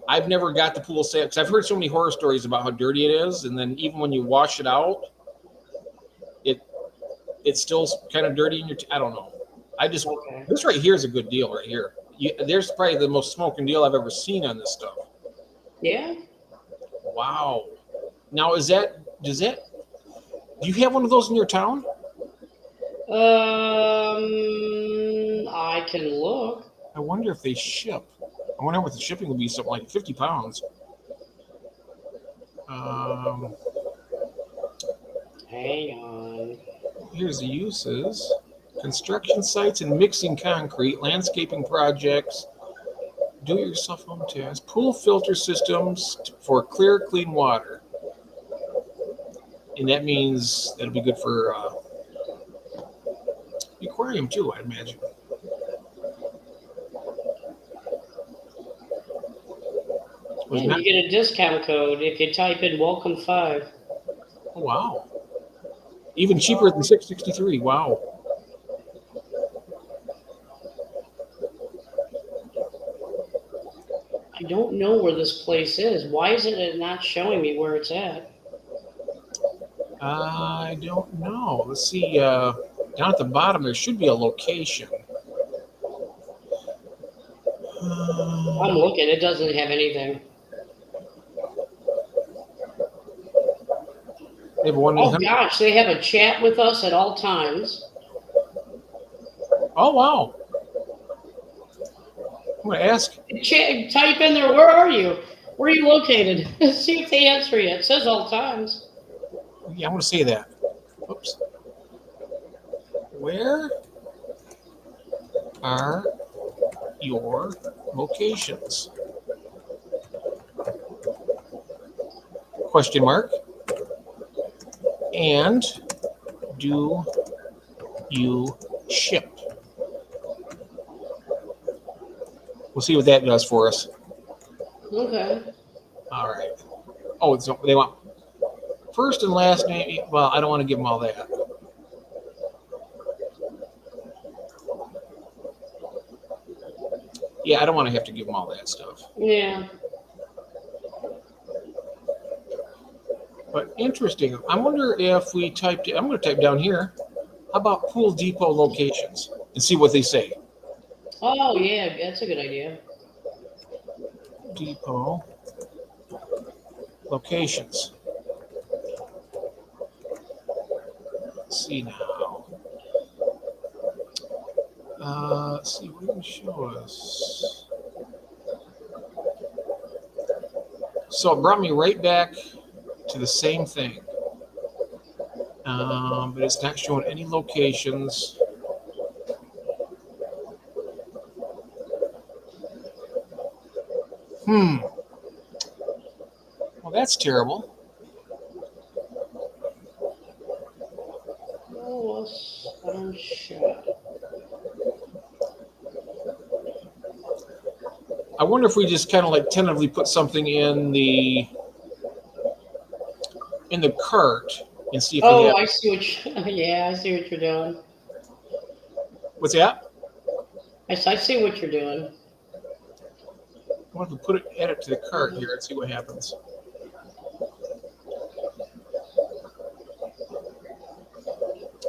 S1: I've never got the pool sand because I've heard so many horror stories about how dirty it is, and then even when you wash it out, it's still kind of dirty in your. I don't know. This right here is a good deal right here. There's probably the most smoking deal I've ever seen on this stuff.
S2: Yeah.
S1: Wow. Now do you have one of those in your town?
S2: I can look.
S1: I wonder if they ship. I wonder what the shipping will be. Something like 50 pounds.
S2: Hang on.
S1: Here's the uses. Construction sites and mixing concrete, landscaping projects, do-it-yourself home tasks, pool filter systems for clear, clean water. And that means that'll be good for aquarium too, I imagine.
S2: Yeah, you get a discount code if you type in welcome 5.
S1: Oh, wow. Even cheaper than $6.63. Wow.
S2: I don't know where this place is. Why isn't it not showing me where it's at?
S1: I don't know. Let's see. Down at the bottom, there should be a location.
S2: I'm looking. It doesn't have anything.
S1: They have one.
S2: Oh gosh, they have a chat with us at all times.
S1: Oh wow! I'm gonna ask.
S2: Type in there. Where are you? Where are you located? See if they answer you. It says all times.
S1: Yeah, I'm gonna say that. Oops. Where are your locations? Question mark. And do you ship? We'll see what that does for us.
S2: Okay.
S1: All right. Oh, so they want first and last name. Well, I don't want to give them all that. Yeah, I don't want to have to give them all that stuff.
S2: Yeah.
S1: But interesting. I wonder if we typed. I'm going to type down here. How about Pool Depot locations and see what they say.
S2: Oh, yeah, that's a good idea.
S1: Depot locations. Let's see now. Let's see what it show us. So it brought me right back to the same thing. But it's not showing any locations. Well, that's terrible.
S2: Oh, shot.
S1: I wonder if we just kind of like tentatively put something in the cart and see if we
S2: Oh,
S1: have.
S2: I see what yeah, I see what you're doing.
S1: What's that?
S2: I see what you're doing.
S1: I wonder if we add it to the cart here and see what happens.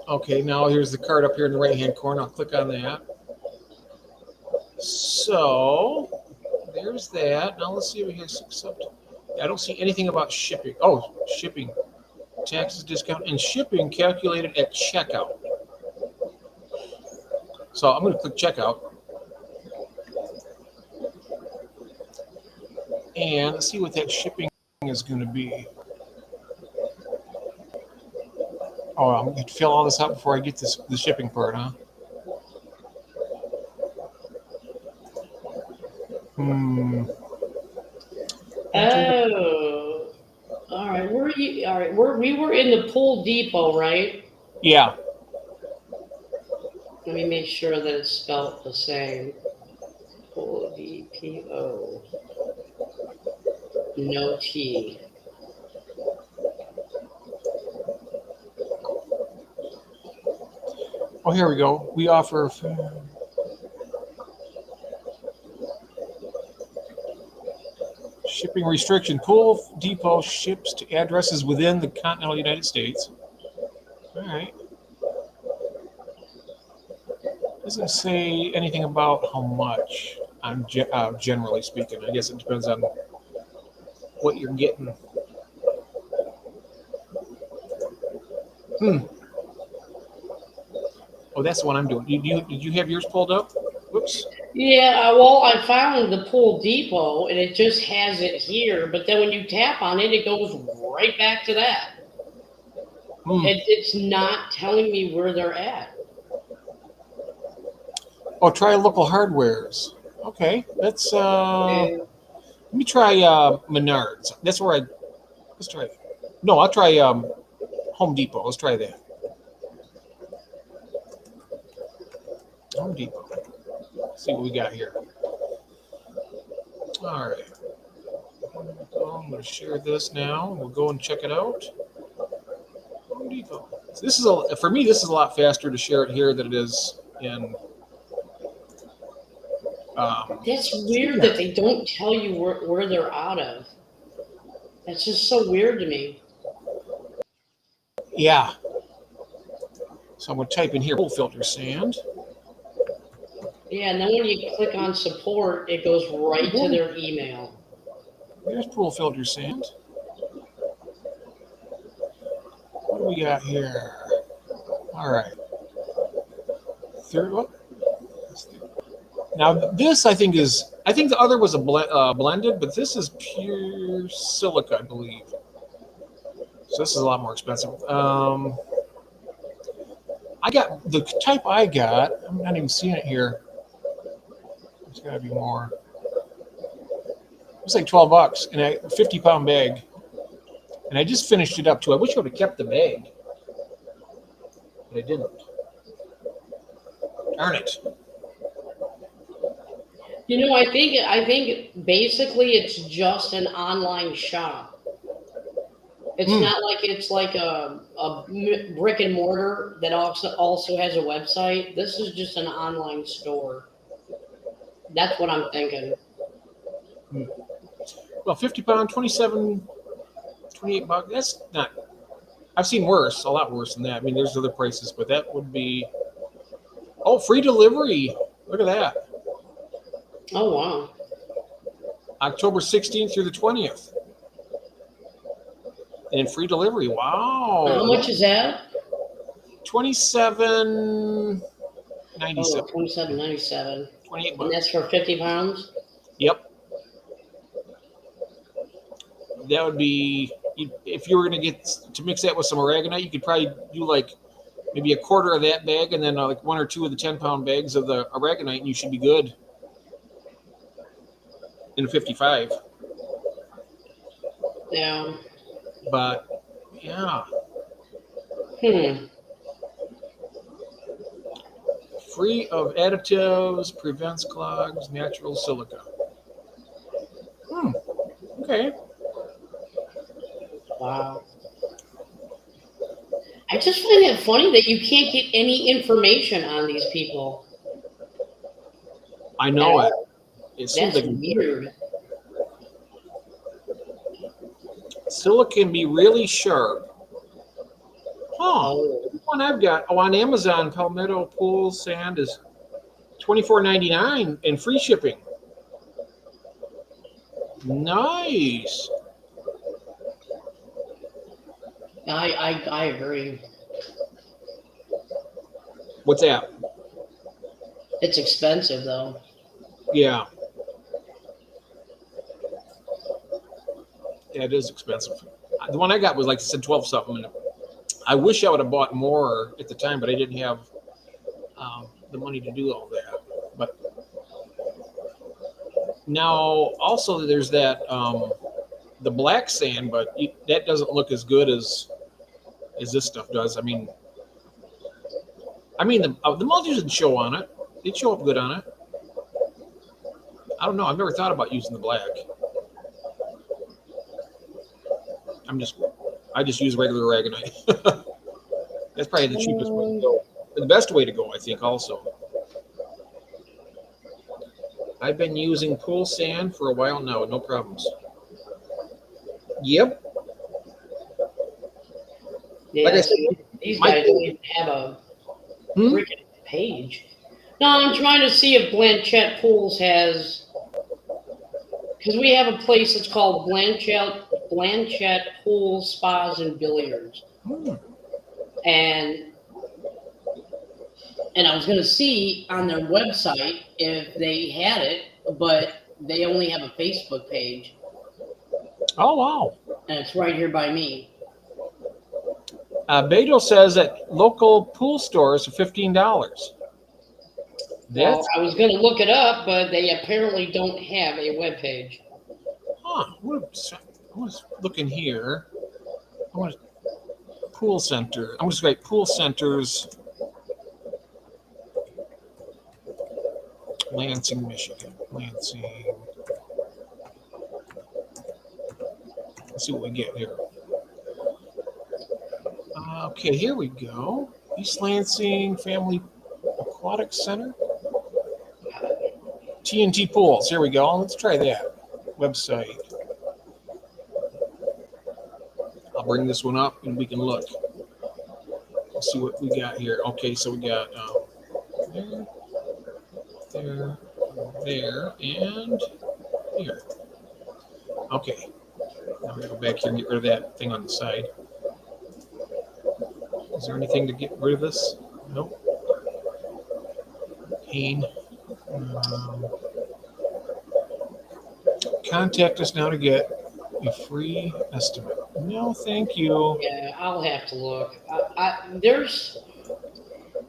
S1: Okay, now here's the card up here in the right-hand corner. I'll click on that. So there's that. Now let's see if we can accept. I don't see anything about shipping. Oh, shipping, taxes, discount, and shipping calculated at checkout. So I'm going to click checkout. And let's see what that shipping is going to be. Oh, I'm going to fill all this out before I get the shipping part, huh?
S2: Oh, all right. Where are you? All right, we were in the Pool Depot, right?
S1: Yeah.
S2: Let me make sure that it's spelled the same. Pool DPO. No T.
S1: Oh, here we go. We offer. Shipping restriction. Pool Depot ships to addresses within the continental United States. All right. Doesn't say anything about how much. I'm generally speaking. I guess it depends on what you're getting. Oh, that's the one I'm doing. Did you have yours pulled up? Whoops.
S2: Yeah, well, I found the Pool Depot, and it just has it here. But then when you tap on it, it goes right back to that. It's not telling me where they're at.
S1: Oh, try local hardwares. Okay, let's let me try Menards. That's where let's try. No, I'll try Home Depot. Let's try that. Home Depot. Let's see what we got here. All right. I'm going to share this now. We'll go and check it out. Home Depot. So this is for me. This is a lot faster to share it here than it is in.
S2: That's weird that they don't tell you where they're out of. That's just so weird to me.
S1: Yeah. So I'm going to type in here, pool filter sand.
S2: Yeah, and then when you click on support, it goes right to their email.
S1: There's pool filter sand. What do we got here? All right. Third one. Now this I think the other was a blended, but this is pure silica, I believe. So this is a lot more expensive. I got the type I got. I'm not even seeing it here. There's got to be more. It's like $12 and a 50-pound bag. And I just finished it up too. I wish I would have kept the bag, but I didn't. Darn it.
S2: You know, I think basically it's just an online shop. It's not like it's like a brick and mortar that also has a website. This is just an online store. That's what I'm thinking.
S1: Well, 50-pound, 27, 28 bucks. That's not. I've seen worse, a lot worse than that. I mean, there's other prices, but that would be. Oh, free delivery. Look at that.
S2: Oh wow.
S1: October 16th through the 20th. And free delivery. Wow.
S2: How much is that?
S1: $27.97.
S2: Oh, $27.97.
S1: 28
S2: And
S1: bucks.
S2: that's for 50 pounds?
S1: Yep. That would be, if you were going to get to mix that with some aragonite, you could probably do like maybe a quarter of that bag and then like 1 or 2 of the 10-pound bags of the aragonite, and you should be good in a 55.
S2: Yeah.
S1: But yeah, free of additives, prevents clogs, natural silica. Okay.
S2: Wow. I just find it funny that you can't get any information on these people.
S1: I know it. It seems
S2: That's
S1: like
S2: weird.
S1: silica can be really sharp. Huh.
S2: Oh.
S1: The one I've got on Amazon, Palmetto Pool Sand is $24.99 and free shipping. Nice.
S2: I agree.
S1: What's that?
S2: It's expensive though.
S1: Yeah. Yeah, it is expensive. The one I got was like I said, 12 something. I wish I would have bought more at the time, but I didn't have the money to do all that. But now also there's that the black sand, but that doesn't look as good as this stuff does. I mean the multis would show on it. They'd show up good on it. I don't know. I've never thought about using the black. I just use regular aragonite. That's probably the cheapest way to go. The best way to go, I think, also. I've been using pool sand for a while now, no problems. Yep.
S2: Yeah,
S1: Like I said,
S2: these guys don't even have a freaking page. No, I'm trying to see if Blanchette Pools has, because we have a place that's called Blanchette Pool Spas and Billiards, and I was going to see on their website if they had it, but they only have a Facebook page,
S1: Oh, wow.
S2: and it's right here by me.
S1: Beto says that local pool stores are $15.
S2: Well,
S1: That's,
S2: I was going to look it up, but they apparently don't have a web page.
S1: I was looking here. Pool center. I'm just write pool centers. Lansing, Michigan. Lansing. Let's see what we get here. Okay, here we go. East Lansing Family Aquatic Center. TNT Pools. Here we go. Let's try that website. I'll bring this one up and we can look. Let's see what we got here. Okay, so we got there, and here. Okay. Now we're going to go back here and get rid of that thing on the side. Is there anything to get rid of this? Nope. Pain. Contact us now to get a free estimate. No, thank you.
S2: Yeah, I'll have to look.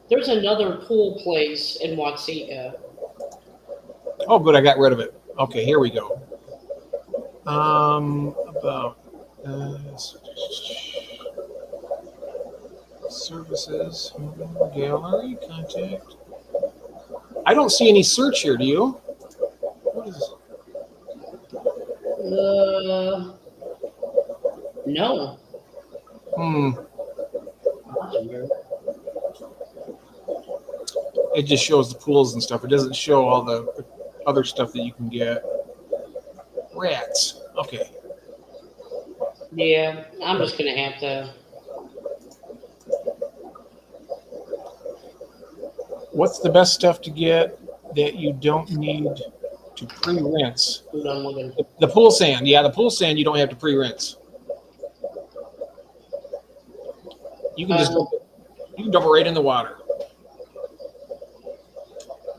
S2: There's another pool place in Watsika.
S1: Oh, good. I got rid of it. Okay, here we go. About services, gallery, contact. I don't see any search here. Do you? What is?
S2: No.
S1: Hmm.
S2: That's weird.
S1: It just shows the pools and stuff. It doesn't show all the other stuff that you can get. Rats. Okay.
S2: Yeah, I'm just gonna have to.
S1: What's the best stuff to get that you don't need to pre-rinse?
S2: I'm done looking.
S1: The pool sand. Yeah, the pool sand you don't have to pre-rinse. You can just you can dump it right in the water.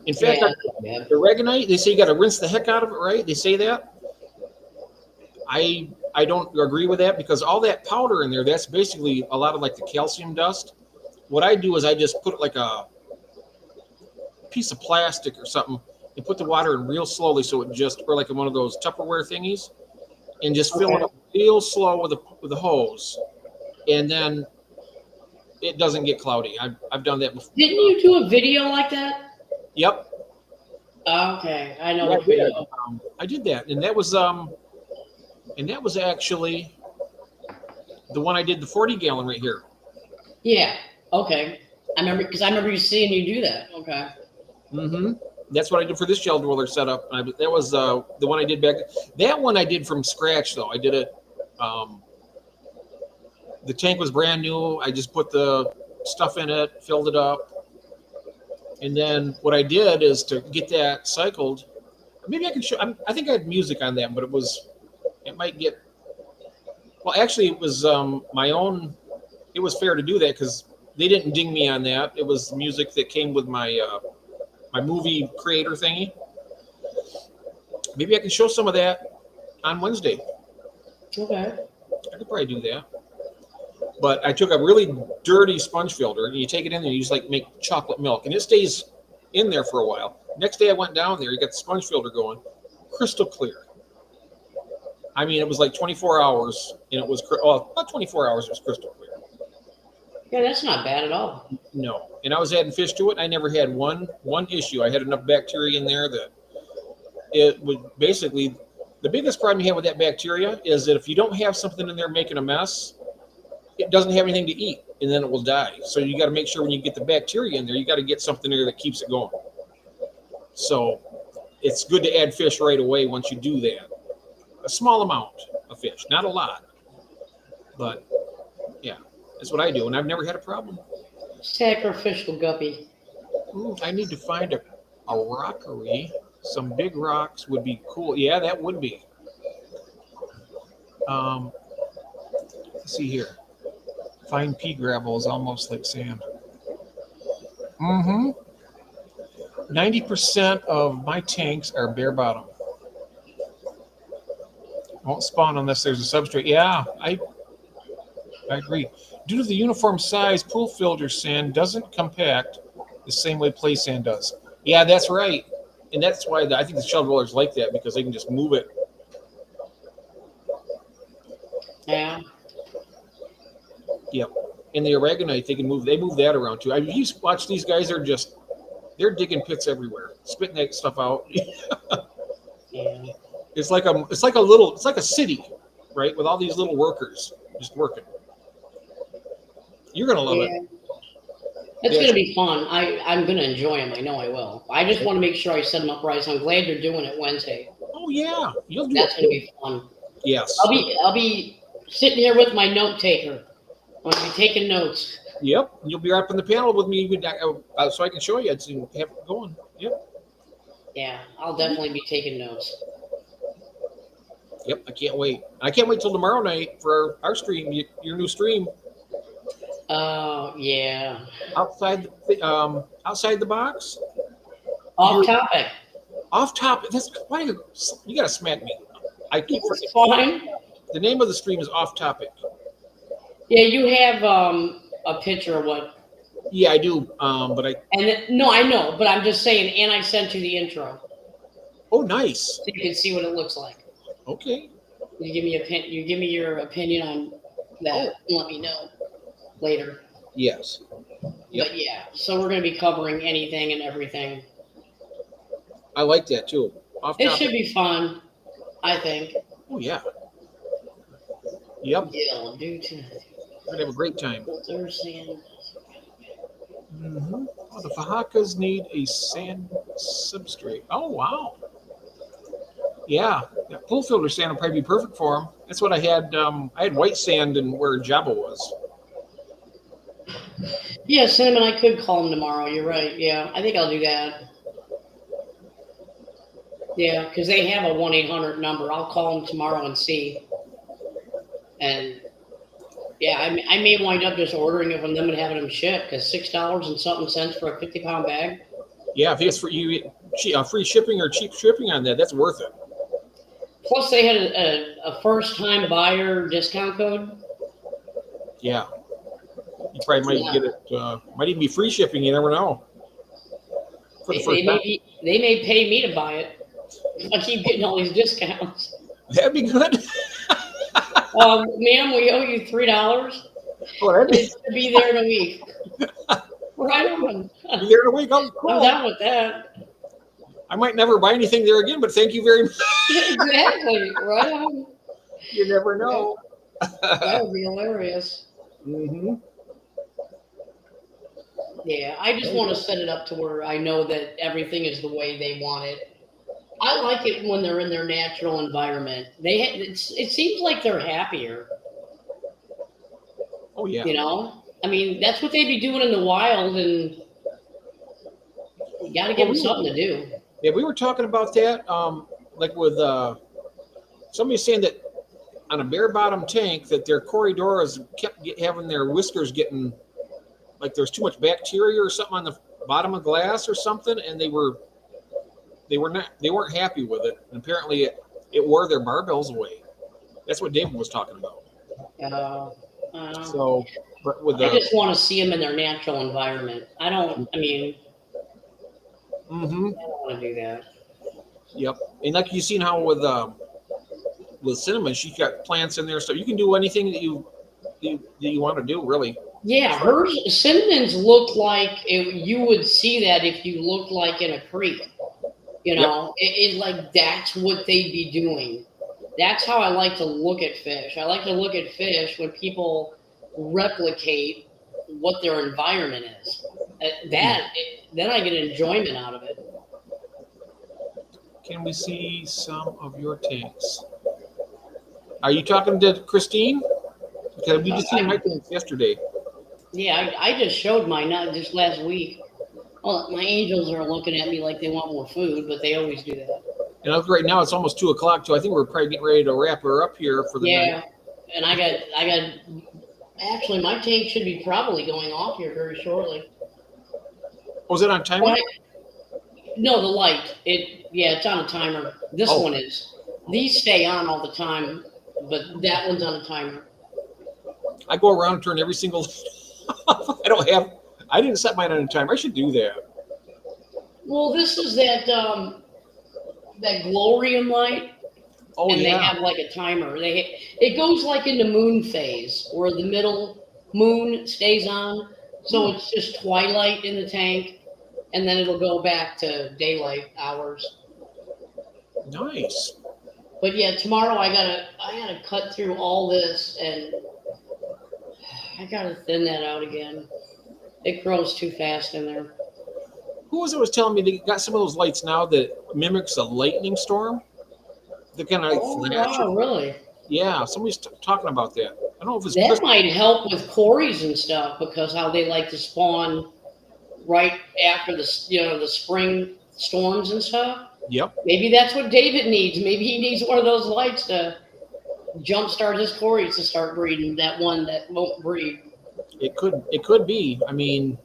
S1: In fact,
S2: Yeah.
S1: the Regonite, they say you got to rinse the heck out of it, right? They say that. I don't agree with that because all that powder in there, that's basically a lot of like the calcium dust. What I do is I just put like a piece of plastic or something and put the water in real slowly so it just, or like in one of those Tupperware thingies, and just fill it up real slow with a hose. And then it doesn't get cloudy. I've done that before.
S2: Didn't you do a video like that?
S1: Yep.
S2: Okay, I know
S1: Yeah,
S2: the video.
S1: I did that, and that was actually the one I did the 40 gallon right here.
S2: Yeah. Okay. I remember you seeing you do that. Okay.
S1: Mm-hmm. That's what I did for this gel dweller setup. That was the one I did back. That one I did from scratch though. I did it. The tank was brand new. I just put the stuff in it, filled it up, and then what I did is to get that cycled. Maybe I can show. I think I had music on that, but it might get. Well, actually, it was my own. It was fair to do that because they didn't ding me on that. It was music that came with my my movie creator thingy. Maybe I can show some of that on Wednesday.
S2: Okay.
S1: I could probably do that. But I took a really dirty sponge filter and you take it in there and you just like make chocolate milk and it stays in there for a while. Next day I went down there, you got the sponge filter going, crystal clear. I mean, it was like 24 hours and it was, well, about 24 hours, it was crystal clear.
S2: Yeah, that's not bad at all.
S1: No. And I was adding fish to it. I never had one issue. I had enough bacteria in there that it would basically, the biggest problem you have with that bacteria is that if you don't have something in there making a mess, it doesn't have anything to eat and then it will die. So you got to make sure when you get the bacteria in there, you got to get something there that keeps it going. So it's good to add fish right away once you do that. A small amount of fish, not a lot, but yeah, that's what I do. And I've never had a problem.
S2: Sacrificial guppy.
S1: I need to find a rockery. Some big rocks would be cool. Yeah, that would be. Let's see here. Fine pea gravel is almost like sand. 90% of my tanks are bare bottom. Won't spawn unless there's a substrate. Yeah, I agree. Due to the uniform size, pool filter sand doesn't compact the same way play sand does. Yeah, that's right. And that's why I think the shell rollers like that because they can just move it.
S2: Yeah.
S1: Yep. And the aragonite, they move that around too. I mean, you watch these guys, they're digging pits everywhere, spitting that stuff out.
S2: Yeah.
S1: It's like a city, right? With all these little workers just working. You're gonna love it.
S2: It's going to be fun. I'm going to enjoy them. I know I will. I just want to make sure I set them up right. So I'm glad you're doing it Wednesday.
S1: Oh yeah, you'll do
S2: That's
S1: it.
S2: going to be fun.
S1: Yes.
S2: I'll be sitting here with my note taker. I'm going to be taking notes.
S1: Yep. You'll be up on the panel with me so I can show you. It's have it going. Yep.
S2: Yeah, I'll definitely be taking notes.
S1: Yep. I can't wait. I can't wait till tomorrow night for our stream, your new stream.
S2: Oh, yeah.
S1: Outside the box.
S2: Off topic.
S1: Off topic. That's why you gotta smack me. I keep
S2: It's fine.
S1: the name of the stream is Off Topic.
S2: Yeah, you have a picture of what
S1: Yeah, I do. But
S2: No, I know, but I'm just saying. And I sent you the intro,
S1: oh, nice.
S2: so you can see what it looks like.
S1: Okay.
S2: You give me your opinion on that, and let me know later.
S1: Yes. Yep.
S2: But yeah, so we're gonna be covering anything and everything.
S1: I like that too. Off
S2: It
S1: topic.
S2: should be fun, I think.
S1: Oh yeah. Yep.
S2: Yeah, due to
S1: We're gonna have a great time.
S2: filter sand.
S1: Mm-hmm. Oh, the Fajakas need a sand substrate. Oh wow. Yeah, that pool filter sand will probably be perfect for them. That's what I had. I had white sand and where Java was.
S2: Yeah, Cinnamon, I could call him tomorrow. You're right. Yeah, I think I'll do that. Yeah, because they have a 1-800 number. I'll call them tomorrow and see. And yeah, I may wind up just ordering it from them and having them shipped because $6 and something cents for a 50-pound bag.
S1: Yeah, if it's for you, free shipping or cheap shipping on that, that's worth it.
S2: Plus, they had a first-time buyer discount code.
S1: Yeah, you probably might get it. Might even be free shipping. You never know. For the first time.
S2: They may pay me to buy it. I keep getting all these discounts.
S1: That'd be good.
S2: Ma'am, we owe you $3.
S1: Oh, that'd be,
S2: It should be there in a week. Right on.
S1: be there in a week. Oh, cool.
S2: I'm down with that.
S1: I might never buy anything there again, but thank you very much.
S2: Exactly. Right on.
S1: You never know.
S2: That would be hilarious.
S1: Mm-hmm.
S2: Yeah, I just want to set it up to where I know that everything is the way they want it. I like it when they're in their natural environment. It seems like they're happier.
S1: Oh yeah.
S2: You know, I mean, that's what they'd be doing in the wild, and you got to give them something to do.
S1: Yeah, we were talking about that. Like with somebody saying that on a bare bottom tank that their corridoras kept having their whiskers getting like there's too much bacteria or something on the bottom of glass or something, and they weren't happy with it. And apparently it wore their barbells away. That's what David was talking about. So, but with
S2: I just want to see them in their natural environment. I mean,
S1: mm-hmm.
S2: I don't want to do that.
S1: Yep. And like you've seen how with Cinnamon, she's got plants in there, so you can do anything that you want to do, really.
S2: Yeah, Cinnamon's look like you would see that if you looked like in a creek. You know, it's like that's what they'd be doing. That's how I like to look at fish. I like to look at fish when people replicate what their environment is. Then I get enjoyment out of it.
S1: Can we see some of your tanks? Are you talking to Christine? Because we just seen my tanks yesterday.
S2: Yeah, I just showed mine just last week. Well, my angels are looking at me like they want more food, but they always do that.
S1: And right now it's almost 2:00, so I think we're probably getting ready to wrap her up here for the night.
S2: And I got. Actually, my tank should be probably going off here very shortly.
S1: Was it on timer?
S2: No, the light. It's on a timer. This one is. These stay on all the time, but that one's on a timer.
S1: I go around and turn every single. I didn't set mine on a timer. I should do that. Well,
S2: this is that glorium light.
S1: Oh,
S2: and they have like a timer. It goes like into moon phase where the middle moon stays on. So it's just twilight in the tank, and then it'll go back to daylight hours.
S1: Nice.
S2: But yeah, tomorrow I gotta cut through all this, and I gotta thin that out again. It grows too fast in there.
S1: Who was telling me they got some of those lights now that mimics a lightning storm? They're kind of like flash.
S2: Oh, really?
S1: Yeah, somebody's talking about that. I don't know if it's
S2: that might help with quarries and stuff because how they like to spawn right after the spring storms and stuff.
S1: Yep.
S2: Maybe that's what David needs. Maybe he needs one of those lights to jumpstart his quarries to start breeding. That one that won't breed.
S1: It could be. I mean,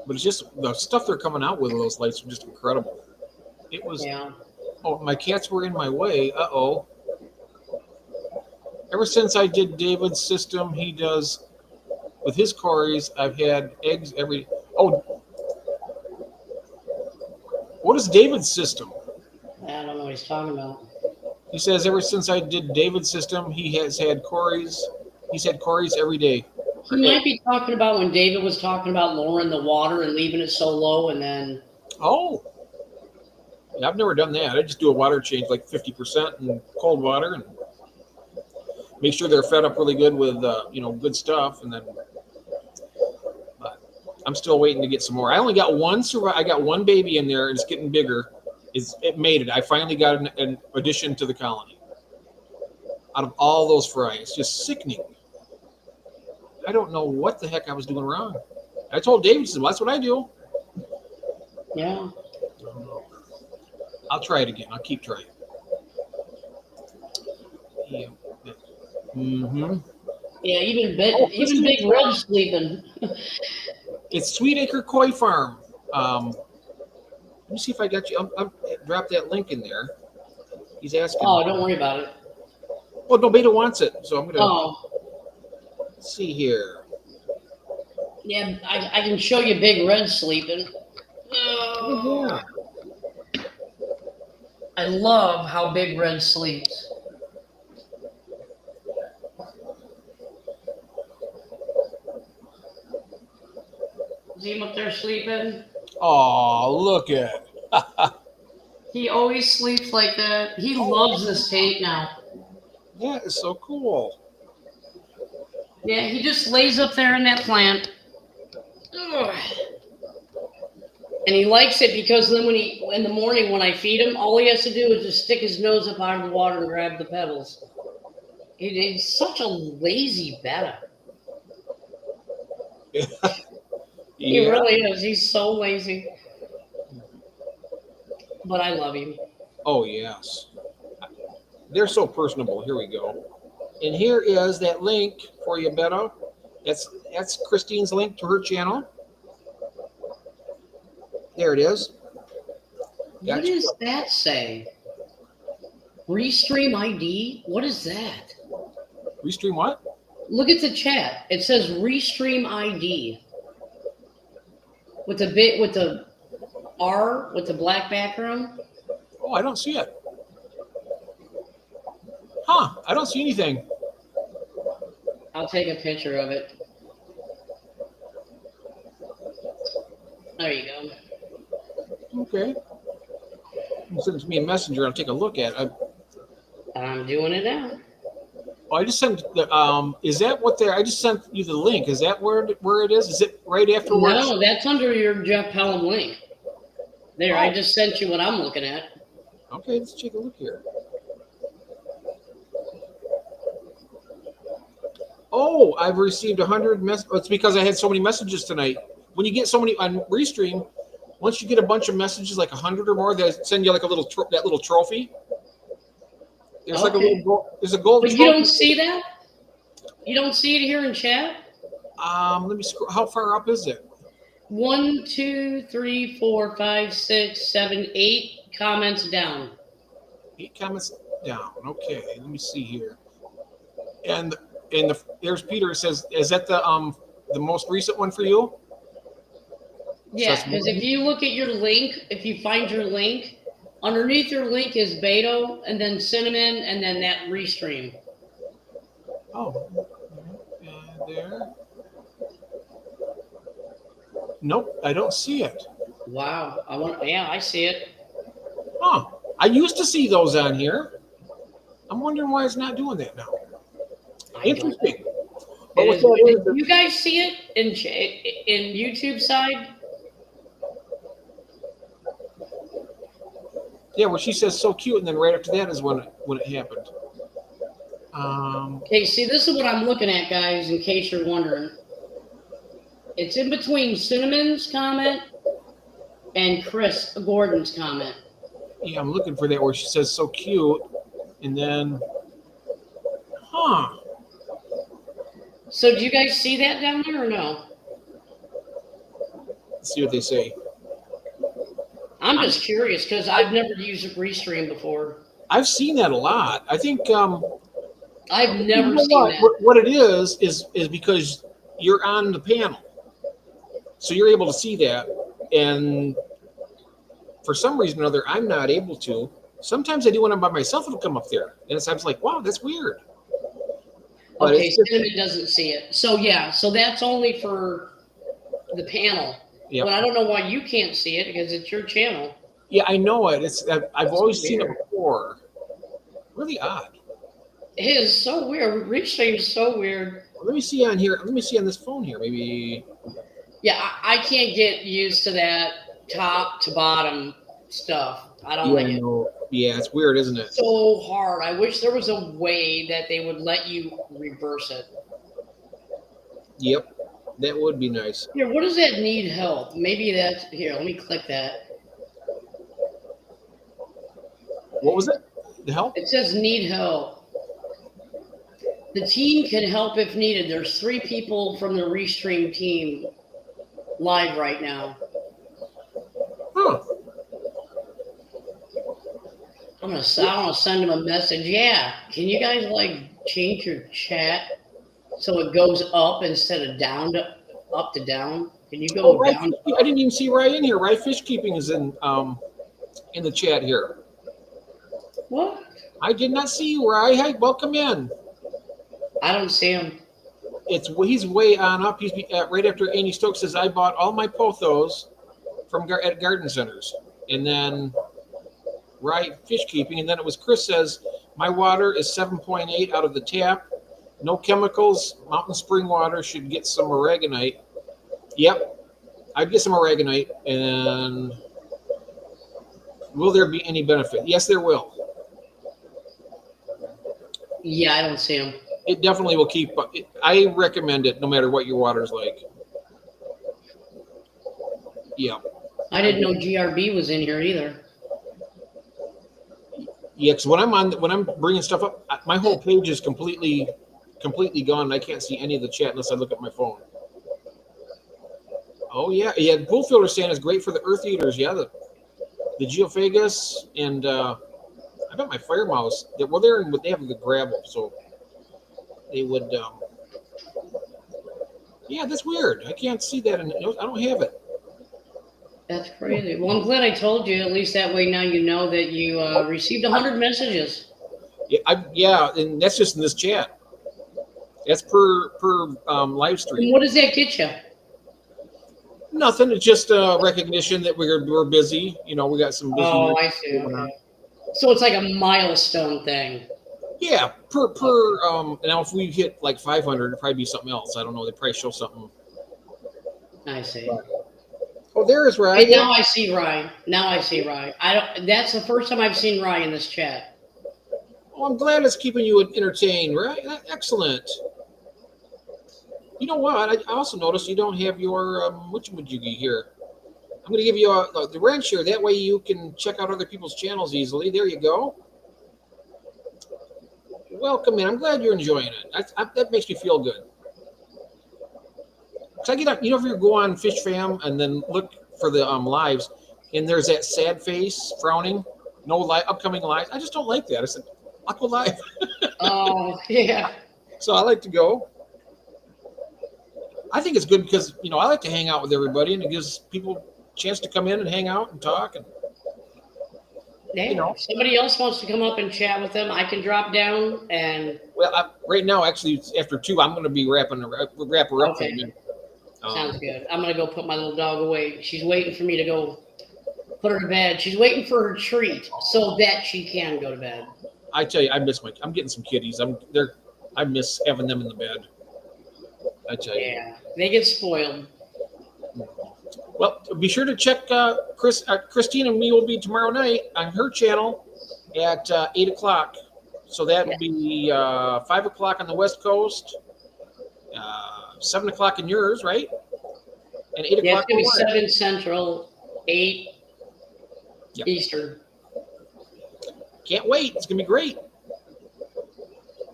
S1: but it's just the stuff they're coming out with those lights are just incredible. It was.
S2: Yeah.
S1: Oh, my cats were in my way. Uh-oh. Ever since I did David's system, he does with his Corys, I've had eggs every. Oh, what is David's system?
S2: I don't know what he's talking about.
S1: He says ever since I did David's system, he has had Corys. He's had Corys every day.
S2: He might be talking about when David was talking about lowering the water and leaving it so low, and then.
S1: Oh, yeah, I've never done that. I just do a water change, like 50% in cold water, and make sure they're fed up really good with good stuff, and then. But I'm still waiting to get some more. I only got one I got one baby in there, and it's getting bigger. It made it. I finally got an addition to the colony. Out of all those fry, it's just sickening. I don't know what the heck I was doing wrong. I told David, well, that's what I do.
S2: Yeah.
S1: I'll try it again. I'll keep trying. Yeah. Mm-hmm.
S2: Yeah, even Big Red's sleeping.
S1: It's Sweet Acre Koi Farm. Let me see if I got you. I'll drop that link in there. He's asking.
S2: Oh, don't worry about it.
S1: Well, no, Beta wants it, so I'm gonna.
S2: Oh.
S1: Let's see here.
S2: Yeah, I can show you Big Red sleeping.
S1: Oh, yeah.
S2: I love how Big Red sleeps. See him up there sleeping?
S1: Oh, look at it.
S2: He always sleeps like that. He loves this tank now.
S1: Yeah, it's so cool.
S2: Yeah, he just lays up there in that plant. Ugh. And he likes it because then in the morning when I feed him, all he has to do is just stick his nose up out of the water and grab the pebbles. He's such a lazy betta. He really is. He's so lazy. But I love him.
S1: Oh, yes. They're so personable. Here we go. And here is that link for you, Beto. That's Christine's link to her channel. There it is.
S2: What does that say? Restream ID? What is that?
S1: Restream what?
S2: Look at the chat. It says Restream ID. With the R with the black background.
S1: Oh, I don't see it. Huh, I don't see anything.
S2: I'll take a picture of it. There you go.
S1: Okay. Send it to me a messenger. I'll take a look at it.
S2: I'm doing it now.
S1: I just sent the. Is that what they're? I just sent you the link. Is that where it is? Is it right afterwards?
S2: No, that's under your Jeff Pelham link. There, I just sent you what I'm looking at.
S1: Okay, let's take a look here. Oh, I've received 100 messages. It's because I had so many messages tonight. When you get so many on Restream, once you get a bunch of messages, like 100 or more, they send you like a little that little trophy. There's like a little. There's a gold.
S2: But
S1: trophy.
S2: you don't see that? You don't see it here in chat?
S1: Let me scroll. How far up is it?
S2: 1, 2, 3, 4, 5, 6, 7, 8 comments down.
S1: 8 comments down. Okay, let me see here. And there's Peter. It says, is that the most recent one for you?
S2: Yeah, because if you look at your link, if you find your link, underneath your link is Beto, and then Cinnamon, and then that Restream.
S1: Oh, there. Nope, I don't see it.
S2: Wow, I see it.
S1: Huh? I used to see those on here. I'm wondering why it's not doing that now. Interesting. But what that is,
S2: you guys see it in YouTube side?
S1: yeah, where she says so cute, and then right after that is when it happened.
S2: Okay, see, this is what I'm looking at, guys, in case you're wondering. It's in between Cinnamon's comment and Chris Gordon's comment.
S1: Yeah, I'm looking for that where she says so cute, and then, huh?
S2: So do you guys see that down there or no?
S1: Let's see what they say.
S2: I'm just curious because I've never used a Restream before.
S1: I've seen that a lot. I think
S2: I've never seen that.
S1: What it is because you're on the panel, so you're able to see that. And for some reason or other, I'm not able to. Sometimes I do when I'm by myself. It'll come up there, and I was like, "Wow, that's weird." But
S2: Okay,
S1: it's just,
S2: Cinnamon doesn't see it. So yeah, so that's only for the panel.
S1: yeah,
S2: But I don't know why you can't see it because it's your channel.
S1: yeah, I know it. I've always seen it
S2: weird.
S1: before. Really odd.
S2: It is so weird. Restream is so weird.
S1: Let me see on here. Let me see on this phone here. Maybe.
S2: Yeah, I can't get used to that top to bottom stuff. I don't like it.
S1: No. Yeah, it's weird, isn't it?
S2: So hard. I wish there was a way that they would let you reverse it.
S1: Yep, that would be nice.
S2: Here, what does that need help? Maybe that's here. Let me click that.
S1: What was it? The help?
S2: It says need help. The team can help if needed. There's 3 people from the Restream team live right now.
S1: Huh.
S2: I want to send them a message. Yeah, can you guys like change your chat so it goes up instead of down to up to down? Can you go
S1: Oh,
S2: down?
S1: I didn't even see Rye in here. Rye Fish Keeping is in the chat here.
S2: What?
S1: I did not see you, Rye. Hey, welcome in.
S2: I don't see him.
S1: He's way on up. He's right after Andy Stokes says I bought all my pothos from at garden centers, and then Rye Fish Keeping, and then it was Chris says my water is 7.8 out of the tap, no chemicals. Mountain spring water should get some aragonite. Yep, I'd get some aragonite. And will there be any benefit? Yes, there will.
S2: Yeah, I don't see him.
S1: It definitely will keep. I recommend it no matter what your water's like. Yeah.
S2: I didn't know GRB was in here either.
S1: Yeah, because when I'm bringing stuff up, my whole page is completely gone. I can't see any of the chat unless I look at my phone. Oh yeah, yeah. The pool filter sand is great for the earth eaters. Yeah, the geophagus and I bet my fire mouse. They have the gravel, so they would. Yeah, that's weird. I can't see that, I don't have it.
S2: That's crazy. Well, I'm glad I told you. At least that way now you know that you received 100 messages.
S1: Yeah, and that's just in this chat. That's per live stream.
S2: And what does that get you?
S1: Nothing. It's just recognition that we're busy. We got some busy.
S2: Oh, I see. Okay. So it's like a milestone thing.
S1: Yeah, per now if we hit like 500, it'd probably be something else. I don't know. They probably show something.
S2: I see.
S1: Oh, there is Ryan.
S2: Now I see Ryan. That's the first time I've seen Ryan in this chat.
S1: Oh, I'm glad it's keeping you entertained, right? Excellent. You know what? I also noticed you don't have your which would you here? I'm going to give you the rank share. That way you can check out other people's channels easily. There you go. Welcome in. I'm glad you're enjoying it. That makes me feel good. So I get up, if you go on Fish Fam and then look for the lives, and there's that sad face frowning, no upcoming lives. I just don't like that. I said, I'll go live.
S2: Oh, yeah.
S1: So I like to go. I think it's good because, I like to hang out with everybody, and it gives people a chance to come in and hang out and talk. And
S2: if somebody else wants to come up and chat with them, I can drop down and.
S1: Well, right now, actually, after 2, I'm going to be wrap her up.
S2: Okay. Sounds good. I'm going to go put my little dog away. She's waiting for me to go put her to bed. She's waiting for her treat so that she can go to bed.
S1: I tell you, I'm getting some kitties. I miss having them in the bed. I tell you.
S2: Yeah, they get spoiled.
S1: Well, be sure to check Christine and me will be tomorrow night on her channel at 8 o'clock. So that will be 5 o'clock on the West Coast, 7 o'clock in yours, right? And 8
S2: Yeah,
S1: o'clock.
S2: it's going to be 7 Central, 8 Eastern.
S1: Can't wait. It's going to be great.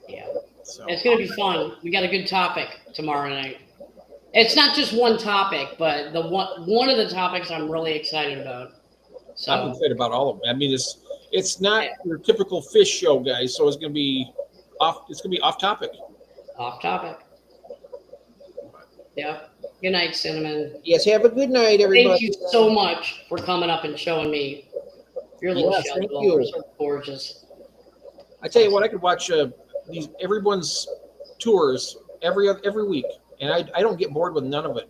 S2: Yeah.
S1: So.
S2: It's going to be fun. We got a good topic tomorrow night. It's not just one topic, but one of the topics I'm really excited about. So
S1: I'm excited about all of them. I mean, it's not your typical fish show, guys. So it's going to be off. It's going to be off topic.
S2: Off topic. Yeah. Good night, Cinnamon.
S1: Yes, have a good night, everybody.
S2: Thank you so much for coming up and showing me your little
S1: Yes,
S2: show.
S1: thank
S2: They're
S1: you.
S2: so gorgeous.
S1: I tell you what, I could watch everyone's tours every week, and I don't get bored with none of it.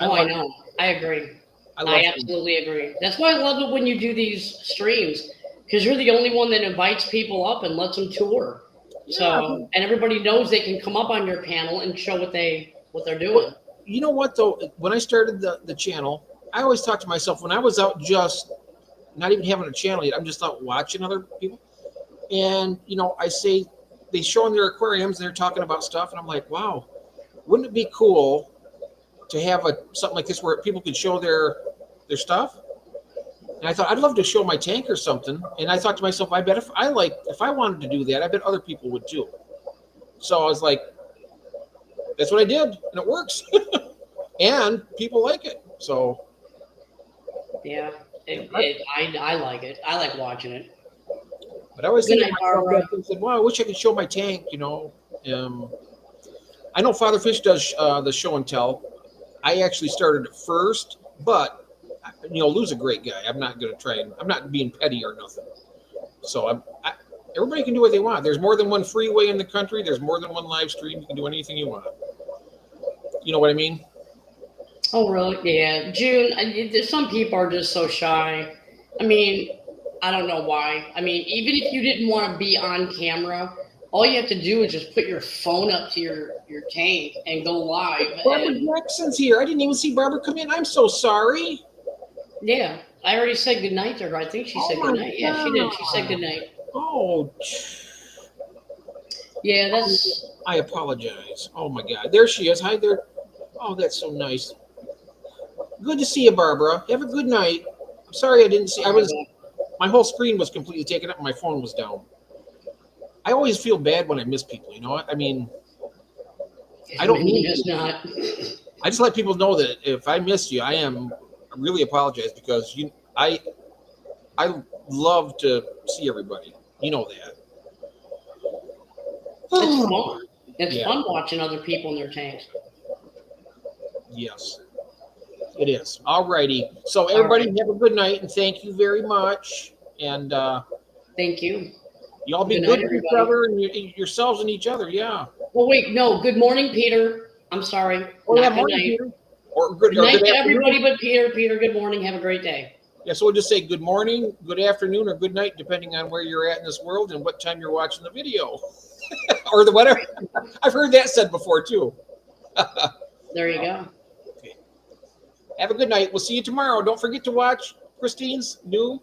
S2: I know. I agree.
S1: I love
S2: I
S1: it.
S2: absolutely agree. That's why I love it when you do these streams, because you're the only one that invites people up and lets them tour. So, and everybody knows they can come up on your panel and show what they're doing.
S1: You know what though? When I started the channel, I always talked to myself when I was out just not even having a channel yet. I'm just out watching other people, and I say they show in their aquariums and they're talking about stuff, and I'm like, wow, wouldn't it be cool to have something like this where people could show their stuff? And I thought I'd love to show my tank or something. And I thought to myself, I bet if I wanted to do that, I bet other people would too. So I was like, that's what I did, and it works. And people like it. So
S2: Yeah, I like it. I like watching it.
S1: but I always
S2: Good
S1: think
S2: night,
S1: to myself,
S2: Barbara.
S1: I said, wow, I wish I could show my tank, I know Father Fish does the show and tell. I actually started it first, but Lou's a great guy. I'm not going to try and I'm not being petty or nothing. So everybody can do what they want. There's more than one freeway in the country. There's more than one live stream. You can do anything you want. You know what I mean?
S2: Oh, really? Yeah. June, some people are just so shy. I mean, I don't know why. I mean, even if you didn't want to be on camera, all you have to do is just put your phone up to your tank and go live.
S1: Barbara
S2: And,
S1: Jackson's here. I didn't even see Barbara come in. I'm so sorry.
S2: yeah, I already said goodnight to her. I think she said
S1: Oh my
S2: goodnight. Yeah, she did. She said
S1: God.
S2: goodnight.
S1: Oh,
S2: Yeah, that's.
S1: I apologize. Oh my God. There she is. Hi there. Oh, that's so nice. Good to see you, Barbara. Have a good night. I'm sorry I didn't see. My whole screen was completely taken up and my phone was down. I always feel bad when I miss people, you know what? I mean, I don't mean
S2: It's not.
S1: I just let people know that if I miss you, I really apologize because I love to see everybody. You know that.
S2: It's fun. It's
S1: Yeah.
S2: fun watching other people in their tanks.
S1: Yes, it is. All righty. So everybody
S2: right.
S1: have a good night and thank you very much. And
S2: Thank you.
S1: y'all be
S2: Good
S1: good
S2: night,
S1: to each
S2: everybody.
S1: other and yourselves and each other. Yeah.
S2: Oh wait, no. Good morning, Peter. I'm sorry.
S1: Or
S2: Not
S1: yeah,
S2: good
S1: morning,
S2: night.
S1: Peter. Or good,
S2: Good
S1: or
S2: night
S1: good
S2: to
S1: afternoon.
S2: everybody but Peter. Peter, good morning. Have a great day.
S1: Yeah, so we'll just say good morning, good afternoon, or good night, depending on where you're at in this world and what time you're watching the video. Or the whatever. I've heard that said before too.
S2: There you go.
S1: Have a good night. We'll see you tomorrow. Don't forget to watch Christine's new